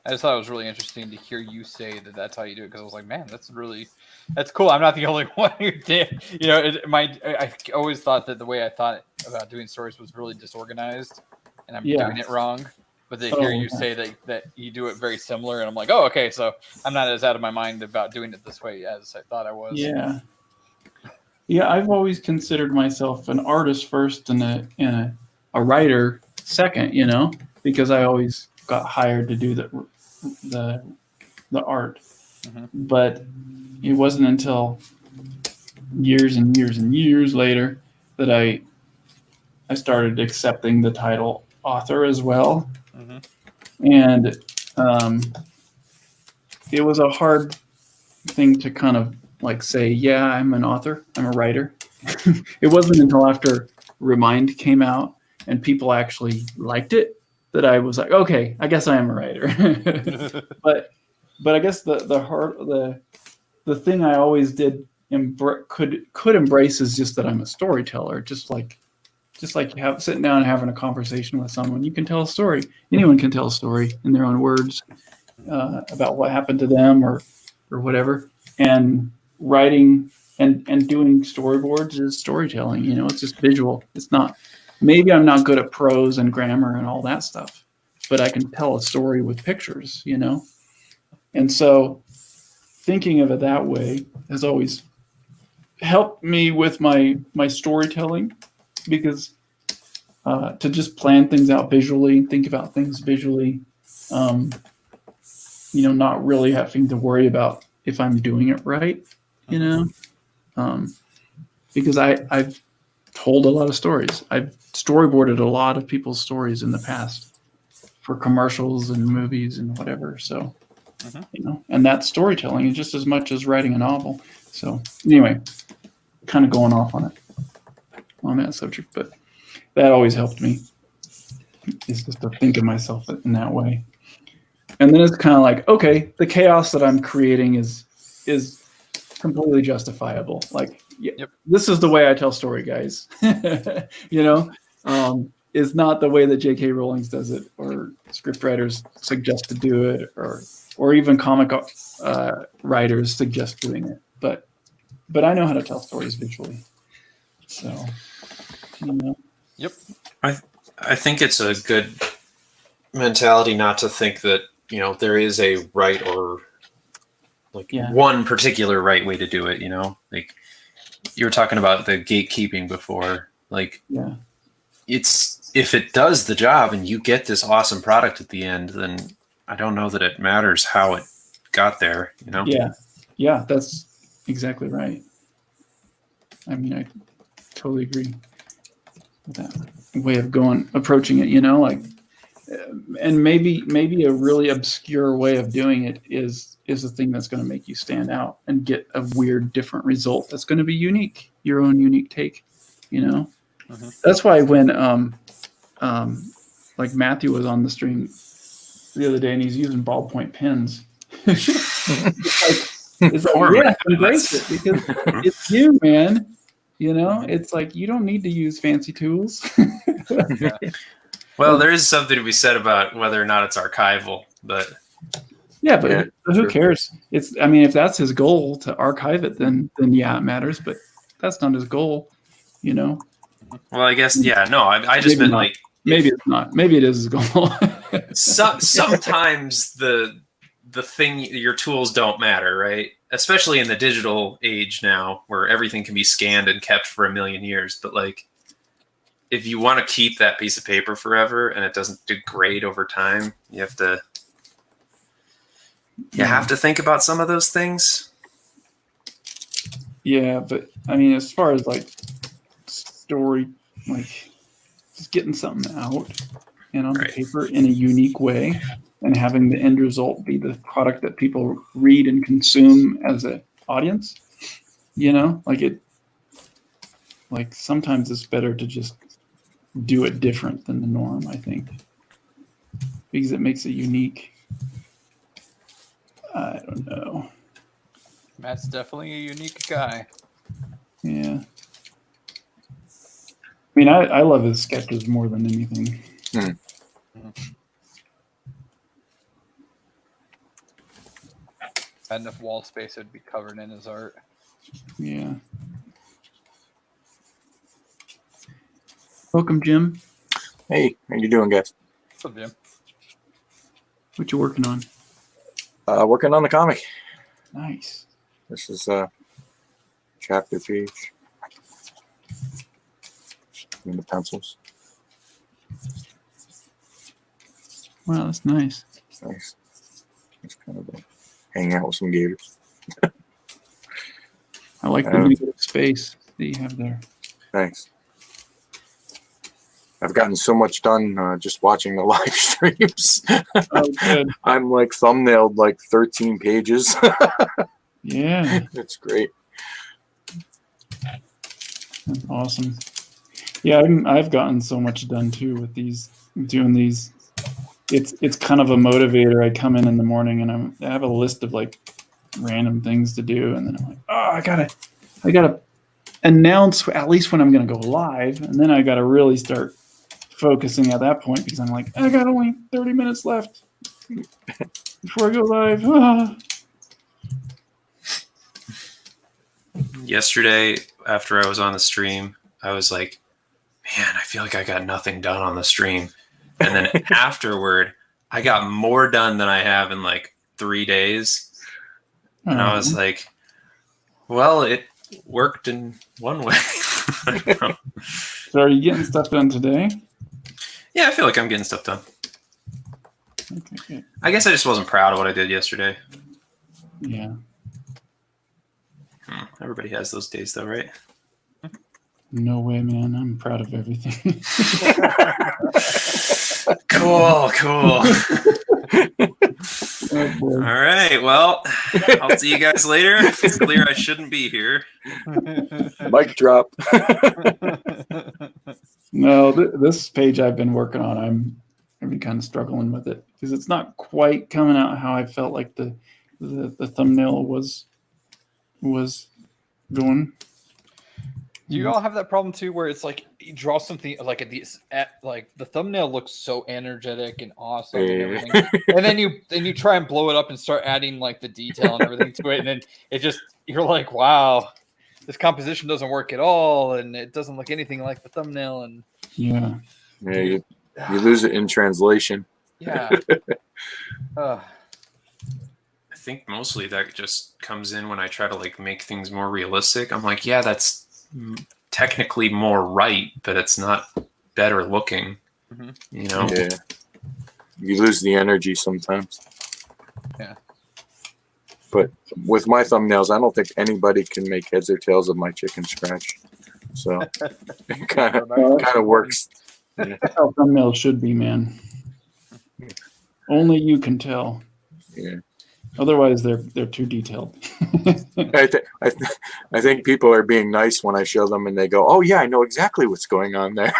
I just thought it was really interesting to hear you say that that's how you do it, because I was like, man, that's cool. I'm not the only one who did. I always thought that the way I thought about doing stories was really disorganized, and I'm Yeah. doing it wrong. But to hear you say that you do it very similar, and I'm like, oh, okay, so I'm not as out of my mind about doing it this way as I thought I was. Yeah. Yeah, I've always considered myself an artist first and a writer second, because I always got hired to do the art. Mhm. But it wasn't until years and years and years later that I started accepting the title author as well. Mhm. And it was a hard thing to kind of like say, yeah, I'm an author, I'm a writer. It wasn't until after Remind came out and people actually liked it that I was like, okay, I guess I am a writer. but I guess the thing I always did could embrace is just that I'm a storyteller. Just like sitting down and having a conversation with someone, you can tell a story. Anyone can tell a story in their own words about what happened to them or whatever. And writing and doing storyboards is storytelling. It's just visual. It's not. Maybe I'm not good at prose and grammar and all that stuff, but I can tell a story with pictures. And so thinking of it that way has always helped me with my storytelling, because to just plan things out visually, think about things visually, not really having to worry about if I'm doing it right, because I've told a lot of stories. I've storyboarded a lot of people's stories in the past for commercials and movies and whatever. So, and that's storytelling just as much as writing a novel. So anyway, kind of going off on that subject, but that always helped me, is just to think of myself in that way. And then it's kind of like, okay, the chaos that I'm creating is completely justifiable. Like, This is the way I tell story, guys. Is not the way that J.K. Rowling does it, or script writers suggest to do it, or even comic writers suggest doing it. But I know how to tell stories visually. So, Yep. I think it's a good mentality not to think that there is a right or one particular right way to do it. Like you were talking about the gatekeeping before. Like, if it does the job and you get this awesome product at the end, then I don't know that it matters how it got there. Yeah, that's exactly right. I mean, I totally agree with that way of approaching it. And maybe a really obscure way of doing it is the thing that's going to make you stand out and get a weird, different result that's going to be unique, your own unique take. That's why when like Matthew was on the stream the other day and he's using ballpoint pens. It's like, yeah, embrace it, because it's you, man. It's like you don't need to use fancy tools. Well, there is something to be said about whether or not it's archival, but who cares? If that's his goal to archive it, then yeah, it matters. But that's not his goal, Well, I guess I just meant like maybe it's not. Maybe it is his goal. Sometimes the thing, your tools don't matter, right? Especially in the digital age now, where everything can be scanned and kept for a million years. But like, if you want to keep that piece of paper forever and it doesn't degrade over time, you have to think about some of those things. Yeah, but as far as like story, like just getting something out and on the paper in a unique way and having the end result be the product that people read and consume as an audience, like sometimes it's better to just do it different than the norm, I think, because it makes it unique. I don't know. Matt's definitely a unique guy. Yeah. mean, I love his sketches more than anything. Had enough wall space, it'd be covered in his art. Yeah. Welcome, Jim. Hey, how you doing, guys? What's up, Jim? What you working on? Working on the comic. Nice. This is chapter page. In the pencils. Wow, that's nice. Nice. It's kind of hanging out with some gators. I like the new space that you have there. Thanks. I've gotten so much done just watching the live streams. Oh, good. I'm like thumbnailed like 13 pages. Yeah, It's great. that's awesome. Yeah, I've gotten so much done too with doing these. It's kind of a motivator. I come in the morning and I have a list of like random things to do, and then I'm like, oh, I gotta announce at least when I'm gonna go live, and then I gotta really start focusing at that point because I'm like, I got only 30 minutes left before I go live. Ah. Yesterday, after I was on the stream, I was like, man, I feel like I got nothing done on the stream. And then afterward, I got more done than I have in like 3 days. And I was like, well, it worked in one way. I don't know. So are you getting stuff done today? Yeah, I feel like I'm getting stuff done. Okay, good. I guess I just wasn't proud of what I did yesterday. Yeah. Everybody has those days, though, right? No way, man. I'm proud of everything. Cool. Oh, boy. All right. Well, I'll see you guys later. It's clear I shouldn't be here. Mic drop. No, this page I've been working on, I've been kind of struggling with it because it's not quite coming out how I felt like the thumbnail was going. Do you all have that problem too, where it's like you draw something like like the thumbnail looks so energetic and awesome and everything, and then you try and blow it up and start adding like the detail and everything to it, and then you're like, wow, this composition doesn't work at all, and it doesn't look anything like the thumbnail, and Yeah. Yeah, you lose it in translation. yeah. I think mostly that just comes in when I try to like make things more realistic. I'm like, yeah, that's technically more right, but it's not better looking. Mhm. You know? Yeah. You lose the energy sometimes. Yeah. But with my thumbnails, I don't think anybody can make heads or tails of my chicken scratch. So it kind of works. That's how thumbnails should be, man. Only you can tell. Yeah. Otherwise, they're too detailed. I think people are being nice when I show them and they go, "Oh yeah, I know exactly what's going on there."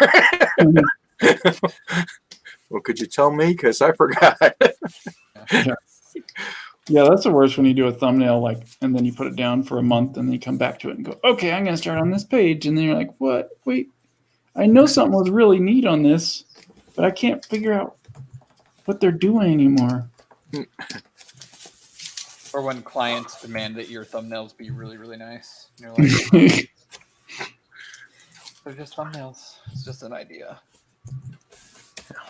Well, could you tell me? Because I forgot. Yeah, that's the worst when you do a thumbnail and then you put it down for a month and then you come back to it and go, okay, I'm going to start on this page. And then you're like, what? Wait, I know something was really neat on this, but I can't figure out what they're doing anymore. Or when clients demand that your thumbnails be really, really nice. You're like, they're just thumbnails. It's just an idea.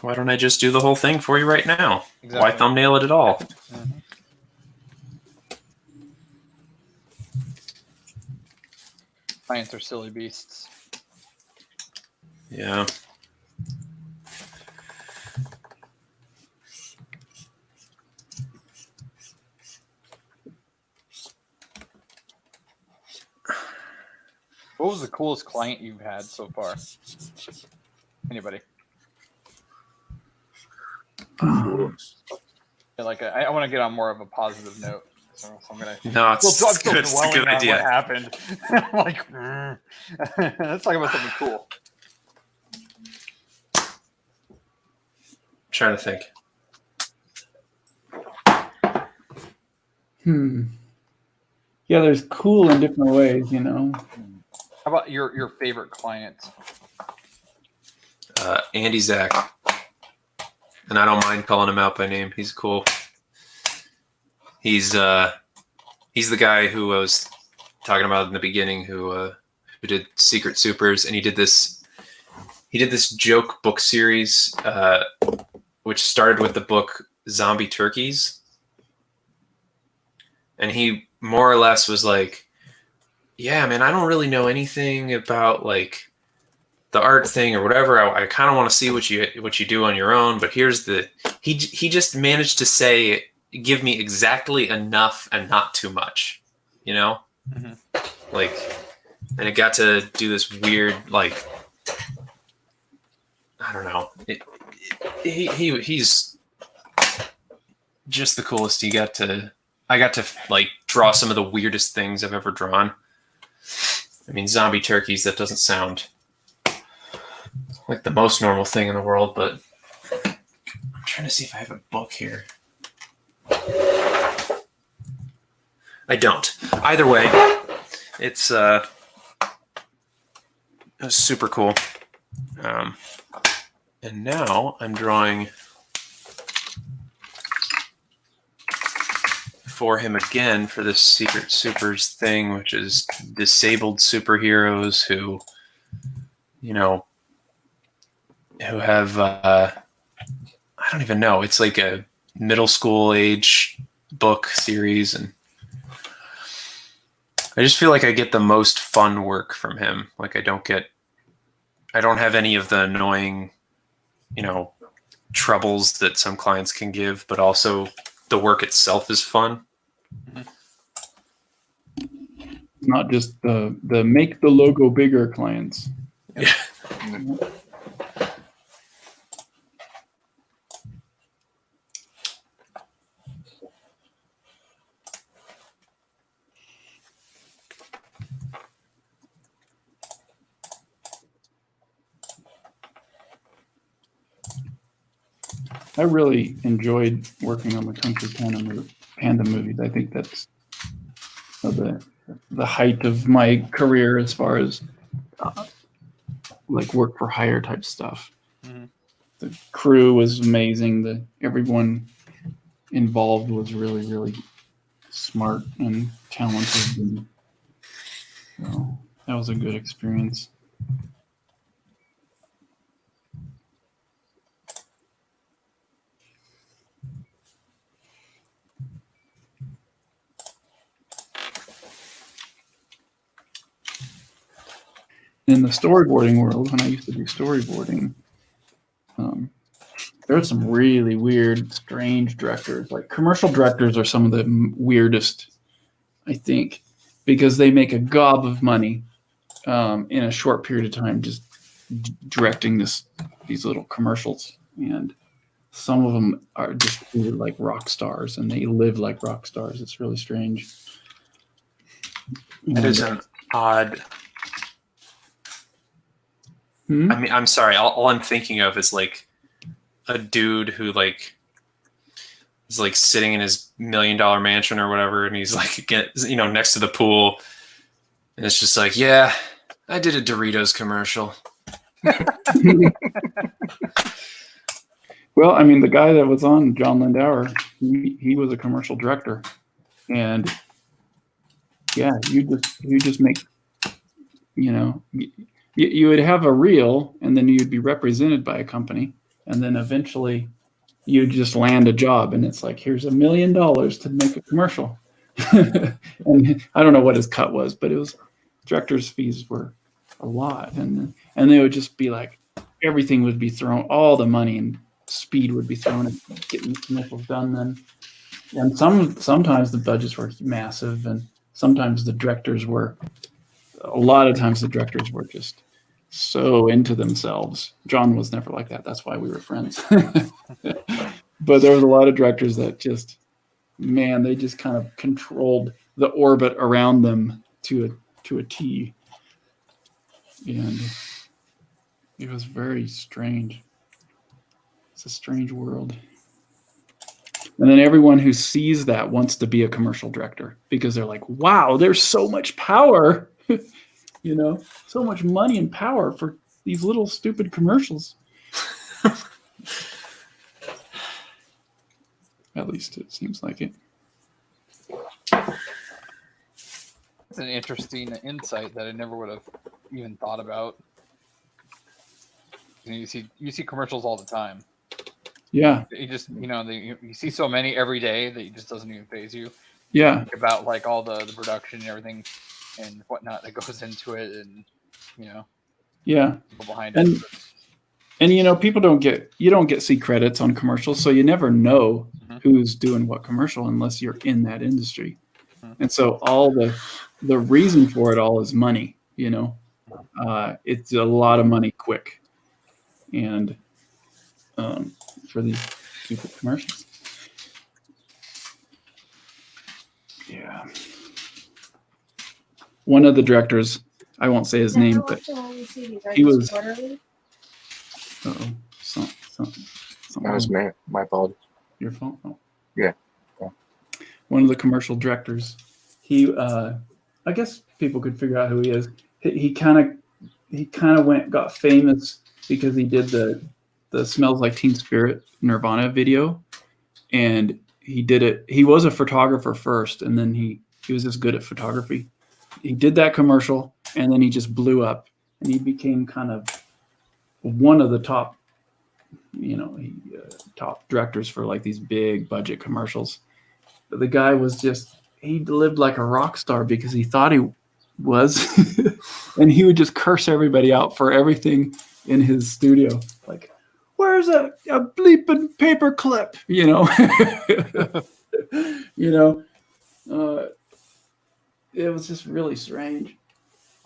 Why don't I just do the whole thing for you right now? Exactly. Why thumbnail it at all? Mhm. Clients are silly beasts. Yeah. What was the coolest client you've had so far? Anybody? Yeah, like I want to get on more of a positive note, so I'm gonna. No, it's I'm good. It's a dwelling good on idea. What happened? Like, let's talk about something cool. I'm trying to think. Yeah, there's cool in different ways, you know. How about your favorite client? Andy Zach, and I don't mind calling him out by name. He's cool. He's the guy who I was talking about in the beginning, who did Secret Supers, and he did this joke book series, which started with the book Zombie Turkeys, and he more or less was like, yeah, man, I don't really know anything about like the art thing or whatever. I kind of want to see what you do on your own, but here's the he just managed to say, give me exactly enough and not too much, you know? Mm-hmm. Like, and it got to do this weird, like, I don't know. He's just the coolest. I got to like draw some of the weirdest things I've ever drawn. I mean, zombie turkeys, that doesn't sound like the most normal thing in the world, but I'm trying to see if I have a book here. I don't. Either way, it was super cool. And now I'm drawing for him again for this Secret Supers thing, which is disabled superheroes who, you know, who have, I don't even know. It's like a middle school age book series. And I just feel like I get the most fun work from him. Like I don't have any of the annoying, you know, troubles that some clients can give, but also the work itself is fun. Not just the make the logo bigger clients. Yeah. I really enjoyed working on the Country Panda movies. I think that's the height of my career as far as like work for hire type stuff. Mm-hmm. The crew was amazing. Everyone involved was really, really smart and talented. And so that was a good experience. In the storyboarding world, when I used to do storyboarding, there are some really weird, strange directors. Like commercial directors are some of the weirdest, I think, because they make a gob of money in a short period of time just directing these little commercials. And some of them are just really like rock stars, and they live like rock stars. It's really strange. It is an odd... I mean, I'm sorry. All I'm thinking of is like a dude who like is like sitting in his $1 million mansion or whatever, and he's like, next to the pool, and it's just like, yeah, I did a Doritos commercial. Well, I mean, the guy that was on John Lindauer, he was a commercial director, and yeah, you just make, you know. You would have a reel, and then you'd be represented by a company, and then eventually you'd just land a job, and it's like, here's $1 million to make a commercial. And I don't know what his cut was, but it was director's fees were a lot, and they would just be like, everything would be thrown, all the money and speed would be thrown at getting commercials done. Then, and sometimes the budgets were massive, and sometimes the directors were. A lot of times the directors were just so into themselves. John was never like that. That's why we were friends. But there was a lot of directors that just, man, they just kind of controlled the orbit around them to a T. And it was very strange. It's a strange world. And then everyone who sees that wants to be a commercial director because they're like, wow, there's so much power. You know, so much money and power for these little stupid commercials. At least it seems like it. It's an interesting insight that I never would have even thought about. You see commercials all the time. Yeah. You just you see so many every day that it just doesn't even faze you. Yeah. Think about like all the production and everything and whatnot that goes into it, and Yeah. people behind And it. and people don't get see credits on commercials, so you never know who's doing what commercial unless you're in that industry. And so all the reason for it all is money. It's a lot of money quick, and for these stupid commercials. Yeah. One of the directors, I won't say his name, but he was. Uh-oh. That was me. My apologies. Your phone? Oh. Yeah. One of the commercial directors. He, I guess people could figure out who he is. He kind of got famous because he did the Smells Like Teen Spirit Nirvana video, and he did it. He was a photographer first, and then he was just good at photography. He did that commercial, and then he just blew up, and he became kind of one of the top, top directors for like these big budget commercials. But the guy was he lived like a rock star because he thought he was, and he would just curse everybody out for everything in his studio. Like, where's a bleeping paper clip? It was just really strange.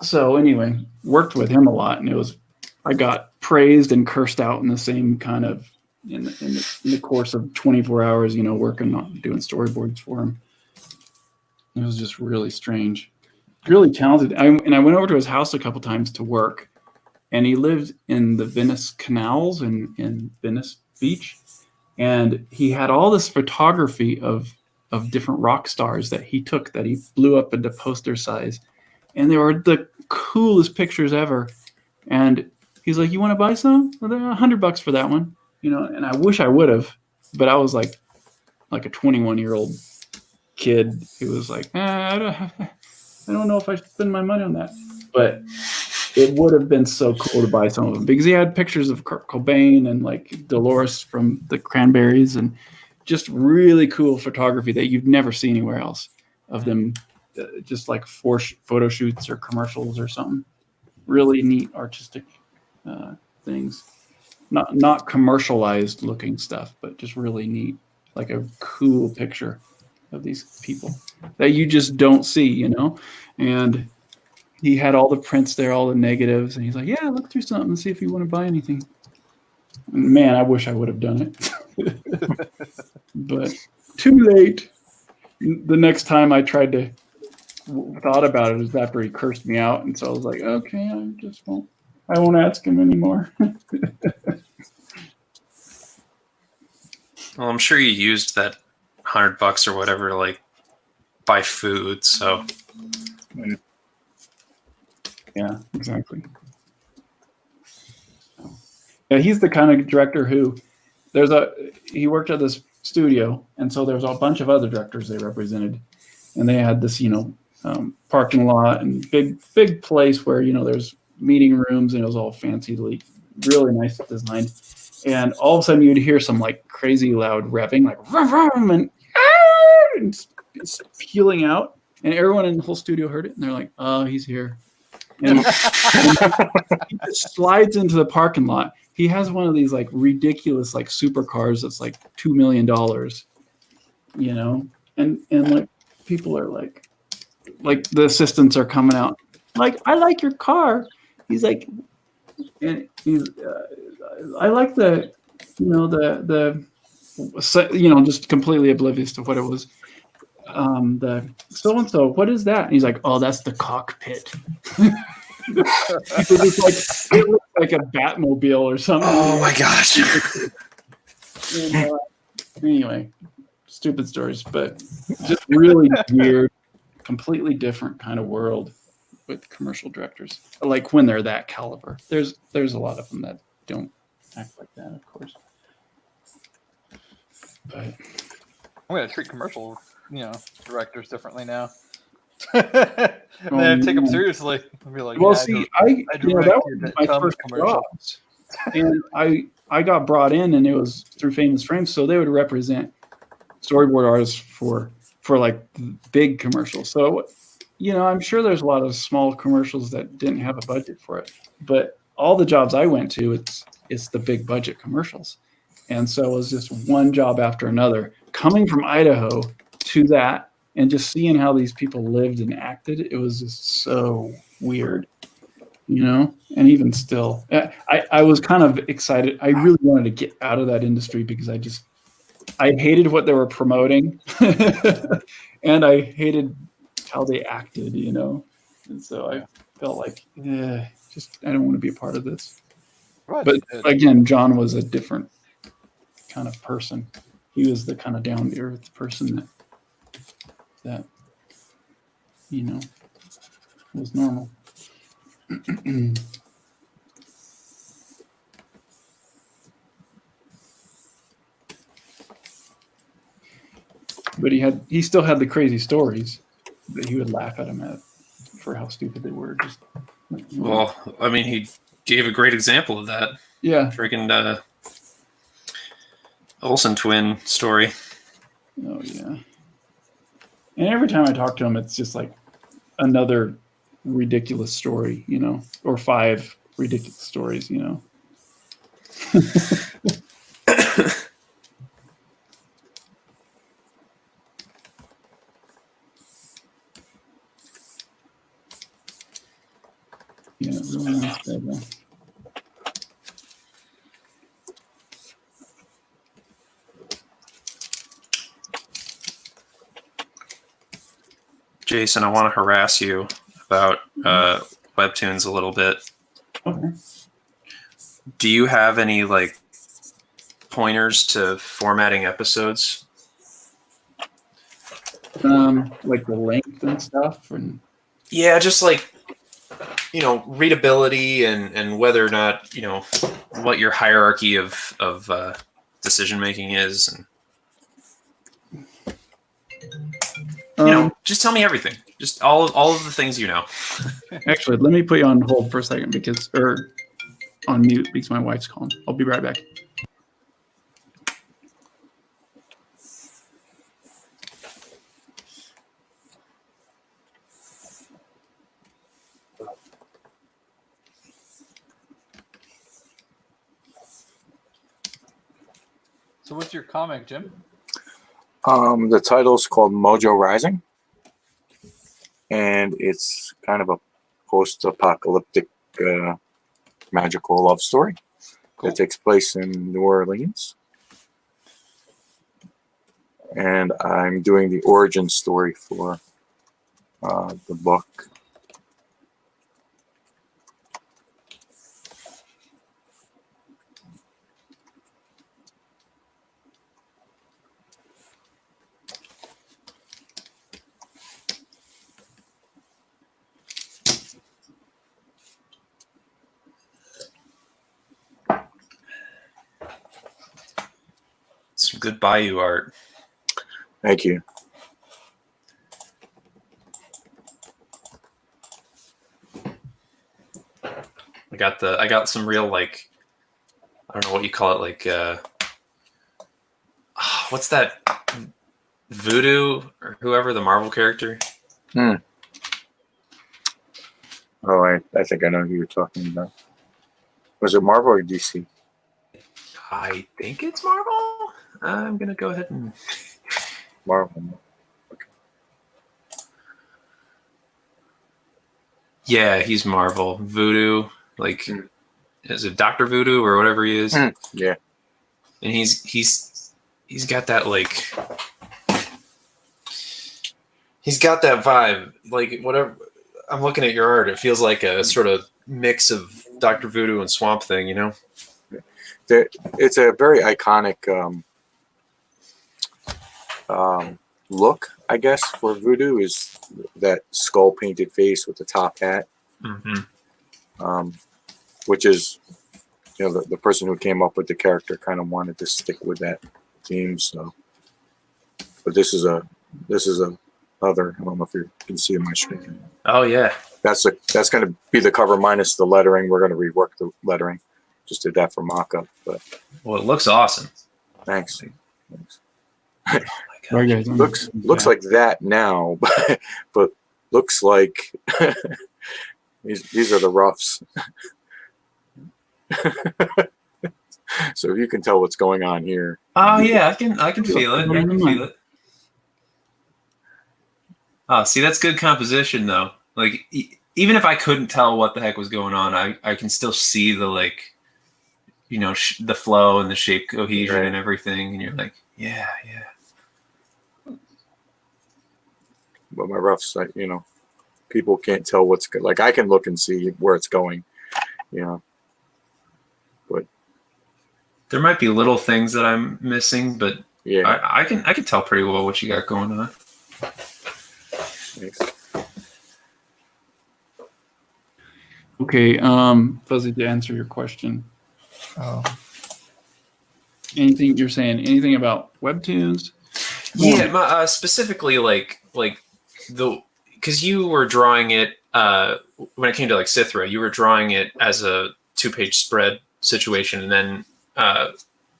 So anyway, worked with him a lot, and I got praised and cursed out in the same kind of in the course of 24 hours. Working on doing storyboards for him. It was just really strange, really talented. I went over to his house a couple times to work, and he lived in the Venice canals in Venice Beach, and he had all this photography of different rock stars that he took that he blew up into poster size, and they were the coolest pictures ever. And he's like, "You want to buy some? Well, they're $100 for that one." And I wish I would have, but I was like a 21-year-old kid who was like, I don't know if I should spend my money on that. But it would have been so cool to buy some of them because he had pictures of Kurt Cobain and like Dolores from the Cranberries, and just really cool photography that you'd never see anywhere else of them, just like for photo shoots or commercials or something. Really neat artistic things. Not commercialized looking stuff, but just really neat, like a cool picture of these people that you just don't see, And he had all the prints there, all the negatives, and he's like, "Yeah, look through something and see if you want to buy anything." And man, I wish I would have done it, but too late. The next time I thought about it was after he cursed me out, and so I was like, "Okay, I won't ask him anymore." Well, I'm sure you used that $100 or whatever to like buy food. So yeah, exactly. Yeah, he's the kind of director who he worked at this studio, and so there's a bunch of other directors they represented, and they had this parking lot and big place where there's meeting rooms, and it was all fancy, really nice designed. And all of a sudden you'd hear some like crazy loud revving, like vroom, and it's peeling out, and everyone in the whole studio heard it, and they're like, "Oh, he's here." And he just slides into the parking lot. He has one of these like ridiculous like supercars that's like $2 million, and like people are like the assistants are coming out, like, "I like your car." He's like, and he's I like just completely oblivious to what it was. The so-and-so, what is that? And he's like, "Oh, that's the cockpit." It looks like a Batmobile or something. Oh my gosh. And, anyway, stupid stories, but just really weird, completely different kind of world with commercial directors. Like when they're that caliber. There's a lot of them that don't act like that, of course. But I'm gonna treat commercial, directors differently now. They have to take them seriously. I'll be like, well, yeah, see, I that directed was my Tums first commercial. jobs, and I got brought in, and it was through Famous Frames, so they would represent storyboard artists for like big commercials. So, I'm sure there's a lot of small commercials that didn't have a budget for it, but all the jobs I went to, it's the big budget commercials. And so it was just one job after another. Coming from Idaho to that and just seeing how these people lived and acted, it was just so weird, And even still, I was kind of excited. I really wanted to get out of that industry because I hated what they were promoting and I hated how they acted, And so I felt like, I don't want to be a part of this. Right. But again, John was a different kind of person. He was the kind of down to earth person that was normal. But he still had the crazy stories that he would laugh at him for how stupid they were. Well, I mean, he gave a great example of that. Yeah. Freaking Olsen twin story. Oh yeah. And every time I talk to him, it's just like another ridiculous story, or 5 ridiculous stories, Yeah, really nice guy, though. Jason, I want to harass you about Webtoons a little bit. Okay. Do you have any pointers to formatting episodes? Like the length and stuff, and Yeah, just readability and whether or not what your hierarchy of decision making is, and just tell me everything. Just all of the things you know. Actually, let me put you on hold for a second or on mute because my wife's calling. I'll be right back. So what's your comic, Jim? The title's called Mojo Rising, and it's kind of a post-apocalyptic magical love story that takes place in New Orleans. And I'm doing the origin story for the book. Some good Bayou art. Thank you. I got some real I don't know what you call it, what's that, Voodoo or whoever, the Marvel character? Oh, I think I know who you're talking about. Was it Marvel or DC? I think it's Marvel. I'm gonna go ahead and Marvel. Okay. Yeah, he's Marvel. Voodoo, is it Dr. Voodoo or whatever he is? Yeah. And he's got that he's got that vibe. Whatever, I'm looking at your art, it feels like a sort of mix of Dr. Voodoo and Swamp Thing, It's a very iconic look, I guess, for Voodoo, is that skull painted face with the top hat, which is, the person who came up with the character kind of wanted to stick with that theme. So, but this is a other. I don't know if you can see my screen. Oh yeah. That's going to be the cover minus the lettering. We're going to rework the lettering. Just did that for mock-up, but Well, it looks awesome. thanks. Sorry, guys. Looks like that now, but looks like these are the roughs. So if you can tell what's going on here. Oh yeah, I can feel it. I can feel it. Oh, see, that's good composition though. Like even if I couldn't tell what the heck was going on, I can still see the like, you know, the flow and the shape cohesion Right. and everything, and you're like, yeah. But my roughs, you know, people can't tell what's good. Like I can look and see where it's going, you know. But There might be little things that I'm missing, but yeah, I can tell pretty well what you got going on. thanks. Okay, Fuzzy, to answer your question, Oh, anything you're saying, anything about webtoons? Yeah, specifically like because you were drawing it when it came to like Sithra, you were drawing it as a 2-page spread situation, and then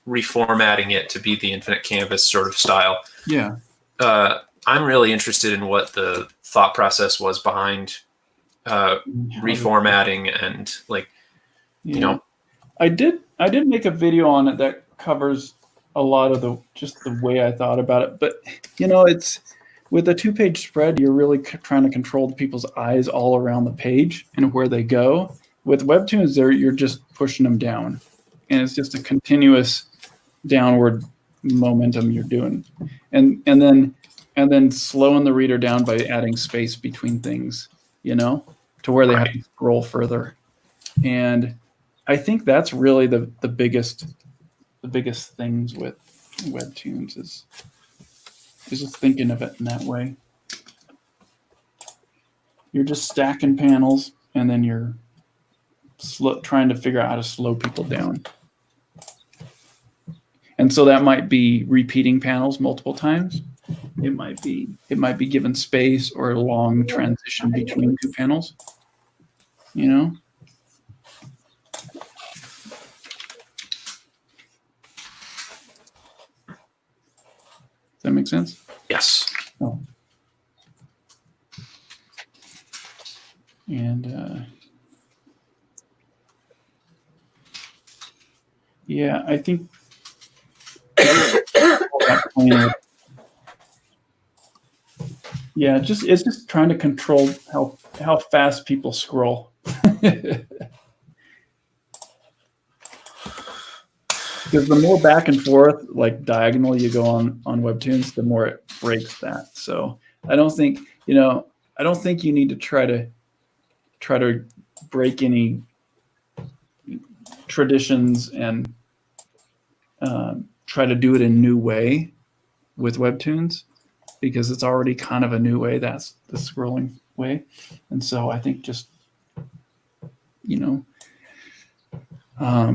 reformatting it to be the infinite canvas sort of style. Yeah. I'm really interested in what the thought process was behind reformatting and like, you know. I did make a video on it that covers a lot of the way I thought about it, but you know, it's with a 2-page spread, you're really trying to control people's eyes all around the page and where they go. With webtoons, you're just pushing them down, and it's just a continuous downward momentum you're doing, and then slowing the reader down by adding space between things, you know, to where they have to scroll further. And I think that's really the biggest things with webtoons is just thinking of it in that way. You're just stacking panels, and then you're trying to figure out how to slow people down. And so that might be repeating panels multiple times. It might be given space or a long transition between 2 panels. You know? Does that make sense? Yes. Oh. And yeah, I think yeah, it's just trying to control how fast people scroll. Because the more back and forth, like diagonal you go on webtoons, the more it breaks that. So I don't think you need to try to break any traditions and try to do it in a new way with webtoons, because it's already kind of a new way. That's the scrolling way. And so I think just, you know,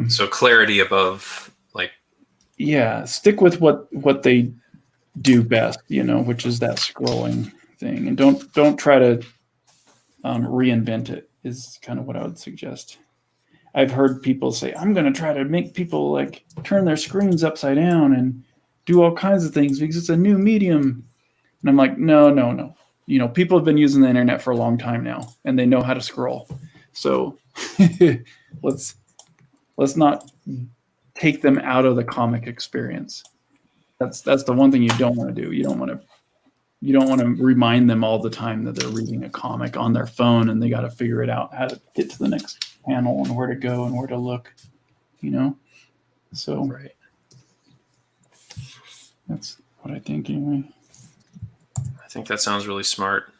So clarity above like, yeah, stick with what they do best, you know, which is that scrolling thing, and don't try to reinvent it is kind of what I would suggest. I've heard people say, I'm going to try to make people like turn their screens upside down and do all kinds of things because it's a new medium. And I'm like, no. You know, people have been using the internet for a long time now, and they know how to scroll. So let's not take them out of the comic experience. That's the one thing you don't want to do. You don't want to remind them all the time that they're reading a comic on their phone and they got to figure it out how to get to the next panel and where to go and where to look, you know? So right. That's what I think anyway. I think that sounds really smart.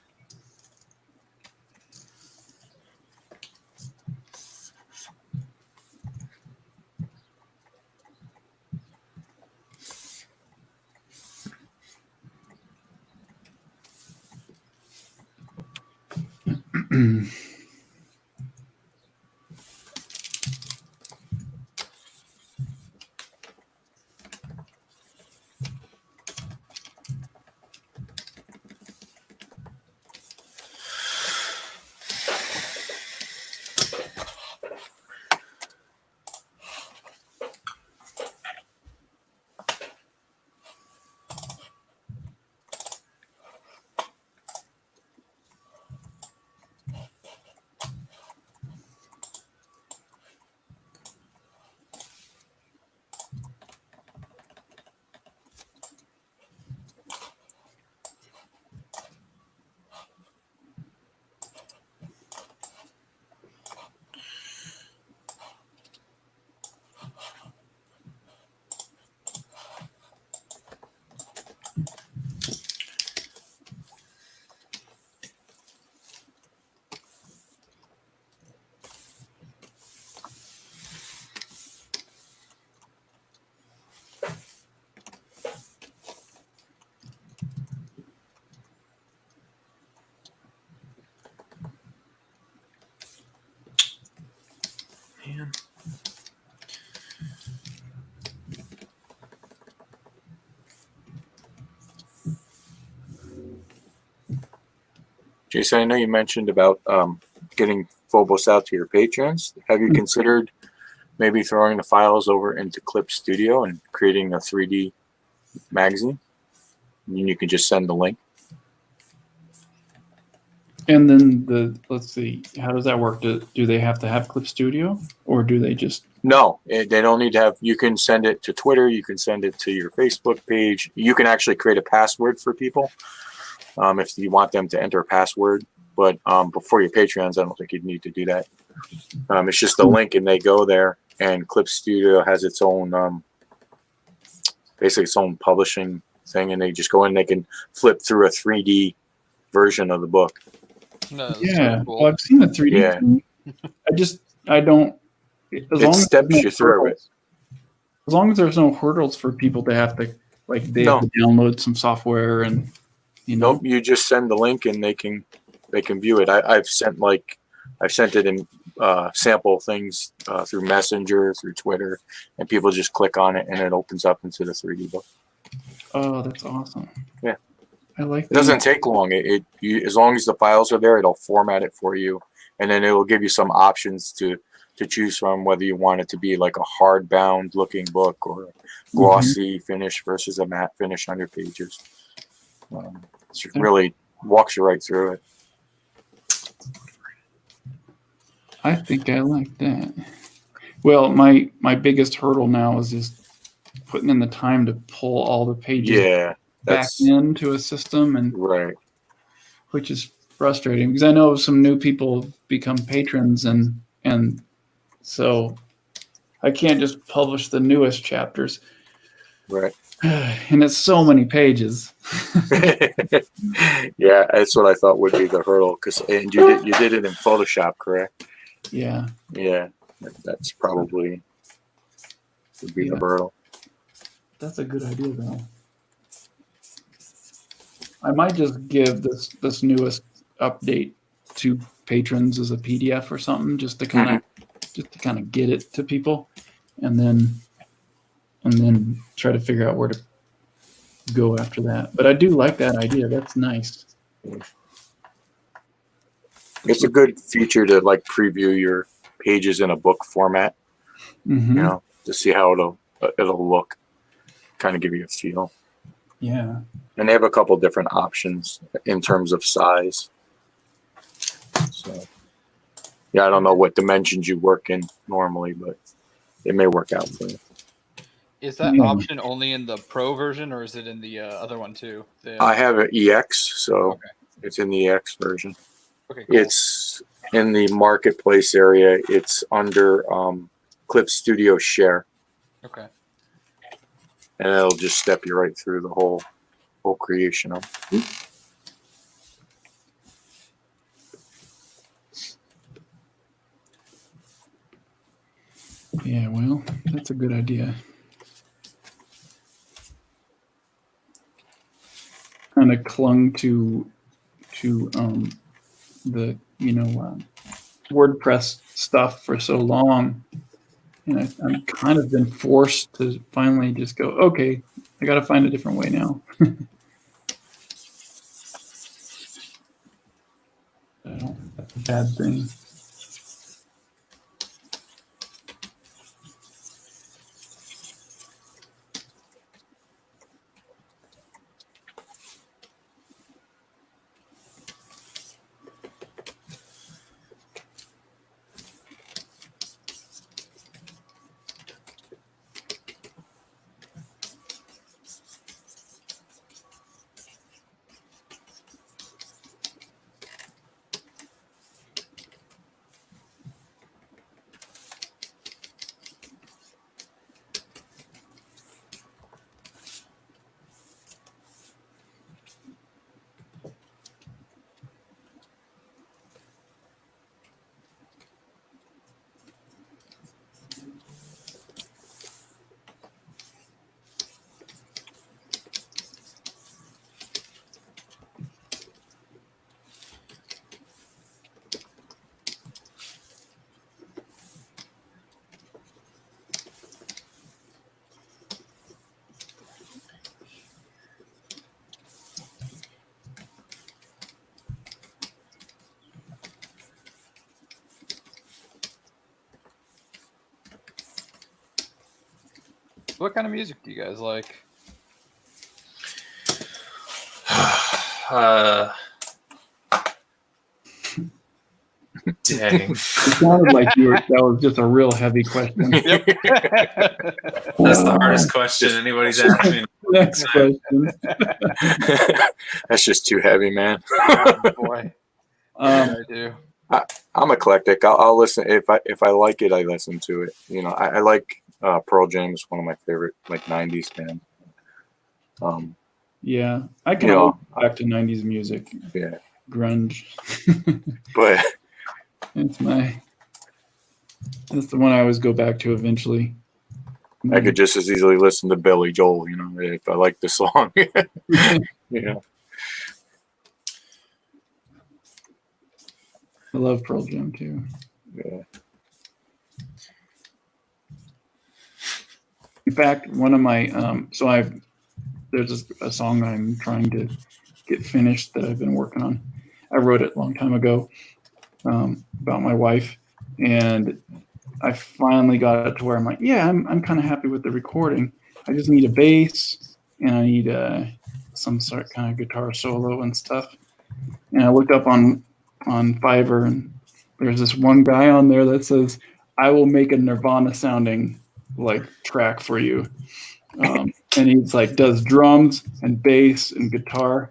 Man. Jason, I know you mentioned about getting Phobos out to your patrons. Have you considered maybe throwing the files over into Clip Studio and creating a 3D magazine? And you can just send the link. And then let's see, how does that work? Do they have to have Clip Studio, or do they just? No, they don't need to have. You can send it to Twitter. You can send it to your Facebook page. You can actually create a password for people if you want them to enter a password. But before your Patreons, I don't think you'd need to do that. It's just a link, and they go there. And Clip Studio has its own, basically its own publishing thing, and they just go in. They can flip through a 3D version of the book. No, that's Yeah, so cool. well, I've seen the 3D. Yeah. thing. I don't. As long as steps there's no you through it. hurdles- As long as there's no hurdles for people to have to, like, they have to download some software and, you know. Nope, you just send the link and they can view it. I've sent it in sample things through Messenger, through Twitter, and people just click on it and it opens up into the 3D book. Oh, that's awesome. Yeah. I like It doesn't take long. As long as the files are there, it'll format it for you, and then it will give you some options to choose from, whether you want it to be like a hardbound looking book or a glossy finish versus a matte finish on your pages. It really walks you right through it. I think I like that. Well, my biggest hurdle now is just putting in the time to pull all the pages Yeah, back that's into a system, and right. which is frustrating because I know some new people become patrons, and so I can't just publish the newest chapters. Right. And it's so many pages. Yeah, that's what I thought would be the hurdle. And you did it in Photoshop, correct? Yeah. Yeah, that's probably would be the Yeah. hurdle. That's a good idea, though. I might just give this newest update to patrons as a PDF or something, just to kind of get it to people, and then try to figure out where to go after that. But I do like that idea. That's nice. It's a good feature to like preview your pages in a book format, Mhm. you know, to see how it'll look, kind of give you a feel. Yeah. And they have a couple different options in terms of size. So, yeah, I don't know what dimensions you work in normally, but it may work out for you. Is that Yeah. option only in the Pro version, or is it in the other one too? I have an EX, so Okay. it's in the EX version. Okay, cool. It's in the marketplace area. It's under Clip Studio Share, Okay. and it'll just step you right through the whole creation of it. Yeah. Well, that's a good idea. Kind of clung to the WordPress stuff for so long, and I'm kind of been forced to finally just go, okay, I got to find a different way now. I don't think that's a bad thing. What kind of music do you guys like? Dang. It sounded like that was just a real heavy question. That's the hardest question anybody's asked me. Next question. That's just too heavy, man. Oh, boy. Um, I do. I'm eclectic. I'll listen if I like it. I listen to it. You know, I like Pearl Jam is one of my favorite like '90s bands. yeah, I can You know, always go back to '90s music, Yeah, grunge. but That's the one I always go back to eventually. I could just as easily listen to Billy Joel. You know, if I like the song. You know. I love Pearl Jam too. Yeah. In fact, one of my there's a song I'm trying to get finished that I've been working on. I wrote it a long time ago about my wife, and I finally got it to where I'm like, yeah, I'm kind of happy with the recording. I just need a bass and I need some sort kind of guitar solo and stuff. And I looked up on Fiverr, and there's this one guy on there that says, I will make a Nirvana sounding like track for you. And he's like does drums and bass and guitar,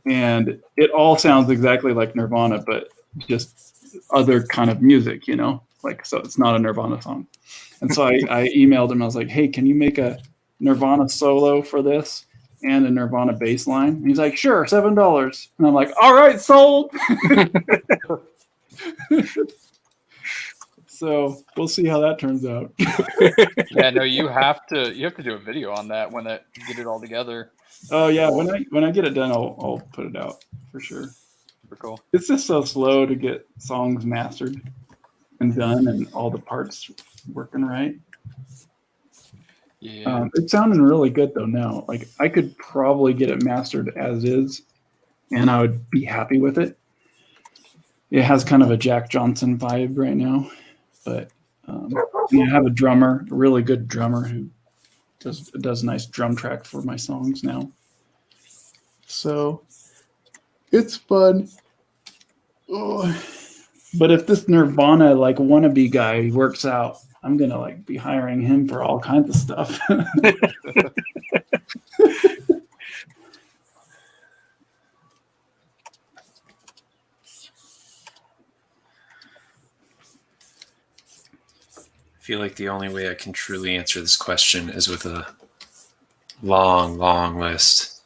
and it all sounds exactly like Nirvana, but just other kind of music, you know, like, so it's not a Nirvana song. And so I emailed him. I was like, hey, can you make a Nirvana solo for this and a Nirvana bass line? And he's like, sure, $7. And I'm like, all right, sold. So we'll see how that turns out. Yeah, no, you have to do a video on that when you get it all together. Oh yeah, when I get it done, I'll put it out for sure. Super cool. It's just so slow to get songs mastered and done and all the parts working right. Yeah. It's sounding really good though now. Like I could probably get it mastered as is, and I would be happy with it. It has kind of a Jack Johnson vibe right now, but I have a drummer, a really good drummer who does a nice drum track for my songs now. So it's fun. Oh. But if this Nirvana like wannabe guy works out, I'm gonna like be hiring him for all kinds of stuff. I feel like the only way I can truly answer this question is with a long, long list.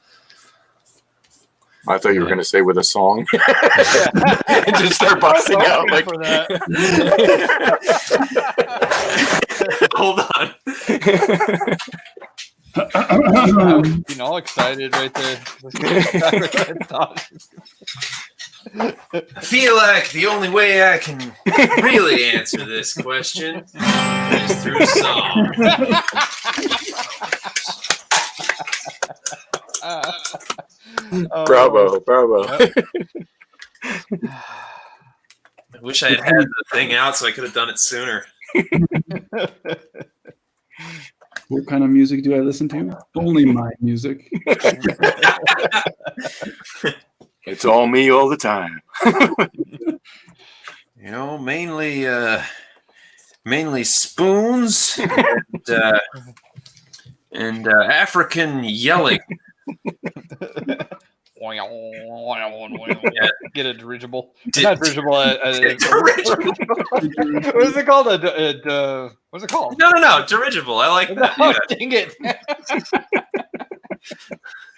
I thought you were going to say with a song and just start busting out like. For that. Hold on. I'm all excited right there. I feel like the only way I can really answer this question is through song. Bravo. I wish I had the thing out so I could have done it sooner. What kind of music do I listen to? Only my music. It's all me all the time. You know, mainly spoons and African yelling. Get a dirigible. Did- Not dirigible. Dirigible. What is it called? What's it called? No, dirigible. I like that. Oh, Yeah. dang it.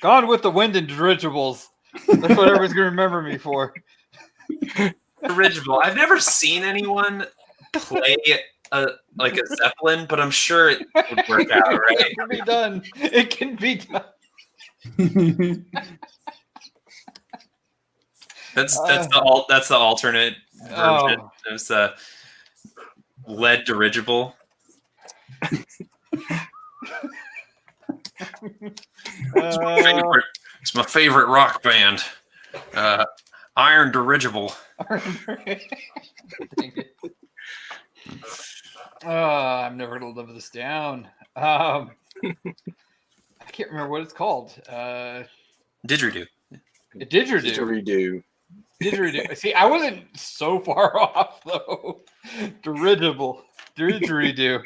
Gone with the Wind and dirigibles. That's what everyone's going to remember me for. Dirigible. I've never seen anyone play like a Zeppelin, but I'm sure it would work out, right? It can be done. It can be done. That's the alternate version. There's the lead dirigible. It's my favorite rock band. Iron Dirigible. I'm never gonna live this down. I can't remember what it's called. Didgeridoo. Didgeridoo. Didgeridoo. See, I wasn't so far off though. Dirigible. Didgeridoo.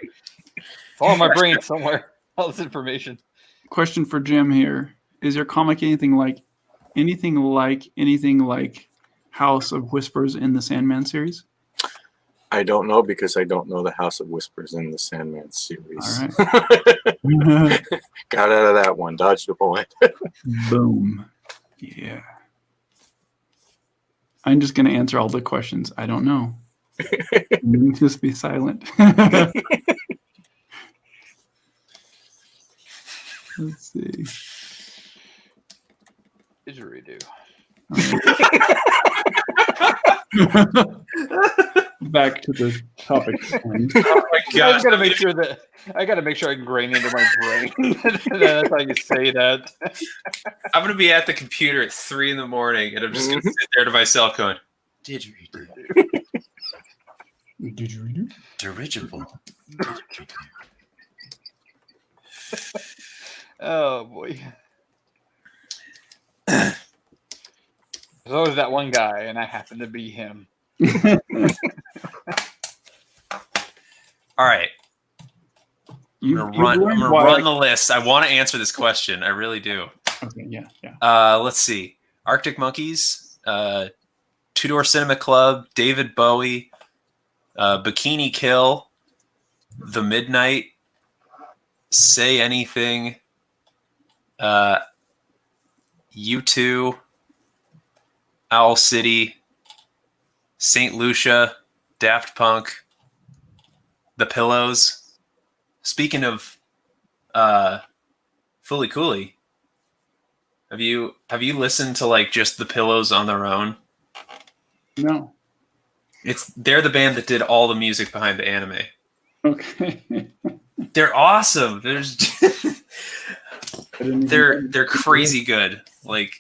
It's all in my brain somewhere. All this information. Question for Jim here: is your comic anything like House of Whispers in the Sandman series? I don't know because I don't know the House of Whispers in the Sandman series. All right. Got out of that one. Dodged the bullet. Boom. Yeah. I'm just going to answer all the questions. I don't know. Just be silent. Let's see. Didgeridoo. Back to the topic. Oh my I gosh. gotta make sure I can grain into my brain. That's how you say that. I'm gonna be at the computer at 3 a.m. and I'm just gonna sit there to myself going, didgeridoo. Didgeridoo? Dirigible. Oh boy. There's always that one guy, and I happen to be him. All right. I'm gonna run the list. I want to answer this question. I really do. Okay, yeah. Let's see. Arctic Monkeys, Two Door Cinema Club, David Bowie, Bikini Kill, The Midnight, Say Anything, U2, Owl City, St. Lucia, Daft Punk, The Pillows. Speaking of Fully Cooley, have you listened to like just The Pillows on their own? No. They're the band that did all the music behind the anime. Okay. They're awesome. They're crazy good. Like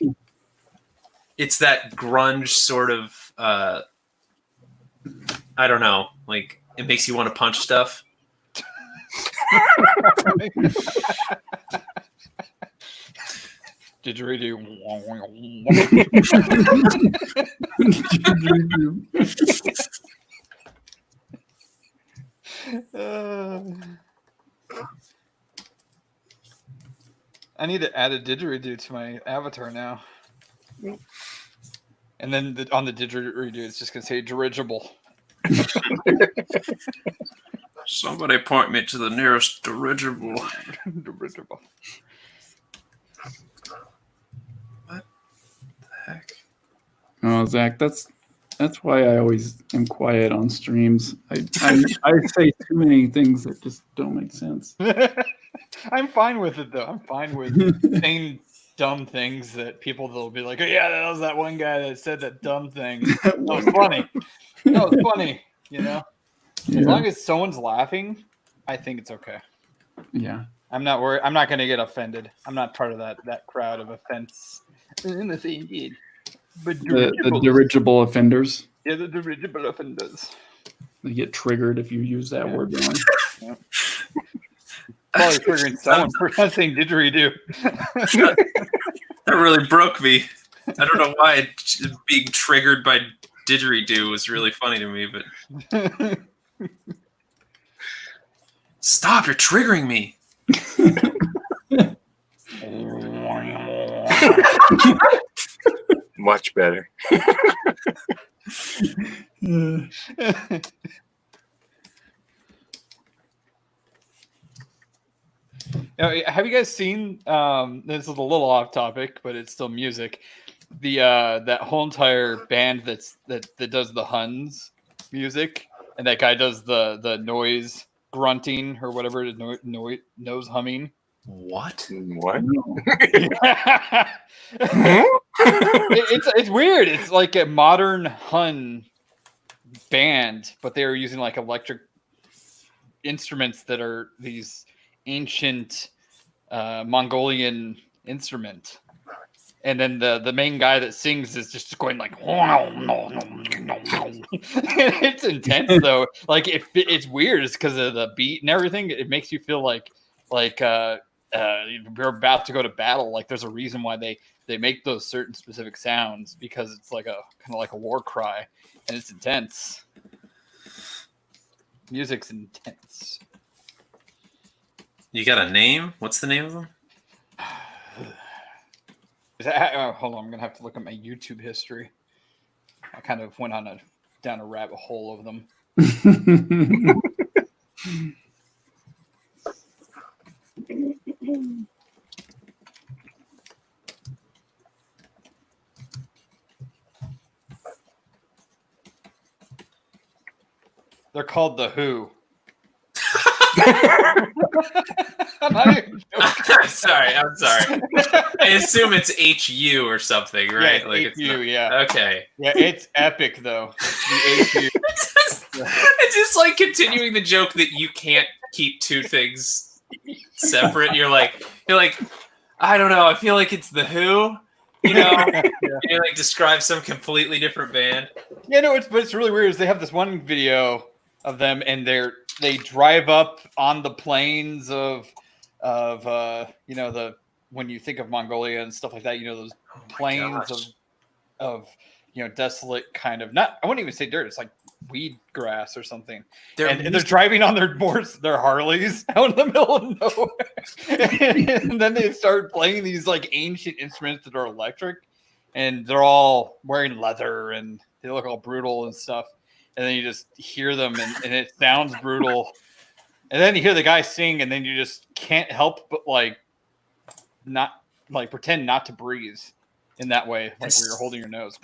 it's that grunge sort of I don't know, like it makes you want to punch stuff. Didgeridoo. I need to add a didgeridoo to my avatar now. And then on the didgeridoo, it's just going to say dirigible. Somebody point me to the nearest dirigible. Dirigible. What the heck? Oh, Zach, that's why I always am quiet on streams. I say too many things that just don't make sense. I'm fine with it though. I'm fine with saying dumb things that people will be like, oh, yeah, that was that one guy that said that dumb thing. That was funny. That was funny. You know, Yeah. as long as someone's laughing, I think it's okay. Yeah. I'm not worried. I'm not going to get offended. I'm not part of that crowd of offense. But The dirigible offenders. Yeah, the dirigible offenders. They get triggered if you use that word wrong. Yeah. Probably triggering someone for not saying didgeridoo. That really broke me. I don't know why being triggered by didgeridoo was really funny to me, but stop! You're triggering me. Much better. Now, have you guys seen? This is a little off topic, but it's still music. The that whole entire band that does the Huns music, and that guy does the noise grunting or whatever, nose humming. What? What? It's weird. It's like a modern Hun band, but they were using like electric instruments that are these ancient Mongolian instrument. And then the main guy that sings is just going like, it's intense though. Like it's weird. It's because of the beat and everything. It makes you feel like we're about to go to battle. Like there's a reason why they make those certain specific sounds, because it's like a kind of like a war cry, and it's intense. Music's intense. You got a name? What's the name of them? Hold on, I'm gonna have to look at my YouTube history. I kind of went down a rabbit hole of them. They're called The Who. I'm not even I'm sorry. I assume it's HU or something, right? Yeah, like HU, it's not, yeah. Okay. Yeah, it's epic though. The HU. It's just like continuing the joke that you can't keep two things separate. You're like, I don't know. I feel like it's The Who. You know, you like describe some completely different band. Yeah, no, it's really weird. Is they have this one video of them, and they drive up on the plains of when you think of Mongolia and stuff like that, those plains of desolate kind of, not, I wouldn't even say dirt, it's like weed grass or something. And they're driving on their Harleys out in the middle of nowhere. And then they start playing these like ancient instruments that are electric, and they're all wearing leather and they look all brutal and stuff. And then you just hear them and it sounds brutal. And then you hear the guy sing, and then you just can't help but not pretend not to breathe in that way, like where you're holding your nose.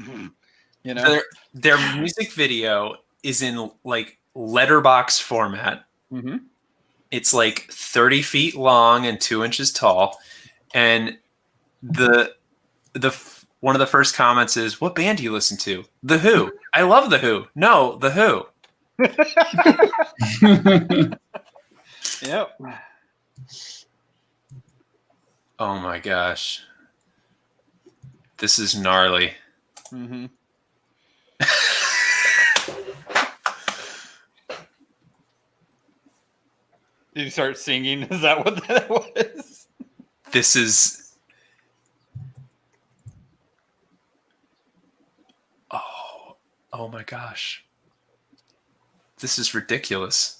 Their music video is in like letterbox format. Mm-hmm. It's like 30 feet long and 2 inches tall. And the one of the first comments is, "What band do you listen to?" The Who. I love The Who. No, The Who. Yep. Oh my gosh. This is gnarly. Mm-hmm. Did you start singing? Is that what that was? This is... Oh my gosh. This is ridiculous.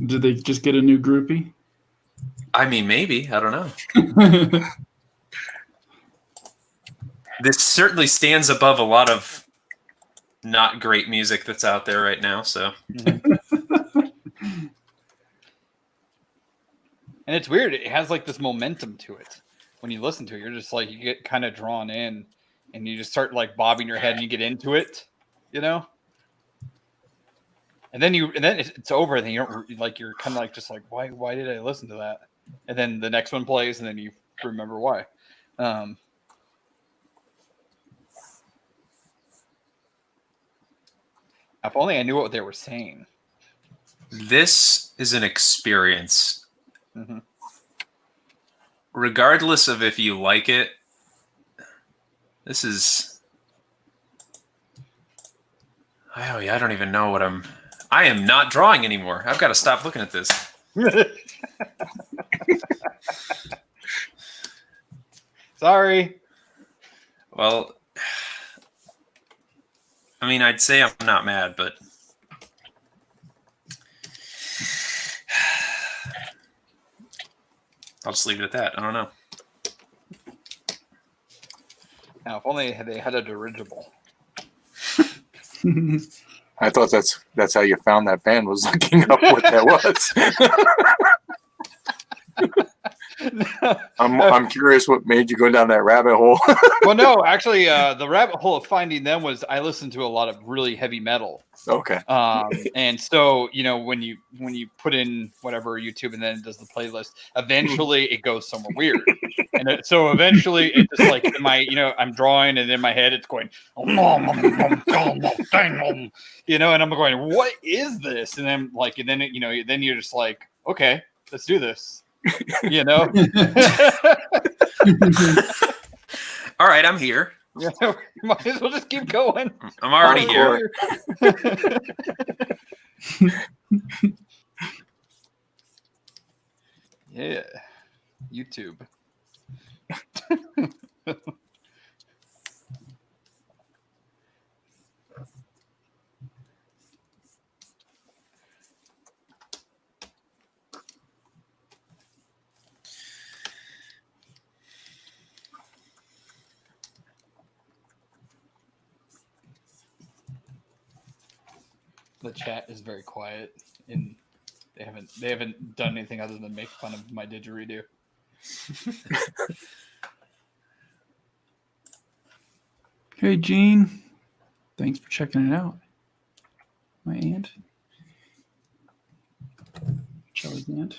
Did they just get a new groupie? I mean, maybe. I don't know. This certainly stands above a lot of not great music that's out there right now. So, And it's weird. It has like this momentum to it. When you listen to it, you're just like, you get kind of drawn in, and you just start like bobbing your head and you get into it, And then it's over, and then you don't like, you're kind of like just like, why did I listen to that? And then the next one plays, and then you remember why. If only I knew what they were saying. this is an experience. Mm-hmm. Regardless of if you like it, this is... I don't even know what I am not drawing anymore. I've got to stop looking at this. Sorry. Well, I mean, I'd say I'm not mad, but I'll just leave it at that. I don't know. Now, if only they had a dirigible. I thought that's how you found that band, was looking up what that was. I'm curious what made you go down that rabbit hole. Well, no, actually, the rabbit hole of finding them was I listened to a lot of really heavy metal. Okay. And so, when you put in whatever YouTube and then it does the playlist, eventually it goes somewhere weird. And so eventually it just like in my, I'm drawing and in my head it's going, and I'm going, what is this? And then then you're just like, okay, let's do this. All right, I'm here. Might as well just keep going. I'm already here. Yeah. YouTube. The chat is very quiet, and they haven't done anything other than make fun of my didgeridoo. Hey, Gene. Thanks for checking it out. My aunt. Charlie's aunt.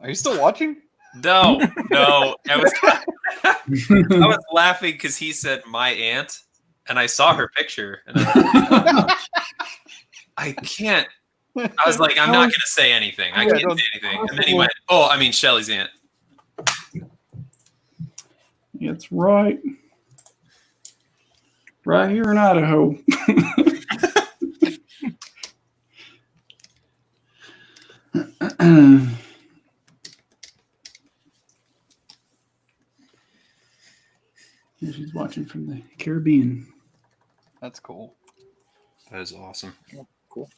Are you still watching? No. I was laughing because he said my aunt, and I saw her picture, and I can't. I was like, I'm not going to say anything. I can't say anything. And then he went, oh, I mean, Shelly's aunt. It's right. Right here in Idaho. She's watching from the Caribbean. That's cool. That is awesome. Cool.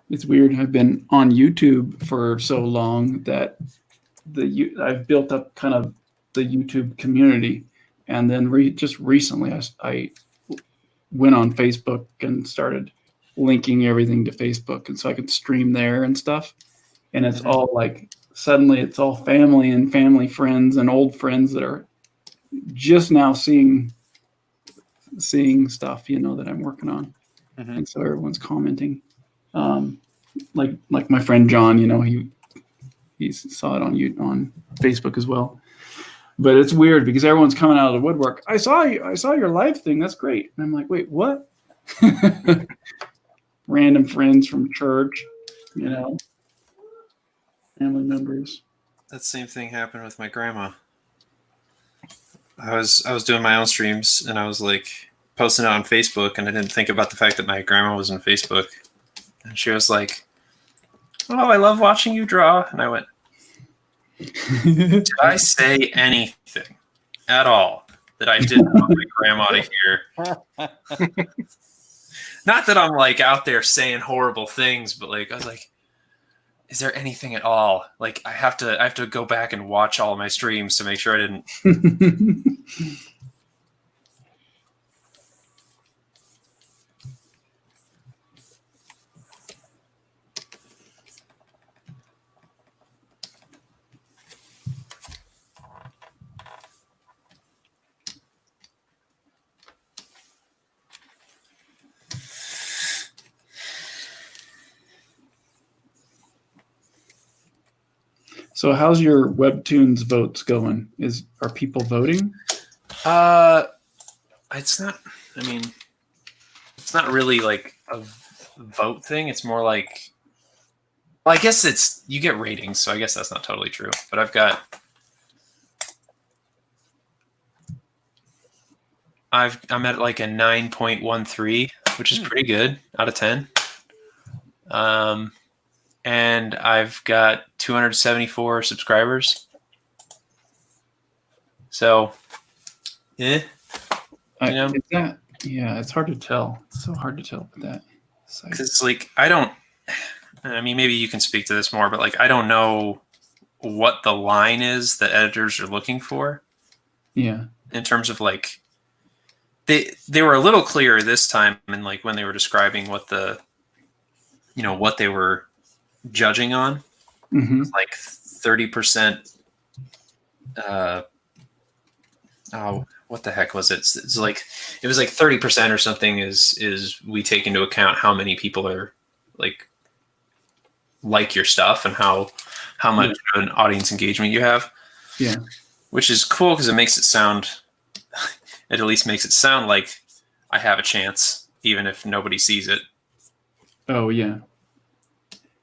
It's weird. I've been on YouTube for so long that I've built up kind of the YouTube community, and then just recently I went on Facebook and started linking everything to Facebook, and so I could stream there and stuff. And it's all like suddenly it's all family and family friends and old friends that are just now seeing stuff, that I'm working on, and so everyone's commenting. Like my friend John, he saw it on Facebook as well. But it's weird because everyone's coming out of the woodwork. I saw your live thing. That's great. And I'm like, wait, what? Random friends from church, family members. That same thing happened with my grandma. I was doing my own streams, and I was like posting it on Facebook, and I didn't think about the fact that my grandma was on Facebook. And she was like, oh, I love watching you draw. And I went, did I say anything at all that I didn't want my grandma to hear? Not that I'm like out there saying horrible things, but like I was like, is there anything at all? Like I have to go back and watch all of my streams to make sure I didn't. So how's your Webtoons votes going? Are people voting? It's not. I mean, it's not really like a vote thing. It's more like, well, I guess you get ratings, so I guess that's not totally true. But I'm at like a 9.13, which is pretty good out of 10. And I've got 274 subscribers. So, it's hard to tell. It's so hard to tell with that. Because I mean, maybe you can speak to this more, but like, I don't know what the line is that editors are looking for. Yeah. In terms of like, they were a little clearer this time, and like when they were describing what what they were judging on, like 30%. What the heck was it? It's like it was like 30% or something. Is we take into account how many people are like your stuff and how much of an audience engagement you have. Yeah, which is cool because it makes it sound. It at least makes it sound like I have a chance, even if nobody sees it. Oh yeah.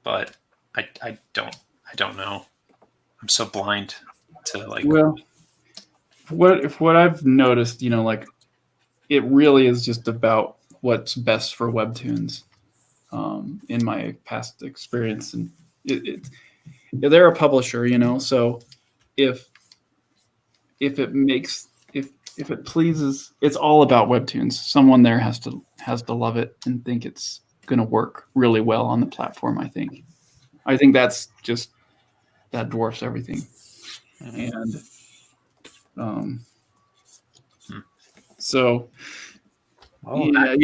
but I don't know. I'm so blind to like. Well, what I've noticed, like it really is just about what's best for webtoons. In my past experience, and they're a publisher, so if it makes if it pleases, it's all about webtoons. Someone there has to love it and think it's going to work really well on the platform. I think that's just that dwarfs everything. And so yeah,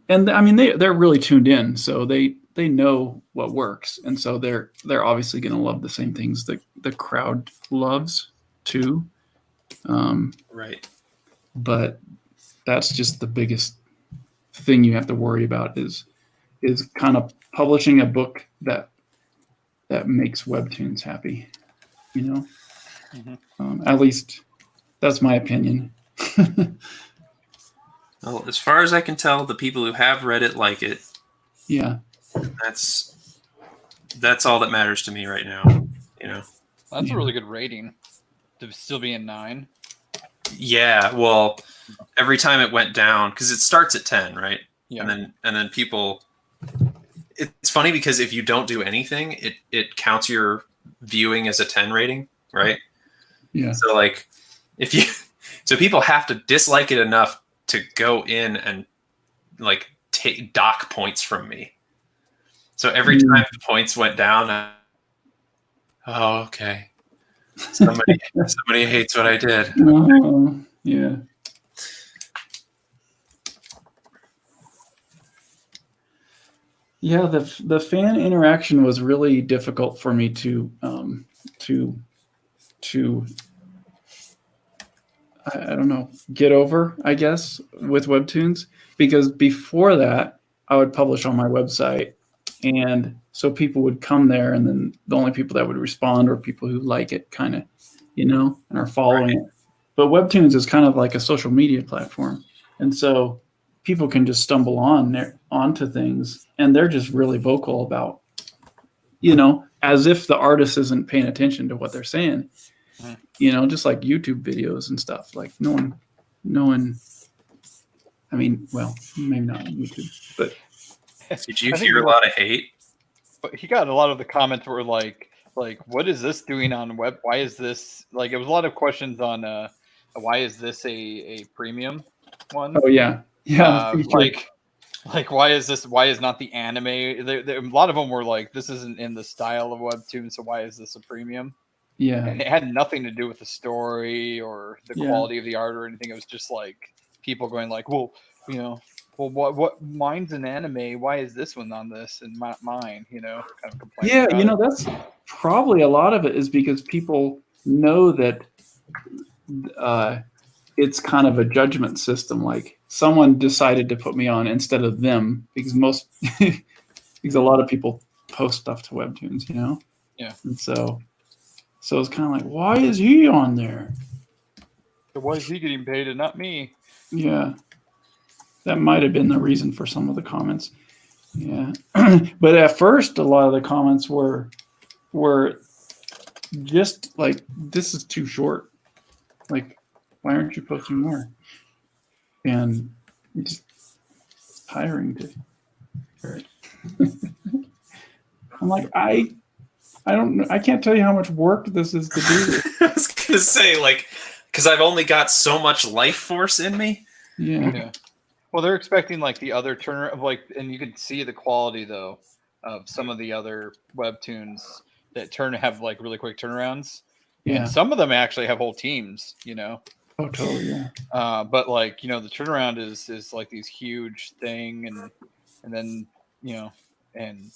and I mean they're really tuned in, so they know what works, and so they're obviously going to love the same things that the crowd loves too. Right. But that's just the biggest thing you have to worry about is kind of publishing a book that makes webtoons happy. At least that's my opinion. Well, as far as I can tell, the people who have read it like it. Yeah. That's all that matters to me right now. That's a really good rating to still be in 9. Yeah, well, every time it went down, because it starts at 10, right? Yeah. And then people. It's funny because if you don't do anything, it counts your viewing as a 10 rating, right? Yeah. So like, so people have to dislike it enough to go in and like dock points from me. So every time the points went down, oh, okay. Somebody hates what I did. Yeah. Yeah, the fan interaction was really difficult for me to I don't know, get over, I guess, with webtoons, because before that I would publish on my website, and so people would come there, and then the only people that would respond are people who like it, kind of, and are following it. But webtoons is kind of like a social media platform, and so people can just stumble onto things, and they're just really vocal about, as if the artist isn't paying attention to what they're saying. Just like YouTube videos and stuff. Like no one. I mean, well, maybe not on YouTube, but did you hear a lot of hate? But he got a lot of the comments were like, what is this doing on web? Why is this like? It was a lot of questions on why is this a premium one? Oh yeah, like why is this? Why is not the anime? A lot of them were like, this isn't in the style of webtoon, so why is this a premium? Yeah, and it had nothing to do with the story or the quality of the art or anything. It was just like people going like, well, what mine's an anime? Why is this one on this and not mine? Kind of complaining. Yeah, that's probably a lot of it is because people know that it's kind of a judgment system. Like someone decided to put me on instead of them, because because a lot of people post stuff to webtoons, Yeah. And so it's kind of like, why is he on there? So why is he getting paid and not me? Yeah. That might have been the reason for some of the comments. Yeah. But at first, a lot of the comments were just like, this is too short. Like, why aren't you posting more? And it's tiring to hear it. I'm like, I don't know. I can't tell you how much work this is to do. I was going to say, like, because I've only got so much life force in me. Yeah. Well, they're expecting like the other turner of and you can see the quality though of some of the other webtoons that have like really quick turnarounds. Yeah. And some of them actually have whole teams, Oh, totally. Yeah. But like, the turnaround is like these huge thing and then, and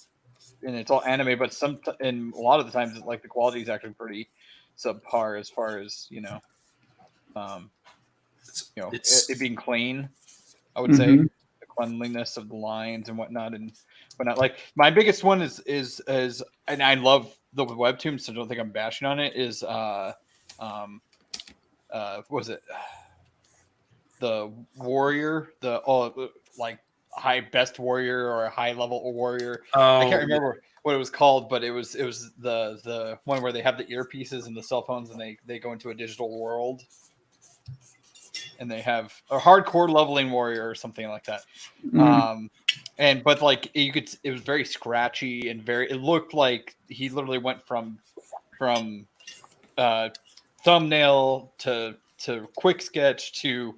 it's all anime, but and a lot of the times it's like the quality is actually pretty subpar as far as, it being clean. I would say the cleanliness of the lines and whatnot and whatnot. Like my biggest one is and I love the webtoon, so don't think I'm bashing on it. Is what was it? The Warrior, like high best warrior or a high level warrior. Oh, I can't remember what it was called, but it was the one where they have the earpieces and the cell phones, and they go into a digital world, and they have a hardcore leveling warrior or something like that. But like it was very scratchy and it looked like he literally went from thumbnail to quick sketch to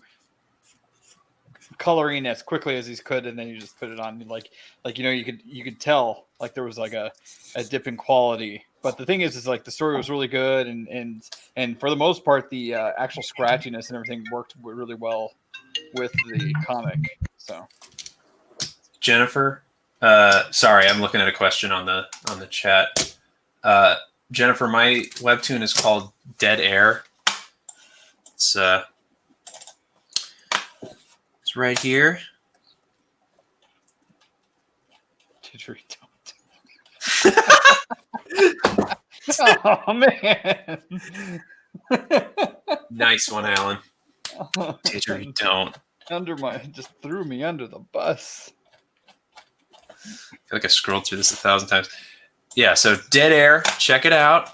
coloring as quickly as he could, and then you just put it on like you could tell like there was like a dip in quality. But the thing is like the story was really good, and for the most part the actual scratchiness and everything worked really well with the comic. So Jennifer, sorry, I'm looking at a question on the chat. Jennifer, my webtoon is called Dead Air. It's right here. Oh man! Nice one, Alan. Don't. Just threw me under the bus. I feel like I scrolled through this 1,000 times. Yeah, so Dead Air, check it out.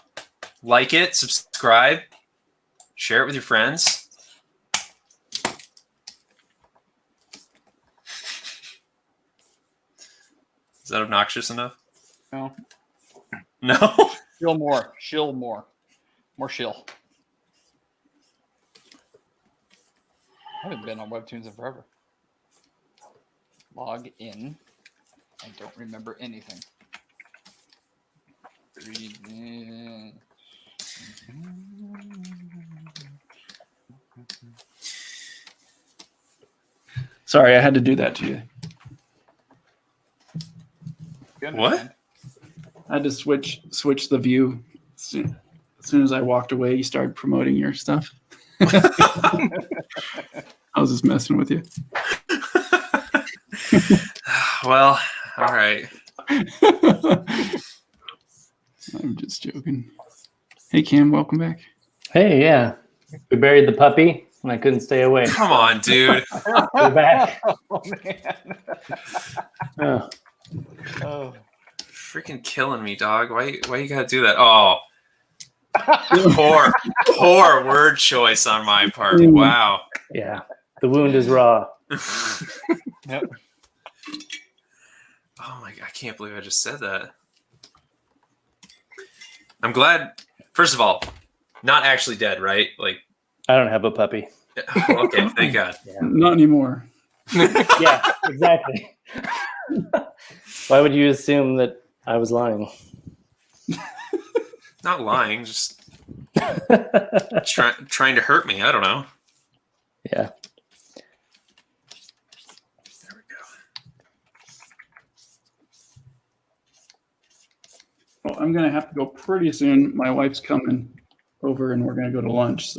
Like it, subscribe, share it with your friends. Is that obnoxious enough? No. No? Shill more. More shill. I haven't been on Webtoons in forever. Log in. I don't remember anything. Read in. Sorry, I had to do that to you. What? I had to switch the view. As soon as I walked away, you started promoting your stuff. I was just messing with you. Well, all right. I'm just joking. Hey, Cam, welcome back. Hey, yeah. We buried the puppy, and I couldn't stay away. Come on, dude. We're back. Oh man. Oh. Oh. Freaking killing me, dog. Why you gotta do that? Oh. Poor word choice on my part. Wow. Yeah. The wound is raw. Yep. Oh my god, I can't believe I just said that. I'm glad, first of all, not actually dead, right? Like, I don't have a puppy. okay, thank God. Not anymore. Yeah, exactly. Why would you assume that I was lying? Not lying, just trying to hurt me. I don't know. Yeah. There we go. Well, I'm gonna have to go pretty soon. My wife's coming over, and we're gonna go to lunch.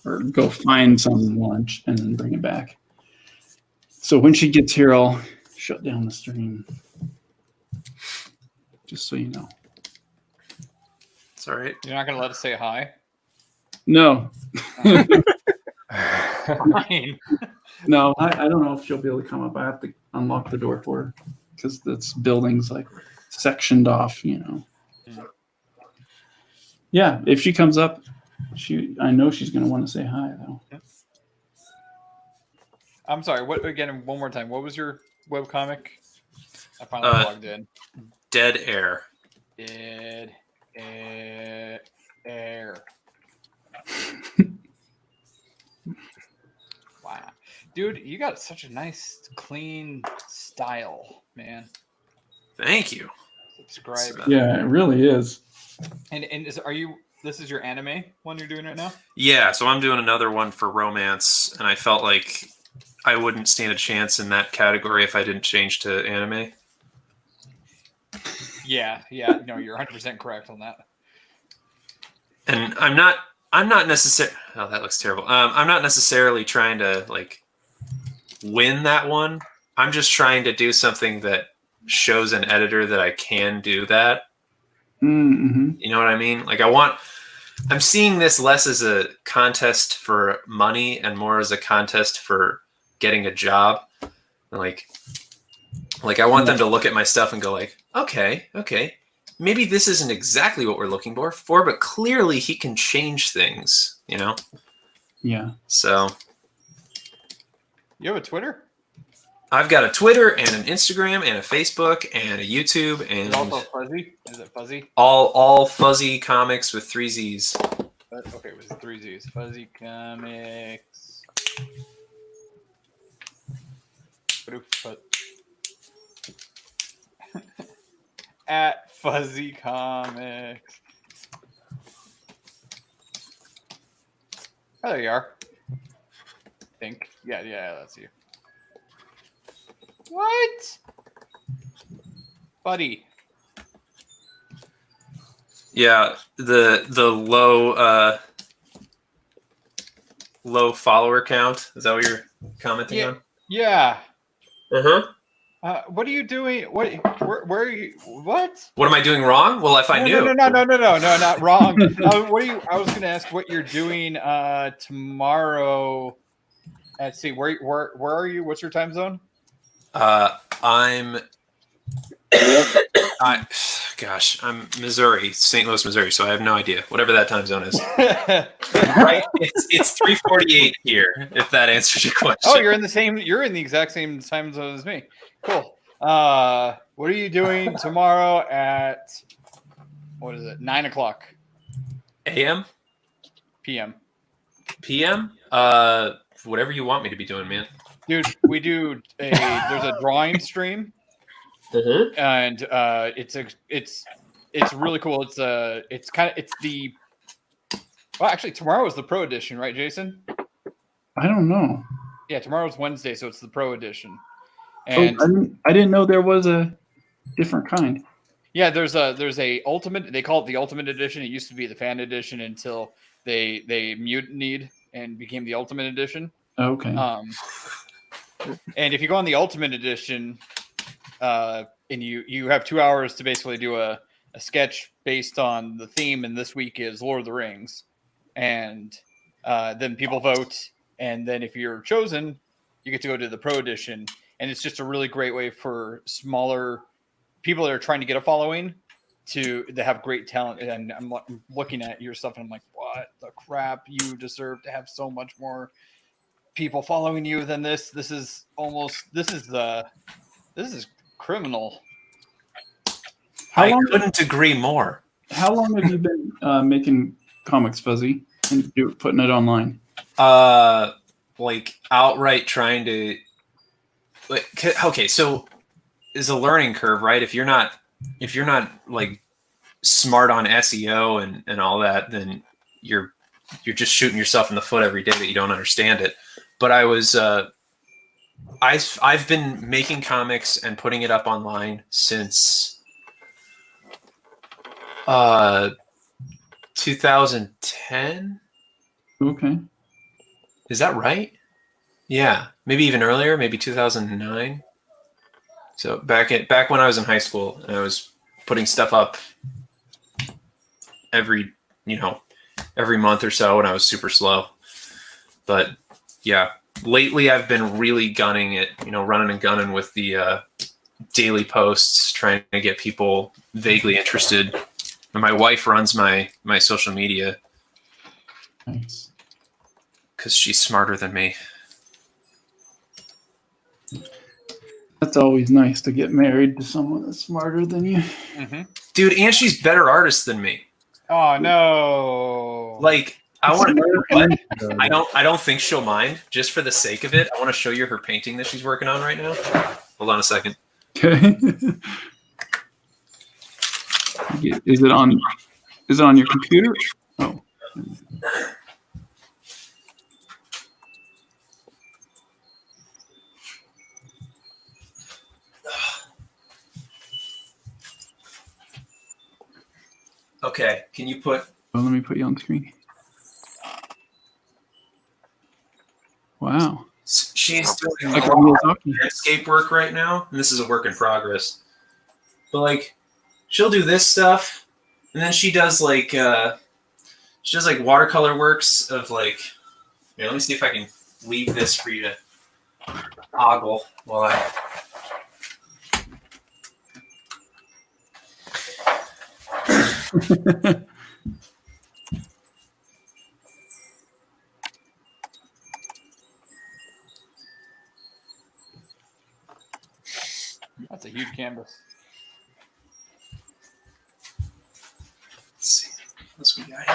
Or go find some lunch and then bring it back. So when she gets here, I'll shut down the stream. Just so you know. It's all right. You're not gonna let us say hi? No. Fine. No, I don't know if she'll be able to come up. I have to unlock the door for her because this building's like sectioned off, you know. Yeah, if she comes up, I know she's gonna want to say hi though. I'm sorry. What again? One more time. What was your webcomic? I finally logged in. Dead Air. Dead air. Wow, dude, you got such a nice, clean style, man. Thank you. Subscribe. Yeah, it really is. And this is your anime one you're doing right now? Yeah, so I'm doing another one for romance, and I felt like I wouldn't stand a chance in that category if I didn't change to anime. Yeah. No, you're 100% correct on that. And I'm not necessarily. Oh, that looks terrible. I'm not necessarily trying to like win that one. I'm just trying to do something that shows an editor that I can do that. Mm-hmm. You know what I mean? Like I'm seeing this less as a contest for money and more as a contest for getting a job. Like I want them to look at my stuff and go like, okay, maybe this isn't exactly what we're looking for, but clearly he can change things, you know? Yeah. So You have a Twitter? I've got a Twitter and an Instagram and a Facebook and a YouTube Is and it also fuzzy? Is it fuzzy? all Fuzzy Comics with 3 Z's. Okay, it was 3 Z's. Fuzzy Comics. At Fuzzy Comics. Oh, there you are. I think. Yeah, that's you. What? Buddy. Yeah, the low follower count. Is that what you're commenting on? Yeah. Uh-huh. What are you doing? Where are you? What? What am I doing wrong? Well, if I knew. No, not wrong. What are you? I was going to ask what you're doing tomorrow. Let's see. Where are you? What's your time zone? I'm Missouri, St. Louis, Missouri, so I have no idea. Whatever that time zone is. Right? It's 3:48 here, if that answers your question. Oh, you're in the exact same time zone as me. Cool. What are you doing tomorrow at 9:00 AM? PM? PM? Whatever you want me to be doing, man. There's a drawing stream. Mm-hmm. And it's really cool. Actually tomorrow is the pro edition, right, Jason? I don't know. Yeah, tomorrow's Wednesday, so it's the pro edition. And I didn't know there was a different kind. yeah, there's a ultimate. They call it the ultimate edition. It used to be the fan edition until they mutinied and became the ultimate edition. Okay. And if you go on the ultimate edition, and you have 2 hours to basically do a sketch based on the theme, and this week is Lord of the Rings, and then people vote, and then if you're chosen, you get to go to the pro edition, and it's just a really great way for smaller people that are trying to get a following to have great talent. And I'm looking at your stuff, and I'm like, what the crap? You deserve to have so much more people following you than this. This is criminal. I couldn't agree more. How long have you been making comics, Fuzzy, and putting it online? Like outright trying to. Okay, so is a learning curve, right? If you're not like smart on SEO and all that, then you're just shooting yourself in the foot every day that you don't understand it. But I was I've been making comics and putting it up online since 2010. Okay. Is that right? Yeah, maybe even earlier, maybe 2009. So back when I was in high school, and I was putting stuff up every month or so, and I was super slow. But yeah, lately I've been really gunning it, running and gunning with the daily posts, trying to get people vaguely interested. And my wife runs my social media. Nice. Because she's smarter than me. That's always nice to get married to someone that's smarter than you. Mm-hmm. Dude, and she's better artist than me. Oh no! Like, I want to. I don't think she'll mind. Just for the sake of it, I want to show you her painting that she's working on right now. Hold on a second. Okay. Is it on your computer? Oh. Okay, can you put? Oh, let me put you on screen. Wow. She's doing Like a real talkie. landscape work right now, and this is a work in progress. But like, she'll do this stuff, and then she does like watercolor works of like. Here, let me see if I can leave this for you to ogle while I. That's a huge canvas. Let's see what we got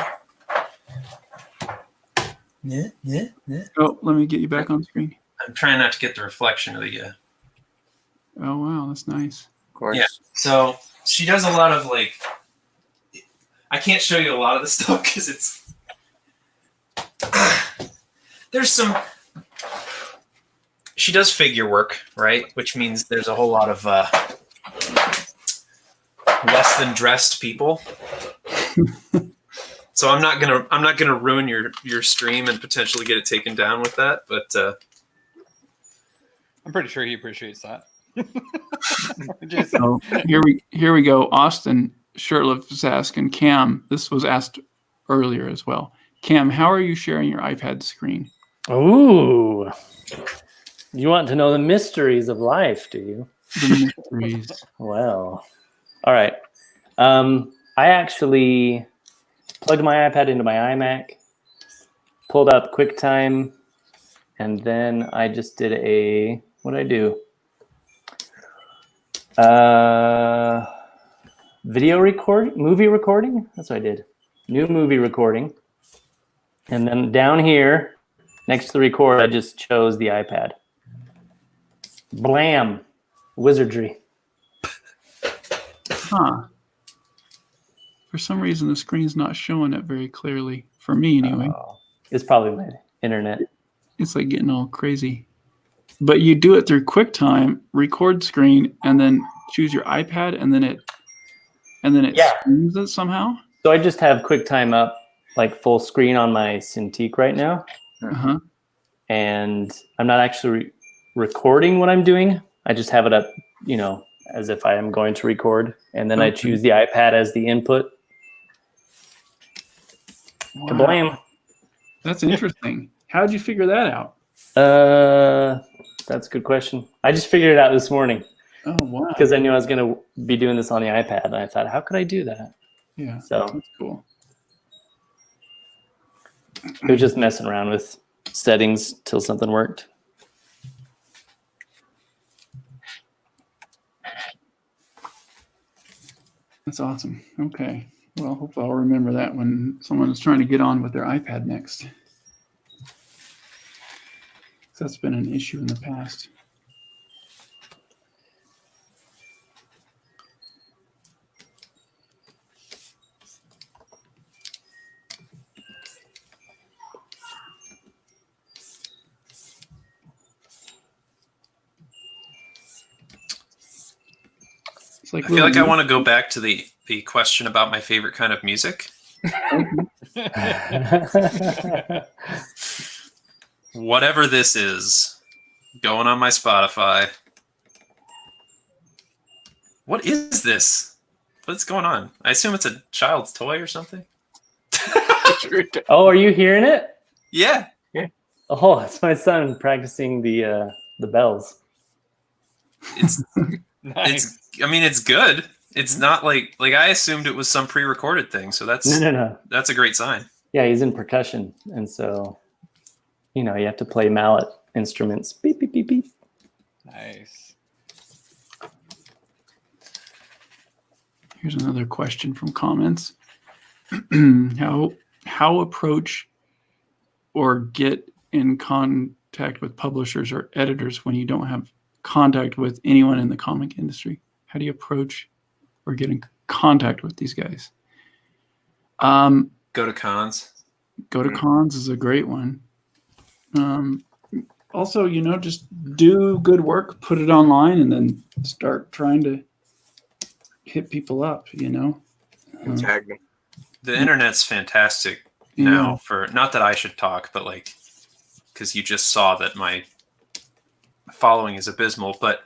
here. Oh, let me get you back on screen. I'm trying not to get the reflection of the. Oh wow, that's nice. Of course. Yeah. So she does a lot of like. I can't show you a lot of the stuff because it's. There's some. She does figure work, right? Which means there's a whole lot of less than dressed people. So I'm not gonna ruin your stream and potentially get it taken down with that, but I'm pretty sure he appreciates that. Jason. So here we go. Austin Shirtliff is asking Cam. This was asked earlier as well. Cam, how are you sharing your iPad screen? Ooh. You want to know the mysteries of life, do you? The mysteries. Well, all right. I actually plugged my iPad into my iMac, pulled out QuickTime, and then I just did what did I do? Movie recording? That's what I did. New movie recording. And then down here, next to the record, I just chose the iPad. Blam. Wizardry. Huh. For some reason, the screen's not showing it very clearly. For me, anyway. It's probably my internet. It's like getting all crazy. But you do it through QuickTime, record screen, and then choose your iPad, and then it streams it somehow. So I just have QuickTime up like full screen on my Cintiq right now. Uh-huh. And I'm not actually recording what I'm doing. I just have it up, as if I am going to record. And then I choose the iPad as the input. Wow. Kablam. That's interesting. How did you figure that out? That's a good question. I just figured it out this morning Oh, wow. because I knew I was going to be doing this on the iPad. And I thought, how could I do that? Yeah, So that's cool. I was just messing around with settings till something worked. That's awesome. Okay. Well, hopefully I'll remember that when someone is trying to get on with their iPad next. That's been an issue in the past. It's like I feel like I want to go back to the question about my favorite kind of music. Whatever this is, going on my Spotify. What is this? What's going on? I assume it's a child's toy or something. Oh, are you hearing it? Yeah. Oh, it's my son practicing the bells. It's Nice. it's good. It's not like I assumed it was some pre-recorded thing, so that's No. that's a great sign. Yeah, he's in percussion, and so you have to play mallet instruments. Beep beep beep beep. Nice. Here's another question from comments. How approach or get in contact with publishers or editors when you don't have contact with anyone in the comic industry? How do you approach or get in contact with these guys? Go to cons. Go to cons is a great one. Also, just do good work, put it online, and then start trying to hit people up, Tag me. The internet's fantastic now for, not that I should talk, but because you just saw that my following is abysmal, but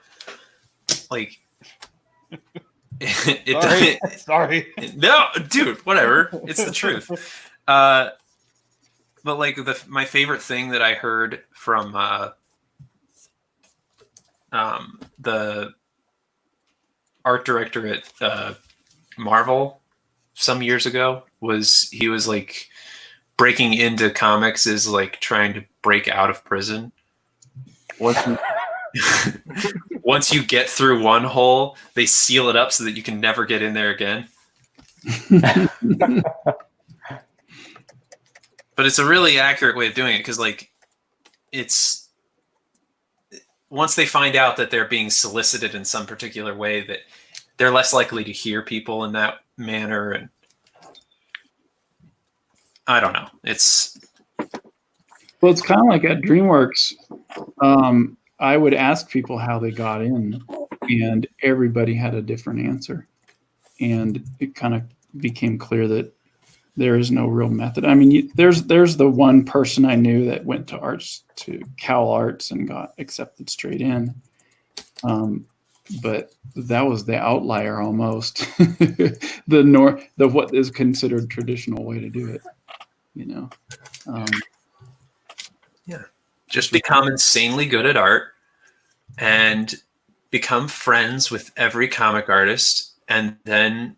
Sorry. No, dude, whatever. It's the truth. But my favorite thing that I heard from the art director at Marvel some years ago was like breaking into comics is like trying to break out of prison. Once you get through one hole, they seal it up so that you can never get in there again. But it's a really accurate way of doing it because, like, it's once they find out that they're being solicited in some particular way, that they're less likely to hear people in that manner. And I don't know. It's Well, it's kind of like at DreamWorks. I would ask people how they got in, and everybody had a different answer. And it kind of became clear that there is no real method. I mean, there's the one person I knew that went to Cal Arts and got accepted straight in. But that was the outlier almost. the what is considered traditional way to do it, you know. just become insanely good at art and become friends with every comic artist and then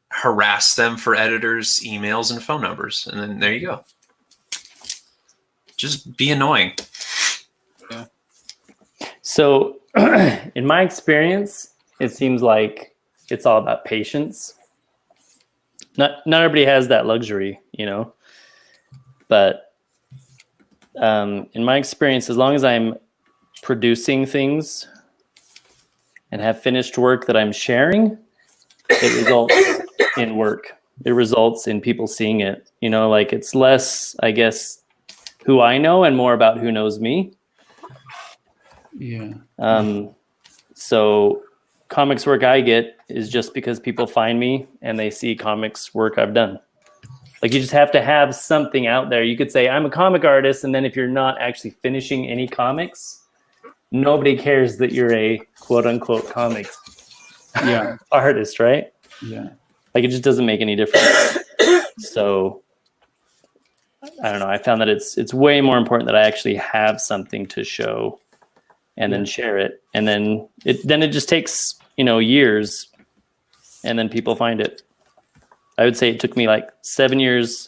harass them for editors' emails and phone numbers. And then there you go. Just be annoying. Yeah. So in my experience, it seems like it's all about patience. Not everybody has that luxury, you know, but in my experience, as long as I'm producing things and have finished work that I'm sharing, it results in work. It results in people seeing it, you know, like it's less, I guess, who I know and more about who knows me. Yeah. So comics work I get is just because people find me and they see comics work I've done. Like you just have to have something out there. You could say I'm a comic artist, and then if you're not actually finishing any comics, nobody cares that you're a quote unquote comics artist, right? Yeah. Like it just doesn't make any difference. So I don't know. I found that it's way more important that I actually have something to show and then share it. And then it just takes, you know, years, and then people find it. I would say it took me like 7 years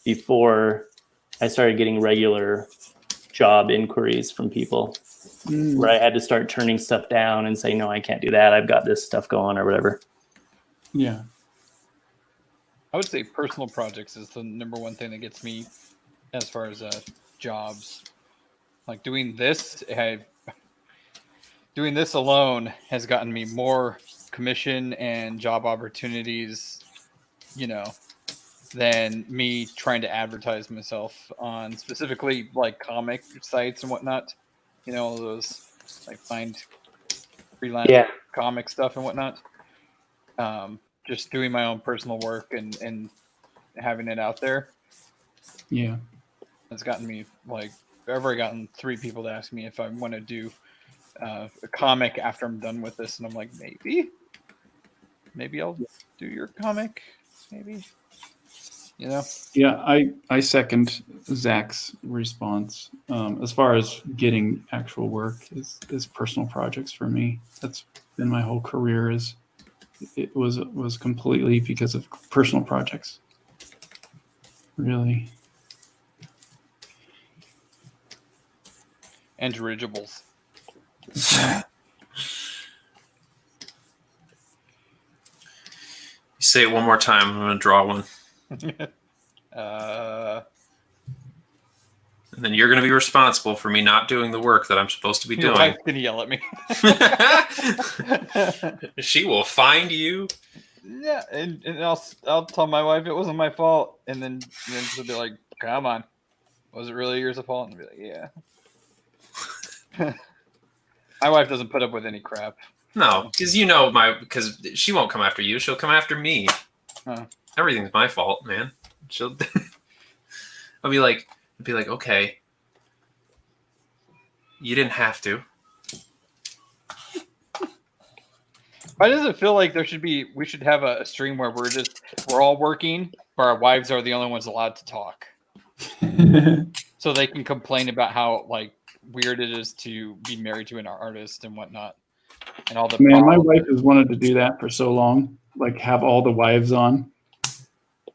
before I started getting regular job inquiries from people where I had to start turning stuff down and say, no, I can't do that. I've got this stuff going or whatever. Yeah. I would say personal projects is the number one thing that gets me as far as jobs. Like doing this alone has gotten me more commission and job opportunities, you know, than me trying to advertise myself on specifically like comic sites and whatnot. You know, all those like find freelance comic stuff and whatnot. Just doing my own personal work and having it out there. Yeah. It's gotten me like I've already gotten 3 people to ask me if I want to do a comic after I'm done with this, and I'm like, maybe I'll do your comic, maybe, you know. Yeah, I second Zach's response. As far as getting actual work is personal projects for me. That's been my whole career. It was completely because of personal projects. Really. And dirigibles. You say it one more time. I'm going to draw one. And then you're going to be responsible for me not doing the work that I'm supposed to be doing. Your wife's going to yell at me. She will find you. Yeah, and I'll tell my wife it wasn't my fault, and then she'll be like, "Come on, was it really yours fault?" And I'll be like, "Yeah." My wife doesn't put up with any crap. No, because because she won't come after you. She'll come after me. Huh. Everything's my fault, man. I'll be like, okay, you didn't have to. Why does it feel like we should have a stream where we're all working, but our wives are the only ones allowed to talk, so they can complain about how like weird it is to be married to an artist and whatnot, and all the Man, my problems. wife has wanted to do that for so long. Like have all the wives on.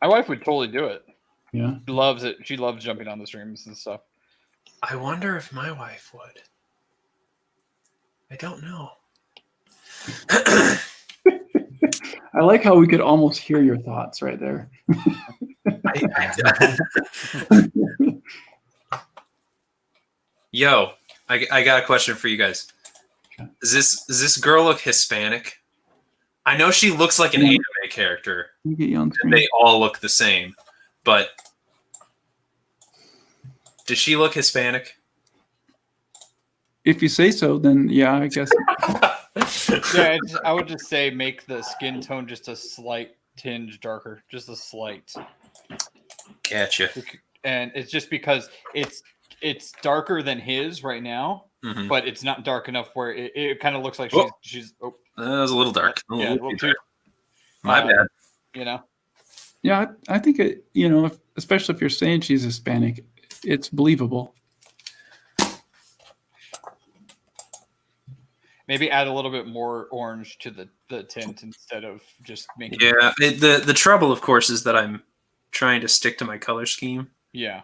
My wife would totally do it. Yeah. She loves it. She loves jumping on the streams and stuff. I wonder if my wife would. I don't know. I like how we could almost hear your thoughts right there. Yo, I got a question for you guys. Does this girl look Hispanic? I know she looks like an anime character. Let me get you on And screen. they all look the same, but does she look Hispanic? If you say so, then yeah, I guess. Yeah, I would just say make the skin tone just a slight tinge darker, just a slight. Gotcha. And it's just because it's darker than his right now, Mhm. but it's not dark enough where it kind of looks like Oh. she's oh, That was a little dark. yeah, a little too, My bad. you know. Yeah, I think it. Especially if you're saying she's Hispanic, it's believable. Maybe add a little bit more orange to the tint instead of just making Yeah. The trouble, of course, is that I'm trying to stick to my color scheme. yeah.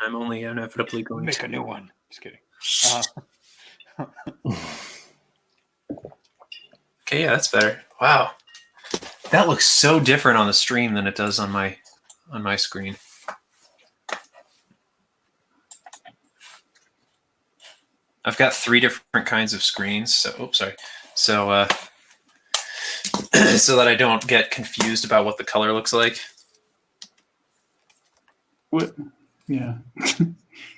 I'm only inevitably going Make to a new one. Just kidding. Okay, yeah, that's better. Wow, that looks so different on the stream than it does on my screen. I've got 3 different kinds of screens, so so so that I don't get confused about what the color looks like. What? Yeah.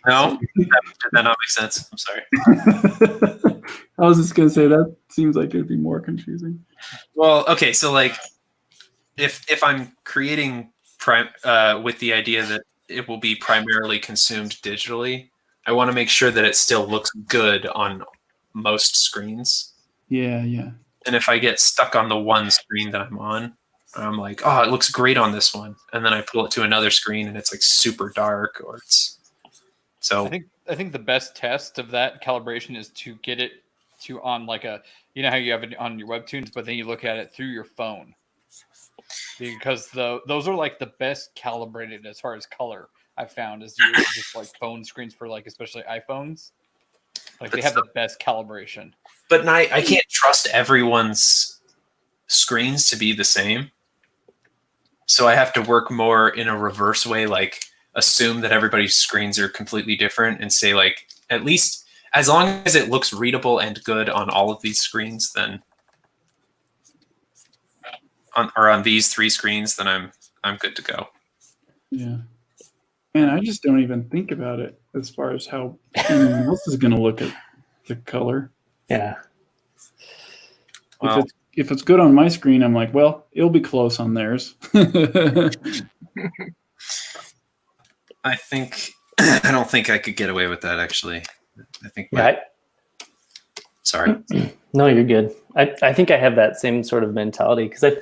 No, did that not make sense? I'm sorry. I was just gonna say that seems like it'd be more confusing. Well, okay, so like, if I'm creating with the idea that it will be primarily consumed digitally, I want to make sure that it still looks good on most screens. Yeah, yeah. And if I get stuck on the one screen that I'm on, I'm like, oh, it looks great on this one, and then I pull it to another screen and it's like super dark, or it's so. I think the best test of that calibration is to get it to on like a, you know how you have it on your Webtoons, but then you look at it through your phone, because those are like the best calibrated as far as color I've found is just like phone screens for like especially iPhones. Like they have the best calibration. But I can't trust everyone's screens to be the same. So I have to work more in a reverse way, like assume that everybody's screens are completely different and say like, at least as long as it looks readable and good on all of these screens, then on these 3 screens, then I'm good to go. Yeah. Man, I just don't even think about it as far as how anyone else is gonna look at the color. Yeah. Well, If it's good on my screen, I'm like, well, it'll be close on theirs. I think I don't think I could get away with that actually. I think Yeah. sorry. No, you're good. I think I have that same sort of mentality because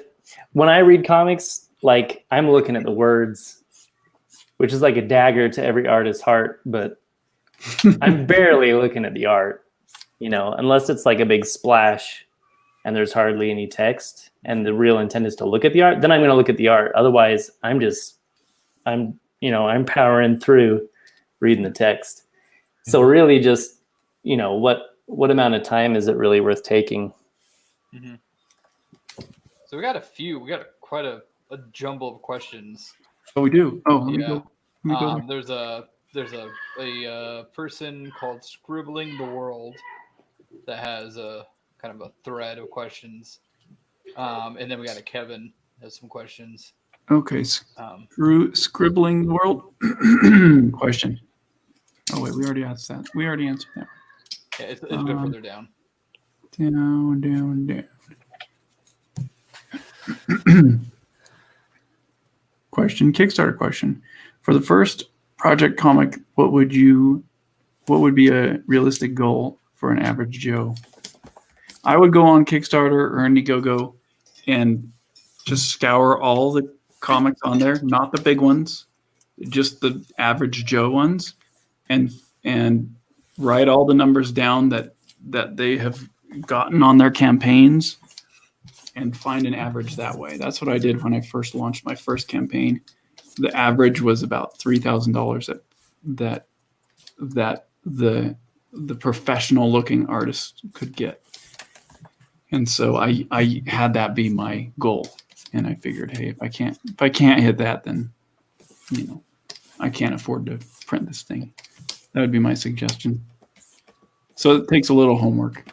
when I read comics, like I'm looking at the words, which is like a dagger to every artist's heart, but I'm barely looking at the art, unless it's like a big splash and there's hardly any text and the real intent is to look at the art, then I'm going to look at the art. Otherwise, I'm powering through reading the text. So really just, what amount of time is it really worth taking? Mm-hmm. So we got quite a jumble of questions. Oh, we do. Oh, let me Yeah. go. Let me go. There's a person called Scribbling the World that has a kind of a thread of questions, and then we got a Kevin has some questions. Okay, scribbling the world question. Oh wait, we already asked that. We already answered that. Yeah, it's a bit further down. Down. Question, Kickstarter question. For the first project comic, what would be a realistic goal for an average Joe? I would go on Kickstarter or Indiegogo and just scour all the comics on there, not the big ones, just the average Joe ones, and write all the numbers down that they have gotten on their campaigns and find an average that way. That's what I did when I first launched my first campaign. The average was about $3,000 that the professional looking artist could get. And so I had that be my goal. And I figured, hey, if I can't hit that, then I can't afford to print this thing. That would be my suggestion. So it takes a little homework.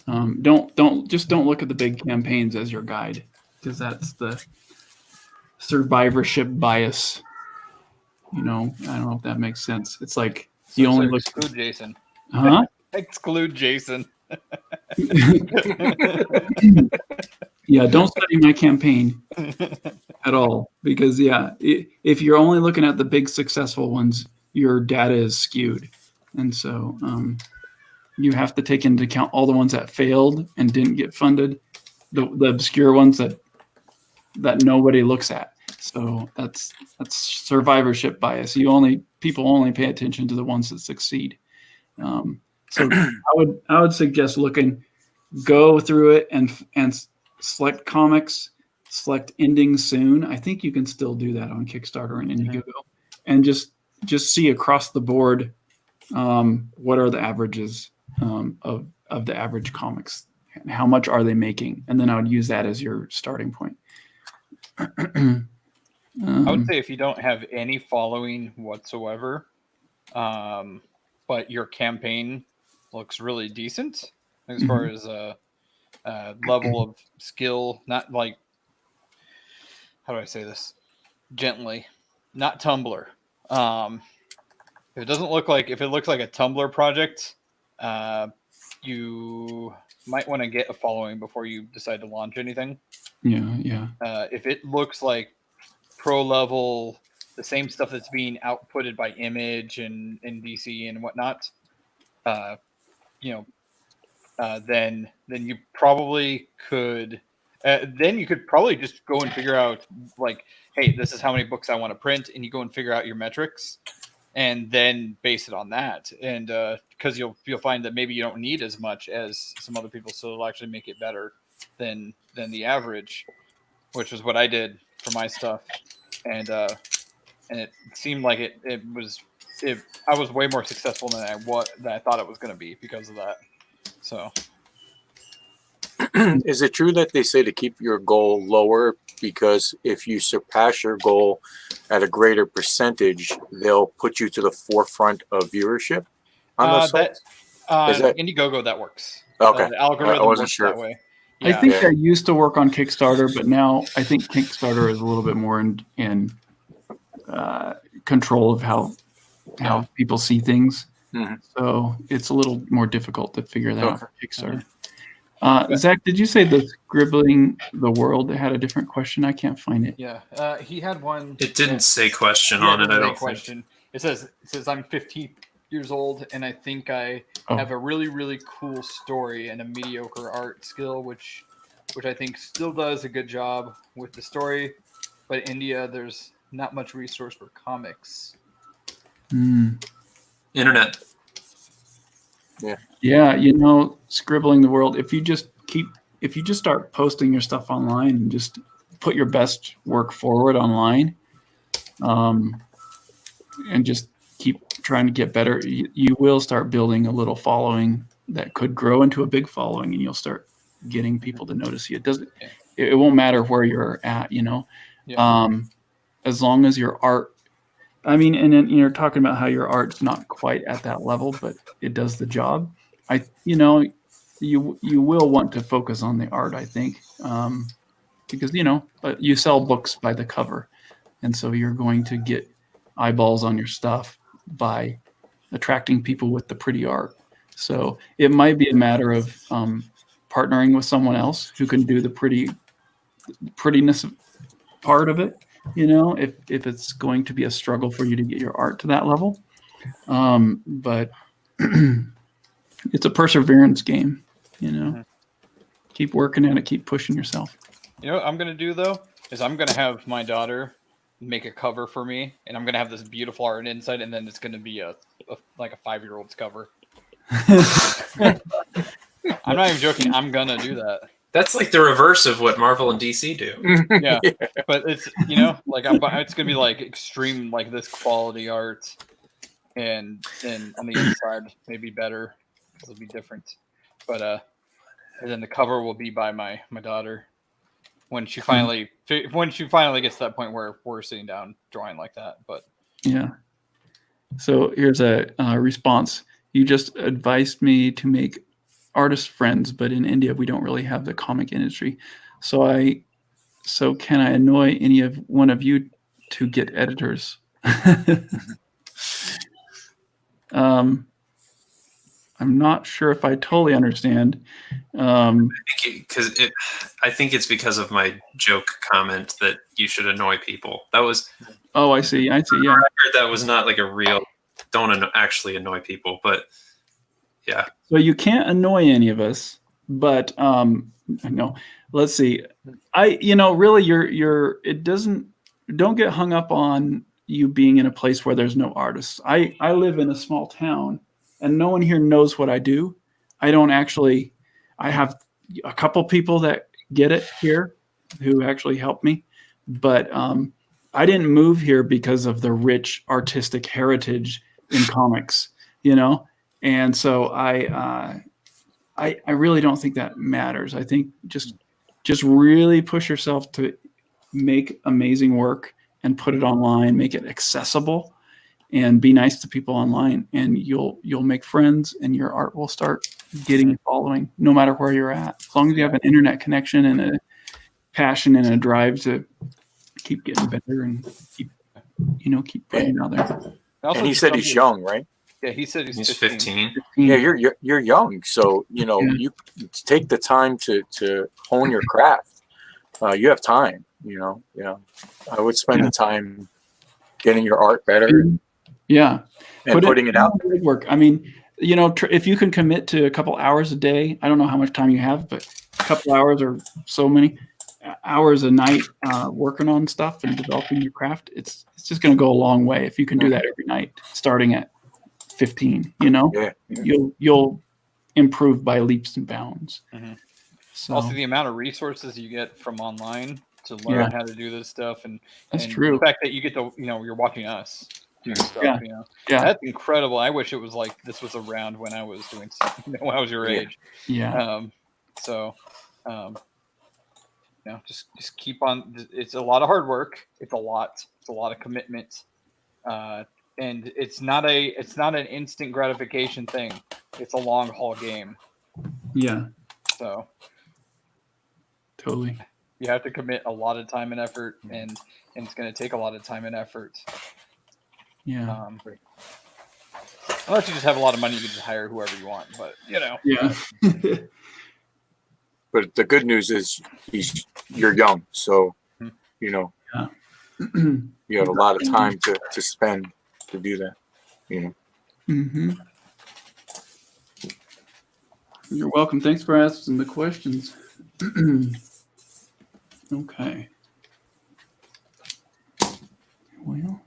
Don't look at the big campaigns as your guide, because that's the survivorship bias. I don't know if that makes sense. It's like you only look. Exclude Jason. Huh? Exclude Jason. Yeah, don't study my campaign at all, because if you're only looking at the big successful ones, your data is skewed, and so you have to take into account all the ones that failed and didn't get funded, the obscure ones that nobody looks at. So that's survivorship bias. People only pay attention to the ones that succeed. So I would suggest go through it and select comics, select ending soon. I think you can still do that on Kickstarter and Indiegogo, and just see across the board what are the averages of the average comics, and how much are they making, and then I would use that as your starting point. I would say if you don't have any following whatsoever, but your campaign looks really decent as far as level of skill, not like, how do I say this gently, not Tumblr. If it looks like a Tumblr project, you might want to get a following before you decide to launch anything. Yeah. If it looks like pro level, the same stuff that's being outputted by Image and DC and whatnot, then you probably could. Then you could probably just go and figure out, like, hey, this is how many books I want to print, and you go and figure out your metrics, and then base it on that. And because you'll find that maybe you don't need as much as some other people, so it'll actually make it better than the average, which is what I did for my stuff. And it seemed like I was way more successful than I thought it was going to be because of that. So. Is it true that they say to keep your goal lower, because if you surpass your goal at a greater percentage, they'll put you to the forefront of viewership on those sites? Indiegogo, that works. Okay. The algorithm I wasn't works sure. that way. I think that used to work on Kickstarter, but now I think Kickstarter is a little bit more in control of how people see things. Mhm. So it's a little more difficult to figure that out for Kickstarter. Zach, did you say the Scribbling the World had a different question? I can't find it. Yeah, he had one. It didn't say question on it. I don't question. It says I'm 15 years old, and I think I Oh. have a really, really cool story and a mediocre art skill, which I think still does a good job with the story. But in India, there's not much resource for comics. Internet. Yeah, Scribbling the World. If you just start posting your stuff online and just put your best work forward online, and just keep trying to get better, you will start building a little following that could grow into a big following, and you'll start getting people to notice you. It won't matter where you're at, as long as your art. I mean, and then you're talking about how your art's not quite at that level, but it does the job. You will want to focus on the art, I think, because you sell books by the cover, and so you're going to get eyeballs on your stuff by attracting people with the pretty art. So it might be a matter of partnering with someone else who can do the prettiness part of it. If it's going to be a struggle for you to get your art to that level, but it's a perseverance game. Keep working at it, keep pushing yourself. What I'm gonna do though is I'm gonna have my daughter make a cover for me, and I'm gonna have this beautiful art inside, and then it's gonna be a 5-year-old's cover. I'm not even joking. I'm gonna do that. That's like the reverse of what Marvel and DC do. Yeah, but it's like it's gonna be like extreme, like this quality art, and on the inside maybe better. It'll be different, but and then the cover will be by my daughter when she finally gets to that point where we're sitting down drawing like that. But Yeah. So here's a response. You just advised me to make artist friends, but in India we don't really have the comic industry. So can I annoy one of you to get editors? I'm not sure if I totally understand. I think it's because of my joke comment that you should annoy people. That was. Oh, I see. Yeah. I heard that was not like a real. Don't actually annoy people, but yeah. So you can't annoy any of us, but no. Let's see. Really, don't get hung up on you being in a place where there's no artists. I live in a small town, and no one here knows what I do. I have a couple people that get it here who actually help me, but I didn't move here because of the rich artistic heritage in comics, and so I really don't think that matters. I think just really push yourself to make amazing work and put it online, make it accessible, and be nice to people online, and you'll make friends, and your art will start getting a following no matter where you're at. As long as you have an internet connection and a passion and a drive to keep getting better and keep putting it out there. And he said he's young, right? Yeah, he said He's 15. Yeah, you're young, so you take the time to hone your craft. You have time, I would spend the time getting your art better. Yeah, and putting it out. Work. I mean, if you can commit to a couple hours a day, I don't know how much time you have, but a couple hours or so many hours a night working on stuff and developing your craft, it's just going to go a long way. If you can do that every night, starting at 15, you'll improve by leaps and bounds. Mm-hmm. So, also, the amount of resources you get from online to learn how to do this stuff, and true. The fact that you get to, you're watching us do stuff, that's incredible. I wish it was like this was around when I was doing something, when I was your age. Yeah. Just keep on. It's a lot of hard work. It's a lot of commitment. And it's not an instant gratification thing. It's a long haul game. Yeah. So totally. You have to commit a lot of time and effort, and it's going to take a lot of time and effort. Yeah. Unless you just have a lot of money, you can just hire whoever you want. But Yeah. But the good news is you're young, so you have a lot of time to spend to do that. Mm-hmm. You're welcome. Thanks for asking the questions. Okay. Well,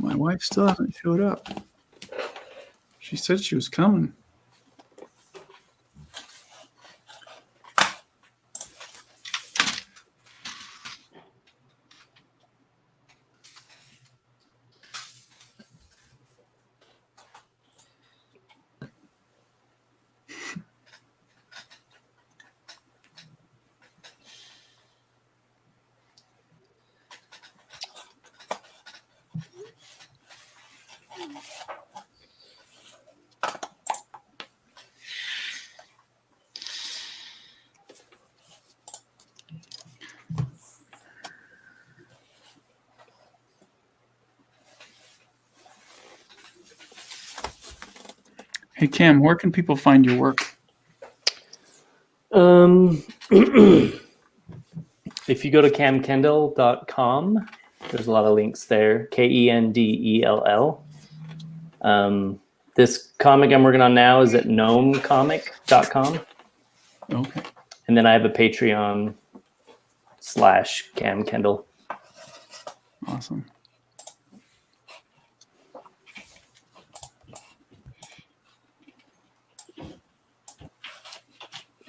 my wife still hasn't showed up. She said she was coming. Hey Cam, where can people find your work? If you go to camkendall.com, there's a lot of links there. Kendell. This comic I'm working on now is at gnomecomic.com. Okay. And then I have a Patreon /camkendall. Awesome.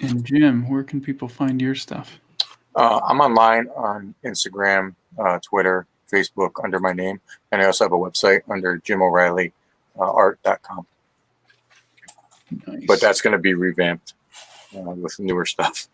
And Jim, where can people find your stuff? I'm online on Instagram, Twitter, Facebook under my name, and I also have a website under JimO'ReillyArt.com. Nice. But that's going to be revamped with newer stuff.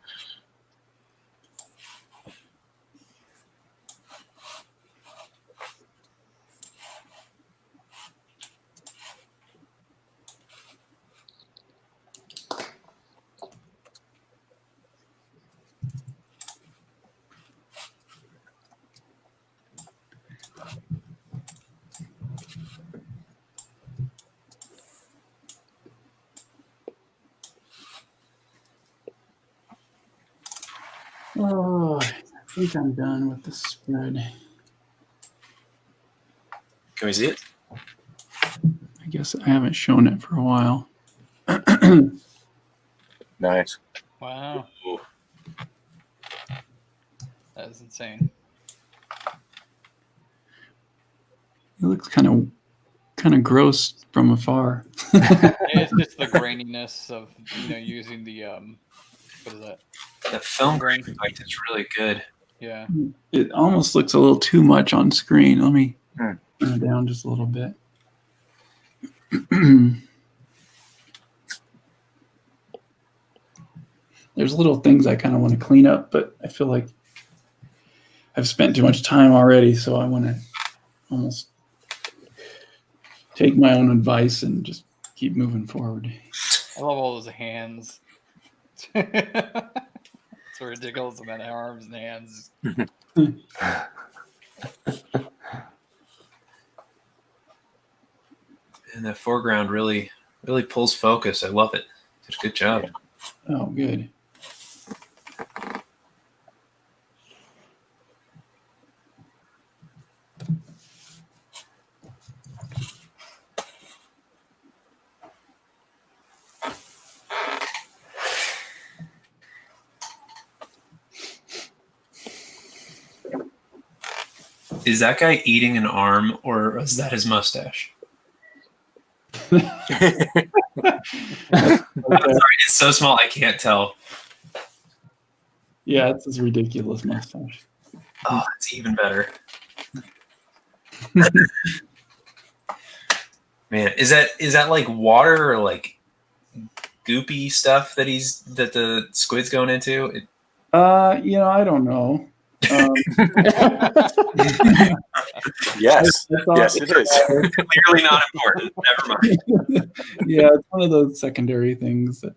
Oh, I think I'm done with the spread. Can we see it? I guess I haven't shown it for a while. Nice. Wow. Ooh. That is insane. It looks kind of gross from afar. It's just the graininess of using the what is that? The film grain effect is really good. Yeah. It almost looks a little too much on screen. Let me turn it down just a little bit. There's little things I kind of want to clean up, but I feel like I've spent too much time already, so I want to almost take my own advice and just keep moving forward. I love all those hands. It's ridiculous, and then arms and hands. And the foreground really pulls focus. I love it. Did a good job. Oh, good. Is that guy eating an arm, or is that his mustache? I'm sorry, it's so small I can't tell. Yeah, it's his ridiculous mustache. Oh, that's even better. Man, is that like water or like goopy stuff that the squid's going into? I don't know. Yes. Yes, it is. Clearly not important. Never mind. Yeah, it's one of those secondary things that.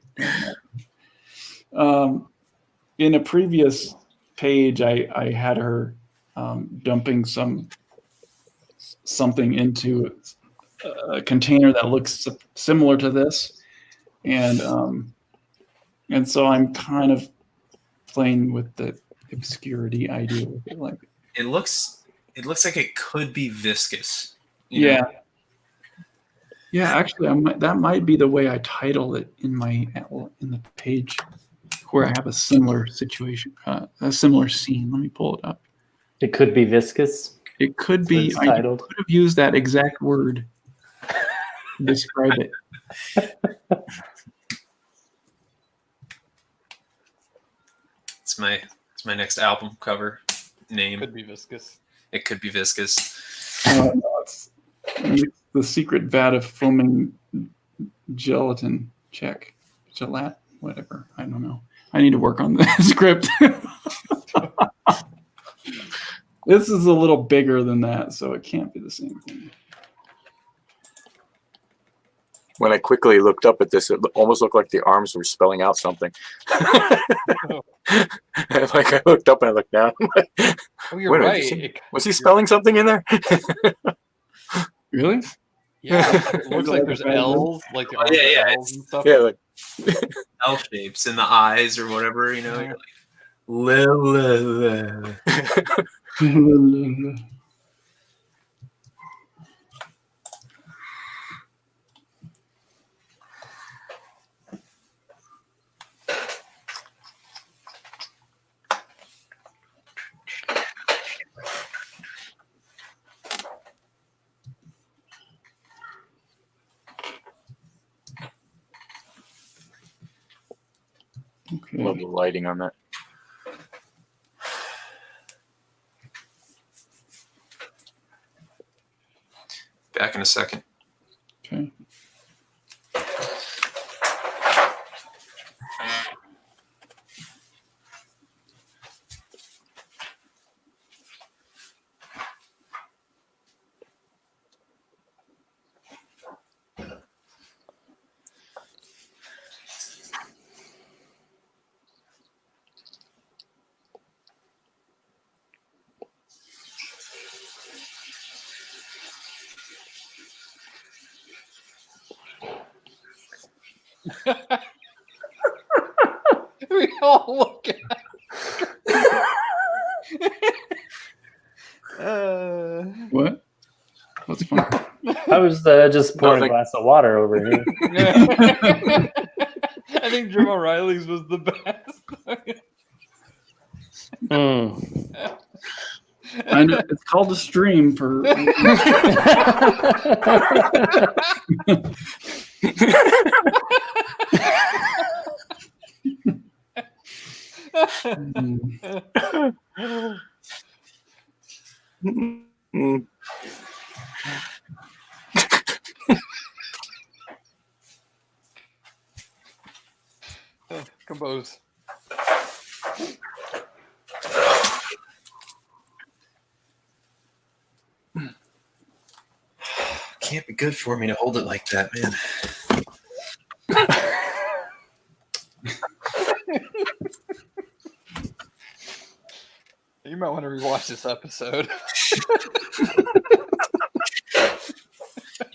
In a previous page, I had her dumping something into a container that looks similar to this, and so I'm kind of playing with the obscurity idea with it, like It looks like it could be viscous. yeah. Actually, that might be the way I title it in the page where I have a similar situation, a similar scene. Let me pull it up. It could be viscous. It could be. It's I titled. could have used that exact word to describe it. It's my next album cover name. Could be viscous. It could be viscous. No, it's the secret vat of foaming gelatin. Check. Gelat. Whatever. I don't know. I need to work on the script. This is a little bigger than that, so it can't be the same thing. When I quickly looked up at this, it almost looked like the arms were spelling out something. Like I looked up and I looked down. Oh, you're Wait, right. was he spelling something in there? Really? Yeah, it looks like there's L's, like the arms yeah, are L's and stuff. Yeah, like L shapes in the eyes or whatever, you know. You're like, Love Okay. the lighting on that. Back in a second. Okay. We all look at. What? What's fun? I was just pouring Nothing. a glass of water over here. I think Jim O'Reilly's was the best. Mm. I know it's called a stream for. Mm. Compose. Can't be good for me to hold it like that, man. You might want to rewatch this episode.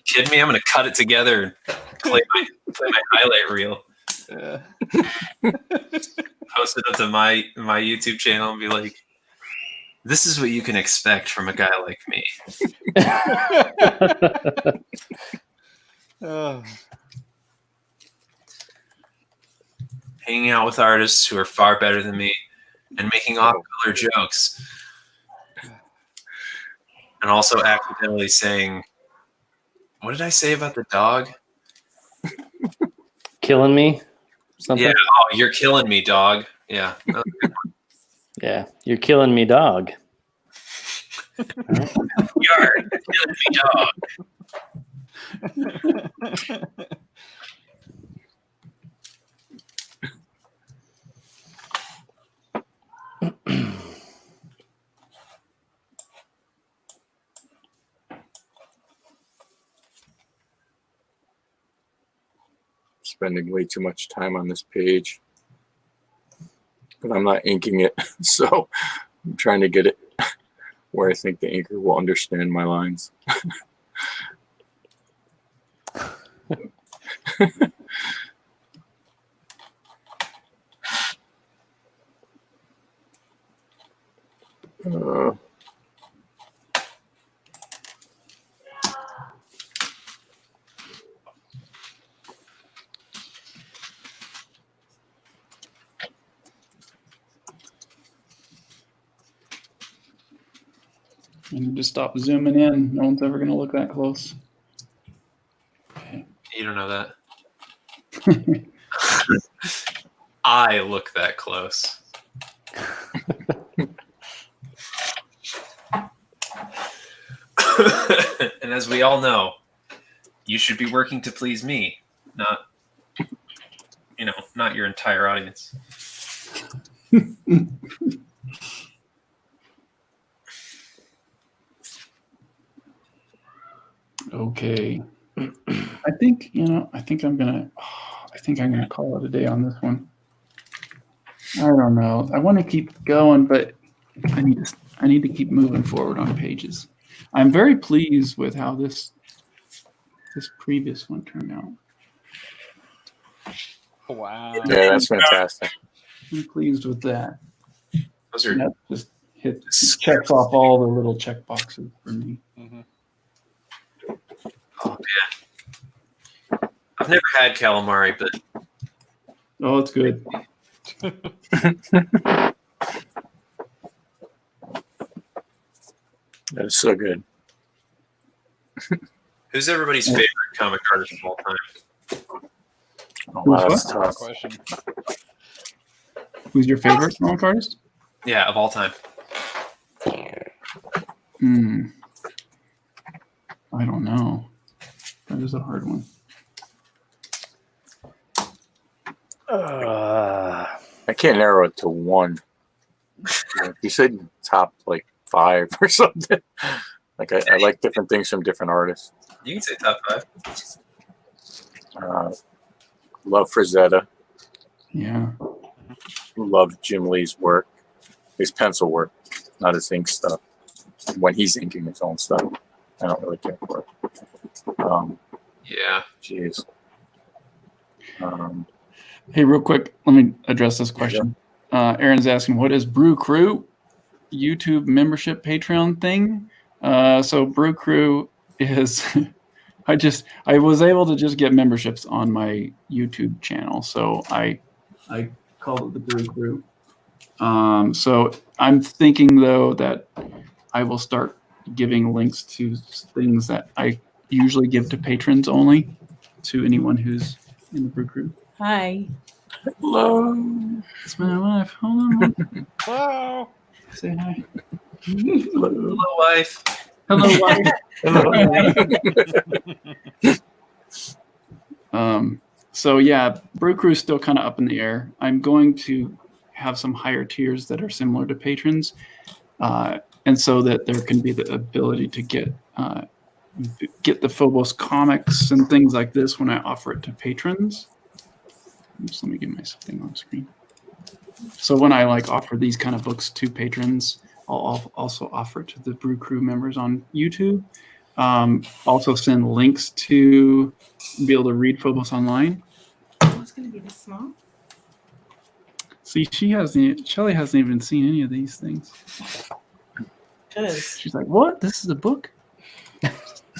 Kidding me? I'm gonna cut it together and play my highlight reel. Yeah. Post it up to my YouTube channel and be like, "This is what you can expect from a guy like me." Oh. Hanging out with artists who are far better than me and making off-color jokes, and also accidentally saying, "What did I say about the dog?" Killing me? Something? Yeah. Oh, you're killing me, dog. Yeah. Yeah. You're killing me, dog. You're killing me, dog. Spending way too much time on this page, but I'm not inking it, so I'm trying to get it where I think the inker will understand my lines. I need to stop zooming in. No one's ever going to look that close. You don't know that. I look that close. And as we all know, you should be working to please me, not your entire audience. Okay. I think I'm gonna call it a day on this one. I don't know. I want to keep going, but I need to keep moving forward on pages. I'm very pleased with how this previous one turned out. Wow. Yeah, that's fantastic. I'm pleased with that. Those are That just checks off all the little check boxes for me. Mhm. Oh man, I've never had calamari, but Oh, it's good. That is so good. who's everybody's favorite comic artist of all time? Oh, wow, that's Who's tough. Question. Who's your favorite comic artist? Yeah, of all time. I don't know. That is a hard one. I can't narrow it to one. You said top like 5 or something. Like I like different things from different artists. You can say top 5. Love Frazetta. Yeah. Love Jim Lee's work, his pencil work, not his ink stuff. When he's inking his own stuff, I don't really care for it. Yeah. Jeez. Hey, real quick, let me address this question. Aaron's asking, what is Brew Crew YouTube membership Patreon thing? So Brew Crew is I was able to just get memberships on my YouTube channel, so I called it the Brew Crew. So I'm thinking though that I will start giving links to things that I usually give to patrons only, to anyone who's in the Brew Crew. Hi. Hello. It's my wife. Hold on. Hello. Say hi. Hello, wife. Hello, wife. So yeah, Brew Crew is still kind of up in the air. I'm going to have some higher tiers that are similar to patrons, and so that there can be the ability to get the Phobos comics and things like this when I offer it to patrons. Oops, let me get my thing on screen. So when I offer these kind of books to patrons, I'll also offer it to the Brew Crew members on YouTube. Also send links to be able to read Phobos online. Oh, it's going to be this small? See, Shelly hasn't even seen any of these things. Because She's like, what? This is a book?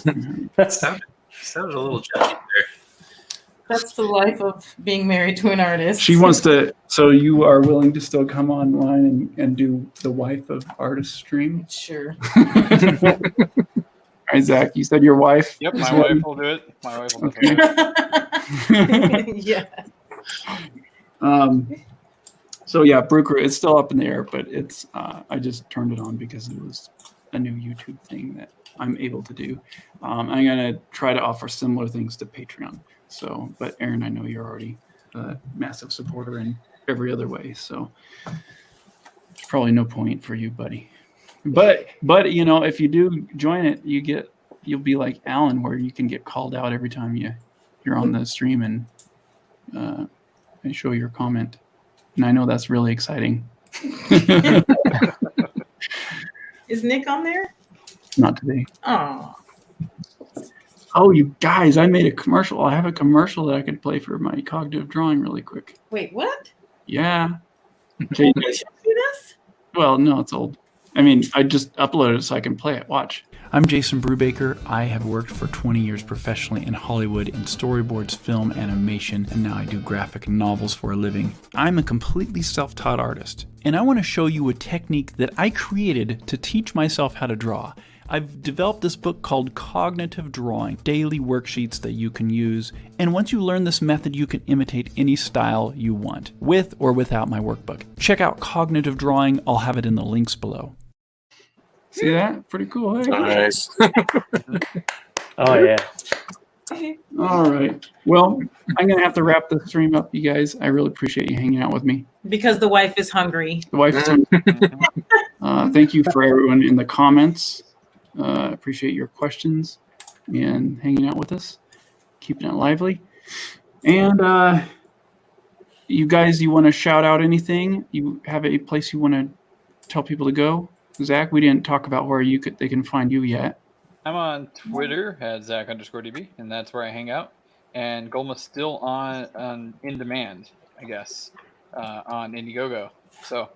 That sounded a little judgy there. that's the life of being married to an artist. She wants to, so you are willing to still come online and do the wife of artist stream? Sure. All right, Zach, you said your wife? Yep, is my willing? wife will do it. My wife will definitely do it. Yeah. So yeah, Brew Crew, it's still up in the air, but it's I just turned it on because it was a new YouTube thing that I'm able to do. I'm gonna try to offer similar things to Patreon. So, but Aaron, I know you're already a massive supporter in every other way, so there's probably no point for you, buddy. But you know, if you do join it, you'll be like Alan, where you can get called out every time you're on the stream and show your comment. And I know that's really exciting. Is Nick on there? Not today. Oh. Oh, you guys, I made a commercial. I have a commercial that I could play for my cognitive drawing really quick. Wait, what? Yeah. Okay, you guys- See this? well, no, it's old. I mean, I just uploaded it so I can play it. Watch. I'm Jason Brubaker. I have worked for 20 years professionally in Hollywood in storyboards, film, animation, and now I do graphic novels for a living. I'm a completely self-taught artist, and I want to show you a technique that I created to teach myself how to draw. I've developed this book called Cognitive Drawing, daily worksheets that you can use, and once you learn this method, you can imitate any style you want, with or without my workbook. Check out Cognitive Drawing. I'll have it in the links below. See that? Pretty cool, hey? Nice. Oh yeah. All right. Well, I'm going to have to wrap the stream up, you guys. I really appreciate you hanging out with me. Because the wife is hungry. The wife is thank you for everyone in the comments. Appreciate your questions and hanging out with us, keeping it lively. And you guys, you want to shout out anything? You have a place you want to tell people to go? Zach, we didn't talk about where they can find you yet. I'm on Twitter at Zach_DB, and that's where I hang out. And Golma's still on In Demand, I guess, on Indiegogo. So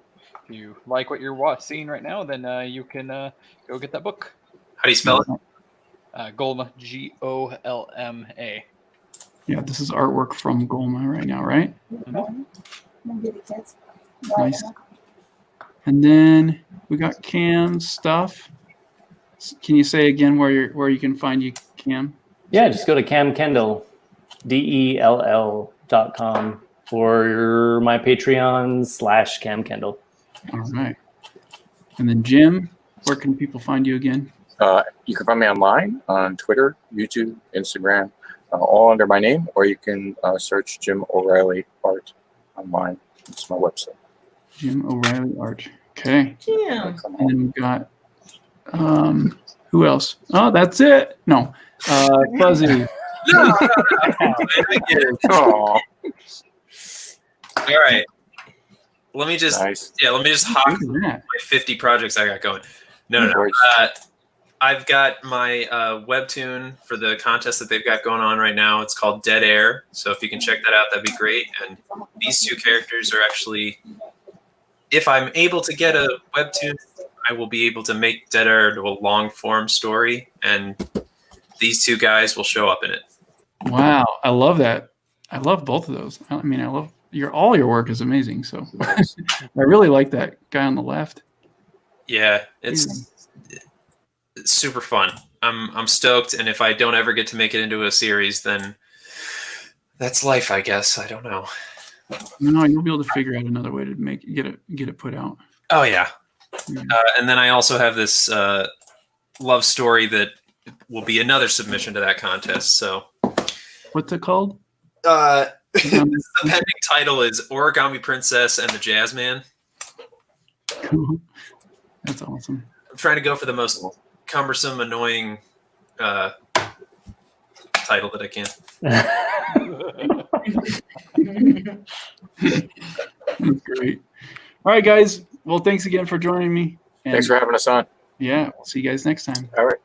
if you like what you're seeing right now, then you can go get that book. How do you spell it? Golma, Golma. Yeah, this is artwork from Golma right now, right? Nice. And then we got Cam's stuff. Can you say again where you can find you, Cam? Yeah, just go to Cam Kendall, DELL.com. or my Patreon /Cam Kendall. All right. And then Jim, where can people find you again? You can find me online on Twitter, YouTube, Instagram, all under my name, or you can search Jim O'Reilly Art online. It's my website. Jim O'Reilly Art. Okay. Jim. And then we've got who else? Oh, that's it. No. Fuzzy. No. Oh, All right. Let me just nice. hawk Look at that. my 50 projects I got going. No. I've got my webtoon for the contest that they've got going on right now. It's called Dead Air. So if you can check that out, that'd be great. And these two characters are actually, if I'm able to get a webtoon, I will be able to make Dead Air into a long form story, and these two guys will show up in it. Wow, I love that. I love both of those. I mean, I love all your work is amazing. So I really like that guy on the left. Yeah, it's super fun. I'm stoked, and if I don't ever get to make it into a series, then that's life, I guess. I don't know. No, you'll be able to figure out another way to get it put out. Oh yeah. Yeah. And then I also have this love story that will be another submission to that contest. So What's it called? the pending title is Origami Princess and the Jazz Man. Cool. That's awesome. I'm trying to go for the most cumbersome, annoying title that I can. That's great. All right, guys. Well, thanks again for joining me. And Thanks for having us on. yeah, we'll see you guys next time. All right.